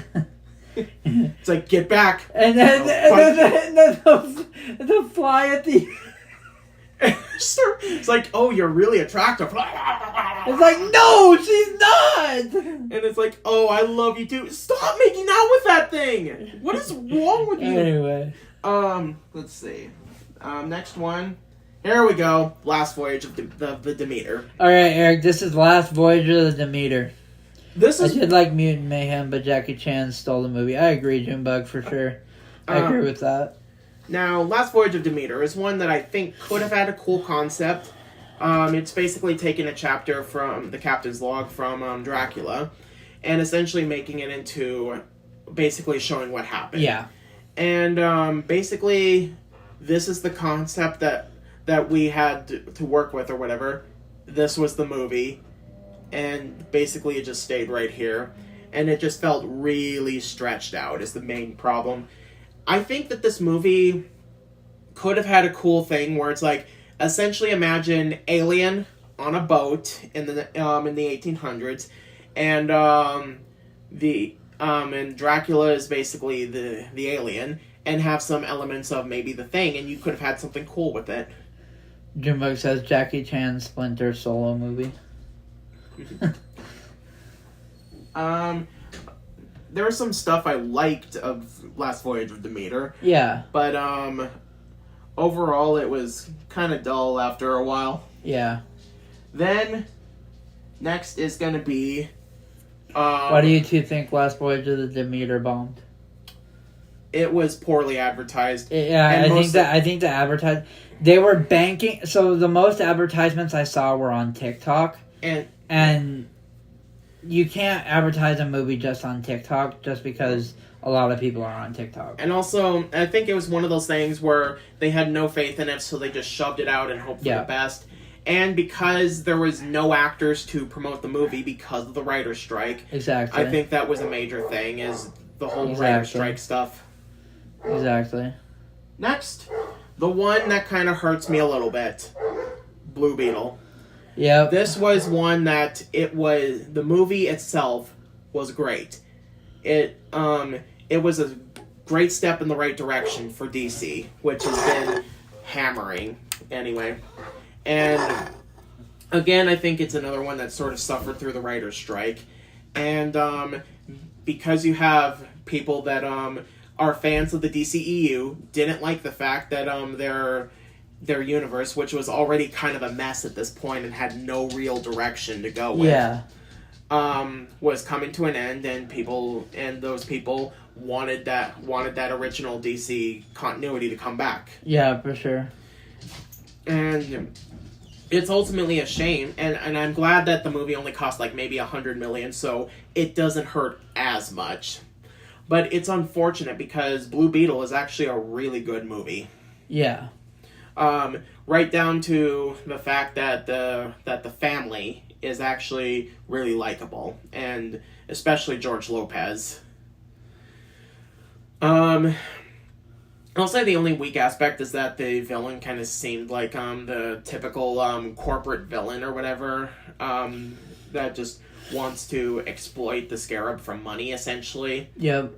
It's like, get back. And then, the fly at the... It's like, oh, you're really attractive. It's like, no, she's not! And it's like, oh, I love you too. Stop making out with that thing. What is wrong with you? Anyway. Let's see. Next one. Here we go. Last Voyage of the Demeter. Alright, Eric, this is Last Voyage of the Demeter. This I is did like Mutant Mayhem, but Jackie Chan stole the movie. I agree, Junebug, for sure. I agree with that. now Last Voyage of Demeter is one that I think could have had a cool concept. It's basically taking a chapter from the Captain's Log from Dracula, and essentially making it into basically showing what happened. Yeah. And basically, this is the concept that we had to work with or whatever. This was the movie, and basically it just stayed right here, and it just felt really stretched out is the main problem. I think that this movie could have had a cool thing where it's like, essentially imagine Alien on a boat in the 1800s, and and Dracula is basically the alien, and have some elements of maybe the Thing, and you could have had something cool with it. Junebug says Jackie Chan Splinter solo movie. There was some stuff I liked of Last Voyage of Demeter, Yeah, but overall it was kind of dull after a while. yeah. Then next is gonna be. Why do you two think Last Voyage of the Demeter bombed? It was poorly advertised. Yeah, And I think the advertise they were banking. So the most advertisements I saw were on TikTok, and you can't advertise a movie just on TikTok just because a lot of people are on TikTok. And also, I think it was one of those things where they had no faith in it, so they just shoved it out and hoped for the best. And because there was no actors to promote the movie because of the writer's strike, Exactly. I think that was a major thing, is the whole writer's strike stuff. Exactly. Next, the one that kind of hurts me a little bit, Blue Beetle. Yep. This was one that the movie itself was great. It was a great step in the right direction for DC, which has been hammering anyway. And again, I think it's another one that sort of suffered through the writer's strike. And because you have people that are fans of the DCEU, didn't like the fact that their universe, which was already kind of a mess at this point and had no real direction to go with, was coming to an end, and those people wanted that original DC continuity to come back. Yeah, for sure. And it's ultimately a shame, and I'm glad that the movie only cost like maybe $100 million, so it doesn't hurt as much. But it's unfortunate because Blue Beetle is actually a really good movie. Yeah. Right down to the fact that the family is actually really likable, and especially George Lopez. I'll say the only weak aspect is that the villain kind of seemed like the typical corporate villain or whatever, that just wants to exploit the Scarab for money, essentially. Yep.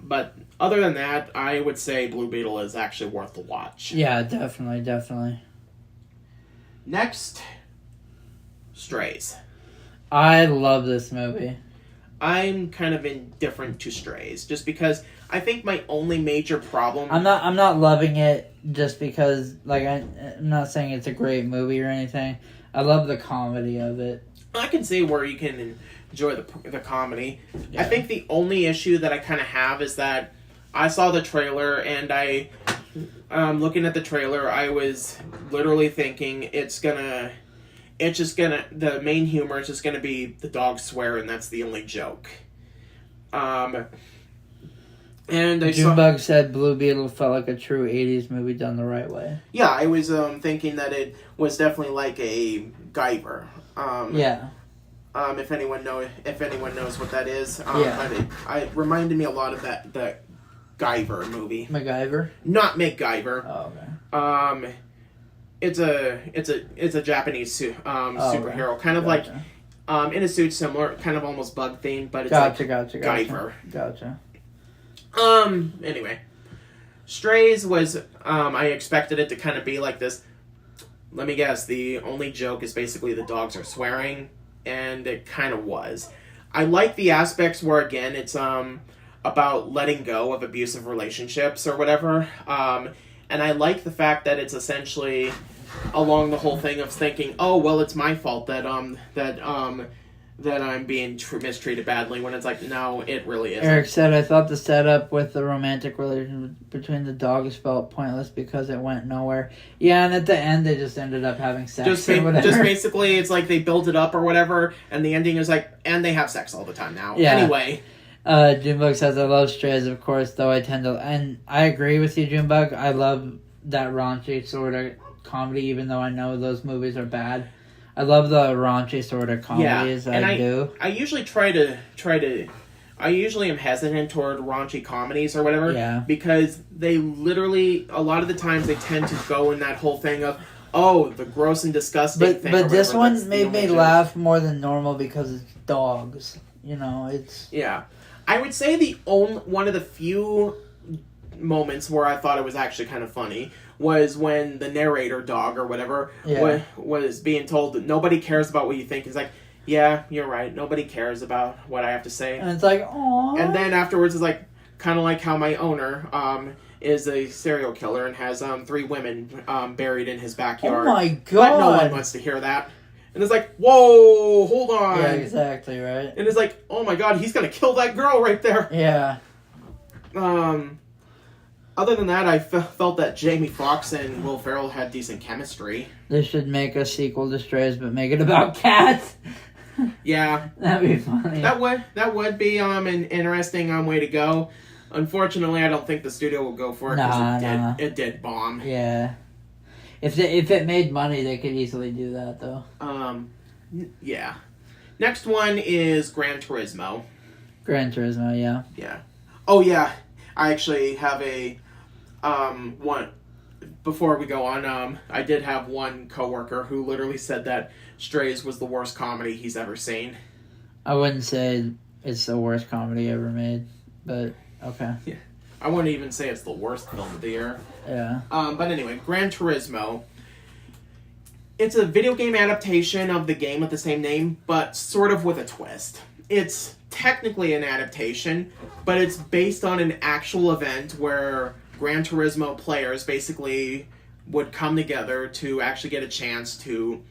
But other than that, I would say Blue Beetle is actually worth the watch. Yeah, definitely. Next, Strays. I love this movie. I'm kind of indifferent to Strays, just because I think my only major problem... I'm not loving it just because, like, I'm not saying it's a great movie or anything. I love the comedy of it. I can see where you can enjoy the comedy. Yeah. I think the only issue that I kind of have is that I saw the trailer, and looking at the trailer, I was literally thinking the main humor is just gonna be the dog swear, and that's the only joke. And Junebug said Blue Beetle felt like a true 80s movie done the right way. Yeah, I was thinking that it was definitely like a Guyver. Yeah. If anyone knows what that is, Yeah. It reminded me a lot of that Guyver movie. MacGyver? Not MacGyver. Oh, okay. It's a Japanese superhero, okay. kind of Gotcha. like in a suit similar, kind of almost bug themed, but it's Gotcha. Guyver. Anyway, Strays was I expected it to kind of be like this. Let me guess, the only joke is basically the dogs are swearing, and it kind of was. I like the aspects where, again, it's about letting go of abusive relationships or whatever. And I like the fact that it's essentially along the whole thing of thinking, oh, well, it's my fault that I'm being mistreated badly, when it's like, no, it really isn't. Eric said, I thought the setup with the romantic relation between the dogs felt pointless because it went nowhere. Yeah, and at the end, they just ended up having sex Just basically, it's like they build it up or whatever, and the ending is like, and they have sex all the time now. Yeah. Anyway. Junebug says, I love Strays, of course, though I tend to... And I agree with you, Junebug. I love that raunchy sort of comedy, even though I know those movies are bad. I love the raunchy sort of comedies. Yeah, and I do. I usually I usually am hesitant toward raunchy comedies or whatever. Yeah. Because they literally, a lot of the times, they tend to go in that whole thing of, oh, the gross and disgusting thing. But this whatever, one made me laugh more than normal because it's dogs. You know, it's... Yeah. I would say one of the few moments where I thought it was actually kind of funny was when the narrator dog or whatever was being told that nobody cares about what you think. It's like, Yeah, you're right. Nobody cares about what I have to say. And it's like, oh. And then afterwards is like kind of like how my owner is a serial killer and has 3 women buried in his backyard. Oh my god! But no one wants to hear that. And it's like, whoa, hold on. Yeah, exactly right. And it's like, oh my god, he's gonna kill that girl right there. Yeah. Other than that, I felt that Jamie Foxx and Will Ferrell had decent chemistry. They should make a sequel to Strays, but make it about cats. Yeah, that'd be funny. That would be an interesting way to go. Unfortunately, I don't think the studio will go for it because it did bomb. Yeah, if it made money, they could easily do that though. Yeah. Next one is Gran Turismo. Gran Turismo, yeah. Yeah. Oh yeah, I actually have a one. Before we go on, I did have one coworker who literally said that Strays was the worst comedy he's ever seen. I wouldn't say it's the worst comedy ever made, but okay. Yeah. I wouldn't even say it's the worst film of the year. Yeah. But anyway, Gran Turismo. It's a video game adaptation of the game with the same name, but sort of with a twist. It's technically an adaptation, but it's based on an actual event where Gran Turismo players basically would come together to actually get a chance to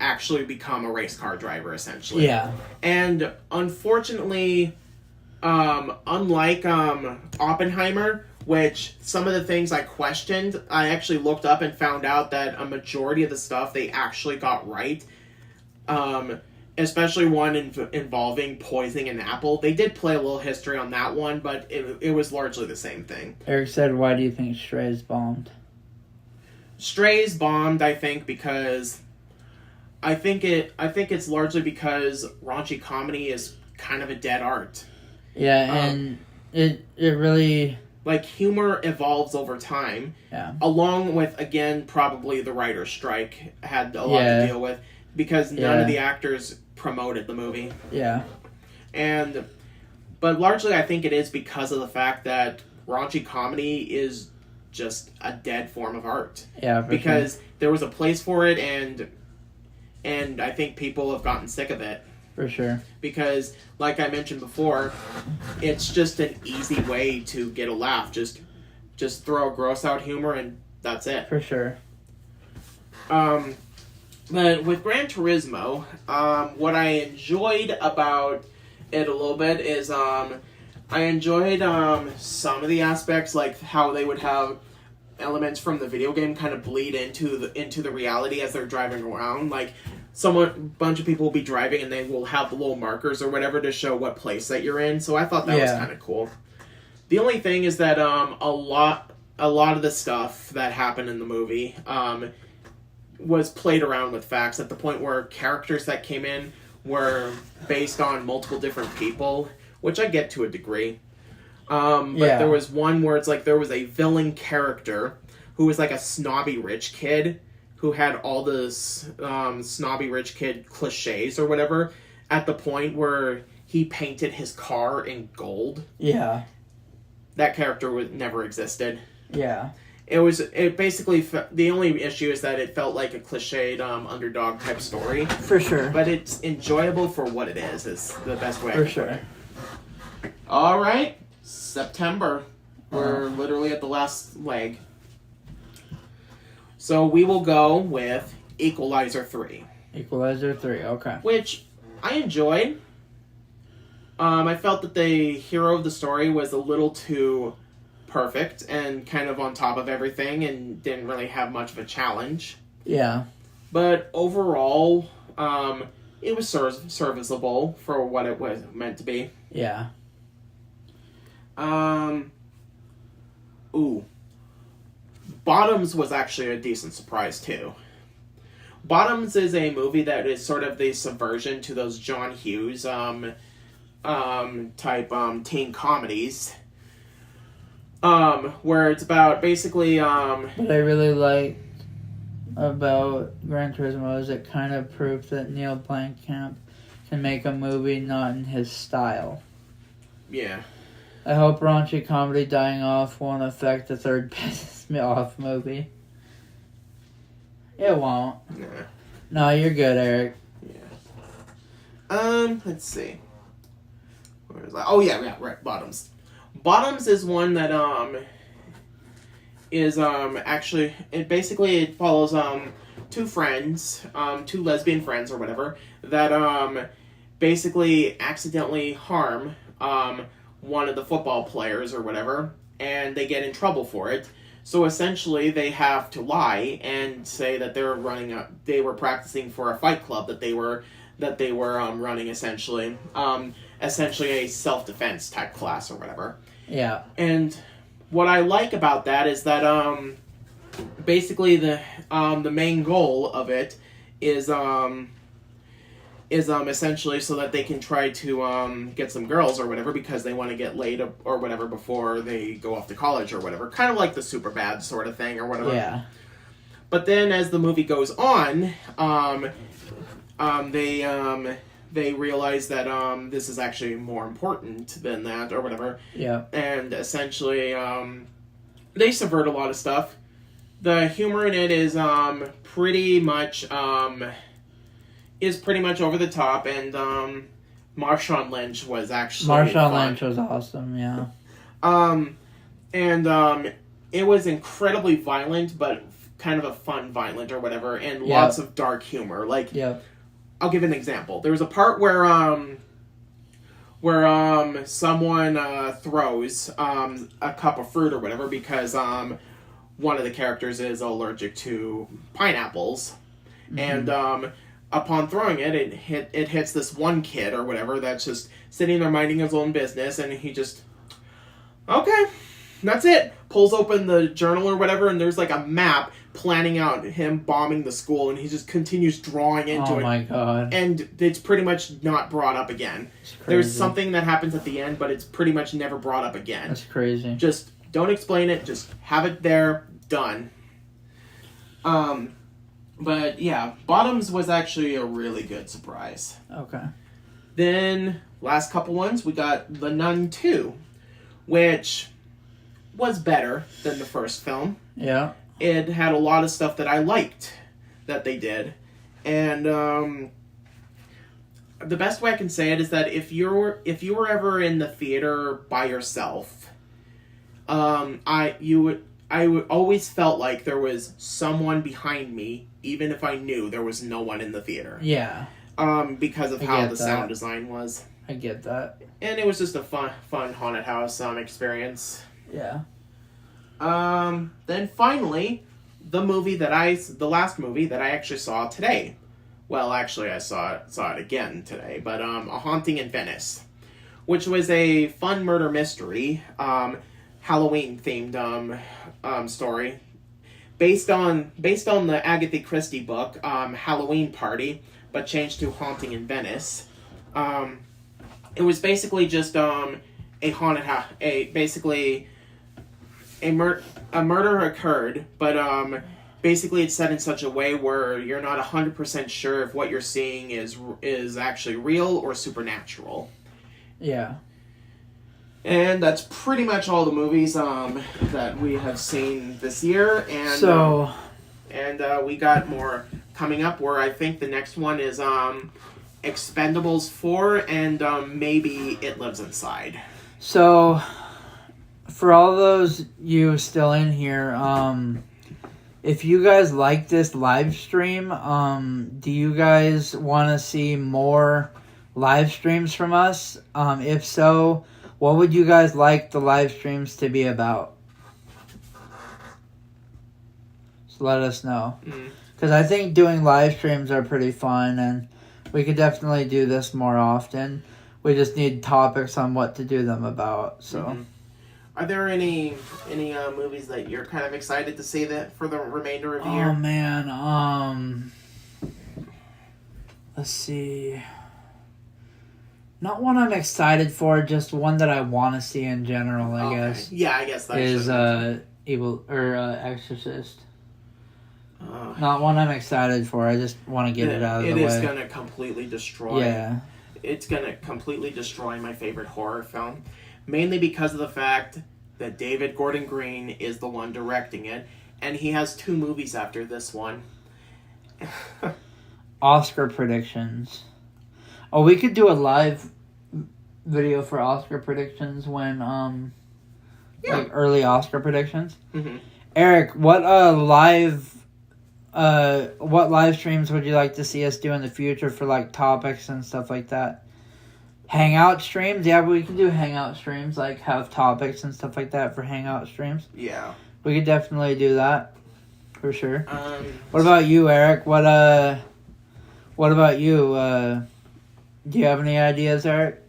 actually become a race car driver, essentially. Yeah. And unfortunately, unlike Oppenheimer, which some of the things I questioned, I actually looked up and found out that a majority of the stuff they actually got right. Especially one involving poisoning an apple. They did play a little history on that one, but it was largely the same thing. Eric said, why do you think Strays bombed? Strays bombed, I think, because I think it's largely because raunchy comedy is kind of a dead art. Yeah, and it really... Like, humor evolves over time. Yeah. Along with, again, probably the writer's strike had a lot to deal with. Because none of the actors promoted the movie. Yeah. But largely I think it is because of the fact that raunchy comedy is just a dead form of art. Yeah, because there was a place for it, and I think people have gotten sick of it. For sure. Because, like I mentioned before, it's just an easy way to get a laugh. Just throw gross out humor and that's it. For sure. But with Gran Turismo, what I enjoyed about it a little bit is I enjoyed some of the aspects, like how they would have elements from the video game kind of bleed into the reality as they're driving around. Like, a bunch of people will be driving and they will have the little markers or whatever to show what place that you're in. So I thought that was kind of cool. The only thing is that a lot of the stuff that happened in the movie was played around with facts at the point where characters that came in were based on multiple different people, which I get to a degree. But there was one where it's like there was a villain character who was like a snobby rich kid who had all this snobby rich kid cliches or whatever at the point where he painted his car in gold. Yeah. That character never existed. Yeah. It basically, the only issue is that it felt like a cliched underdog type story. For sure. But it's enjoyable for what it is the best way I can put it. All right, September. We're literally at the last leg. So we will go with Equalizer 3. Equalizer 3, okay. Which I enjoyed. I felt that the hero of the story was a little too perfect and kind of on top of everything and didn't really have much of a challenge. Yeah. But overall, it was serviceable for what it was meant to be. Yeah. Bottoms was actually a decent surprise, too. Bottoms is a movie that is sort of the subversion to those John Hughes type teen comedies. Where it's about basically what I really liked about Gran Turismo is it kind of proved that Neil Blomkamp can make a movie not in his style. Yeah. I hope raunchy comedy dying off won't affect the third Piss Me Off movie. It won't. Nah. No, you're good, Eric. Yeah. Let's see. Where is that? Oh yeah, right. Bottoms. Bottoms is one that is actually it follows two friends, two lesbian friends or whatever that basically accidentally harm one of the football players or whatever, and they get in trouble for it. So essentially, they have to lie and say that they were practicing for a fight club that they were running essentially a self-defense type class or whatever. Yeah. And what I like about that is that basically the main goal of it is essentially so that they can try to get some girls or whatever because they want to get laid or whatever before they go off to college or whatever. Kind of like the Superbad sort of thing or whatever. Yeah. But then as the movie goes on, they realize that this is actually more important than that or whatever. Yeah. And essentially they subvert a lot of stuff. The humor in it is pretty much over the top, and Marshawn Lynch was actually Marshawn Lynch was awesome, yeah. And it was incredibly violent, but kind of a fun violent or whatever, and lots of dark humor. Like, I'll give an example. There was a part where someone throws a cup of fruit or whatever because one of the characters is allergic to pineapples, and upon throwing it, it hits this one kid or whatever that's just sitting there minding his own business, and he just, okay, that's it. Pulls open the journal or whatever, and there's like a map planning out him bombing the school, and he just continues drawing into it. Oh my god. And it's pretty much not brought up again. There's something that happens at the end, but it's pretty much never brought up again. That's crazy. Just don't explain it, just have it there, done. But yeah, Bottoms was actually a really good surprise. Okay. Then, last couple ones, we got The Nun 2, which was better than the first film. Yeah. It had a lot of stuff that I liked that they did. And the best way I can say it is that if you were ever in the theater by yourself, I would always felt like there was someone behind me, even if I knew there was no one in the theater. Yeah. Because of how the sound design was. I get that. And it was just a fun haunted house experience. Yeah. Then finally, the last movie that I actually saw today. Well, actually, I saw it again today, but A Haunting in Venice, which was a fun murder mystery, Halloween themed story, based on the Agatha Christie book Halloween Party, but changed to Haunting in Venice. It was basically just a haunted house. A murder occurred, but basically it's set in such a way where you're not 100% sure if what you're seeing is actually real or supernatural. Yeah. And that's pretty much all the movies that we have seen this year. And we got more coming up, where I think the next one is Expendables 4 and maybe It Lives Inside. So, for all those you still in here, if you guys like this live stream, do you guys want to see more live streams from us? If so, what would you guys like the live streams to be about? So let us know. Because I think doing live streams are pretty fun, and we could definitely do this more often. We just need topics on what to do them about. So, Are there any movies that you're kind of excited to see that for the remainder of the year? Oh man, let's see. Not one I'm excited for, just one that I want to see in general. I guess. Yeah, I guess that is Exorcist. Not one I'm excited for. I just want to get it out of the way. It is gonna completely destroy. Yeah. It's gonna completely destroy my favorite horror film, mainly because of the fact that David Gordon Green is the one directing it, and he has 2 movies after this one. Oscar predictions. Oh, we could do a live video for Oscar predictions when like early Oscar predictions. Mm-hmm. Eric, what live streams would you like to see us do in the future for like topics and stuff like that? Hangout streams? Yeah, we can do hangout streams, like have topics and stuff like that for hangout streams. Yeah. We could definitely do that. For sure. What So about you, Eric? What about you? Do you have any ideas, Eric?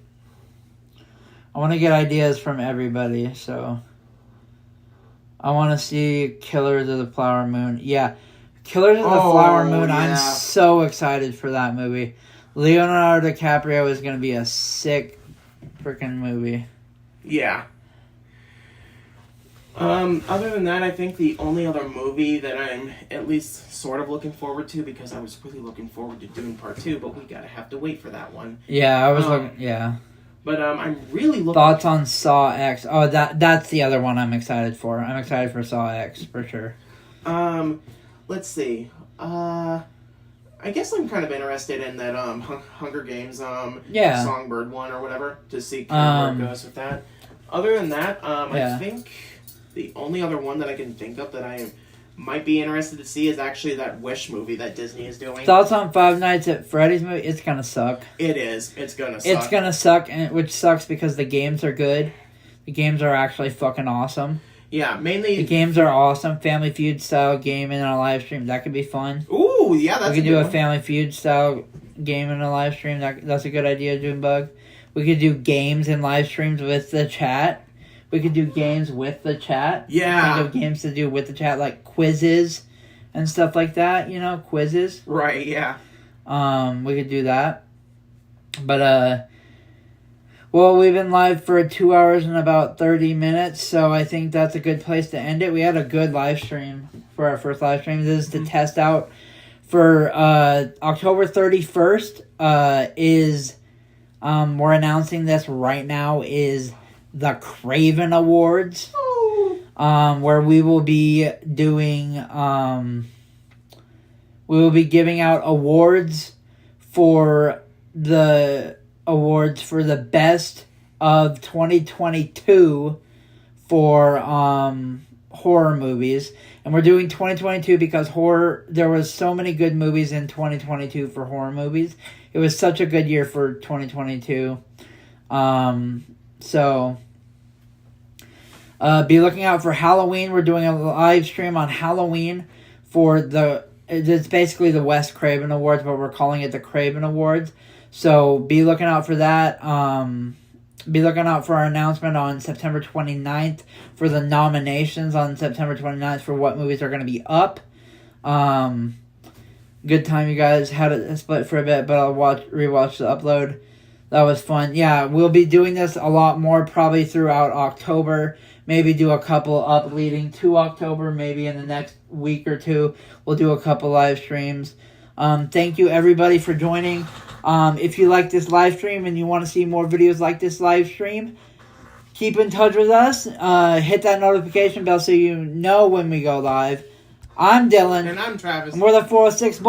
I want to get ideas from everybody, so I want to see Killers of the Flower Moon. Yeah. Killers of the Flower Moon, yeah. I'm so excited for that movie. Leonardo DiCaprio is going to be a sick freaking movie. Yeah. Other than that, I think the only other movie that I'm at least sort of looking forward to, because I was really looking forward to doing part 2, but we gotta have to wait for that one. Yeah, I was looking, yeah. But I'm really looking. Thoughts on Saw X? Oh, that's the other one I'm excited for. I'm excited for Saw X, for sure. Let's see. I guess I'm kind of interested in that Hunger Games Yeah. Songbird one or whatever, to see kind of where it goes with that. Other than that, Yeah. I think the only other one that I can think of that I might be interested to see is actually that Wish movie that Disney is doing. Thoughts on Five Nights at Freddy's movie? It's gonna suck. It is. It's gonna suck. It's gonna suck, which sucks because the games are good. The games are actually fucking awesome. Yeah, The mainly. games are awesome. Family Feud style game in a live stream. That could be fun. Ooh, yeah, that's We could a do good a one. Family Feud style game in a live stream. That's a good idea, Junebug. We could do games in live streams with the chat. We could do games with the chat. Yeah. Think of games to do with the chat, like quizzes and stuff like that. You know, quizzes. Right, yeah. We could do that. But, well, we've been live for 2 hours and about 30 minutes, so I think that's a good place to end it. We had a good live stream for our first live stream. This is to test out for October 31st is, we're announcing this right now, is the Craven Awards, where we will be doing, we will be giving out awards for the best of 2022 for horror movies. And we're doing 2022 because there was so many good movies in 2022 for horror movies. It was such a good year for 2022. So be looking out for Halloween. We're doing a live stream on Halloween for it's basically the Wes Craven Awards, but we're calling it the Craven Awards. So be looking out for that. Be looking out for our announcement on September 29th for the nominations on September 29th for what movies are going to be up. Good time, you guys. Had it split for a bit, but I'll rewatch the upload. That was fun. Yeah, we'll be doing this a lot more probably throughout October. Maybe do a couple up leading to October. Maybe in the next week or two, we'll do a couple live streams. Thank you, everybody, for joining. If you like this live stream and you want to see more videos like this live stream, keep in touch with us. Hit that notification bell so you know when we go live. I'm Dylan. And I'm Travis. And we're the 406 Boys.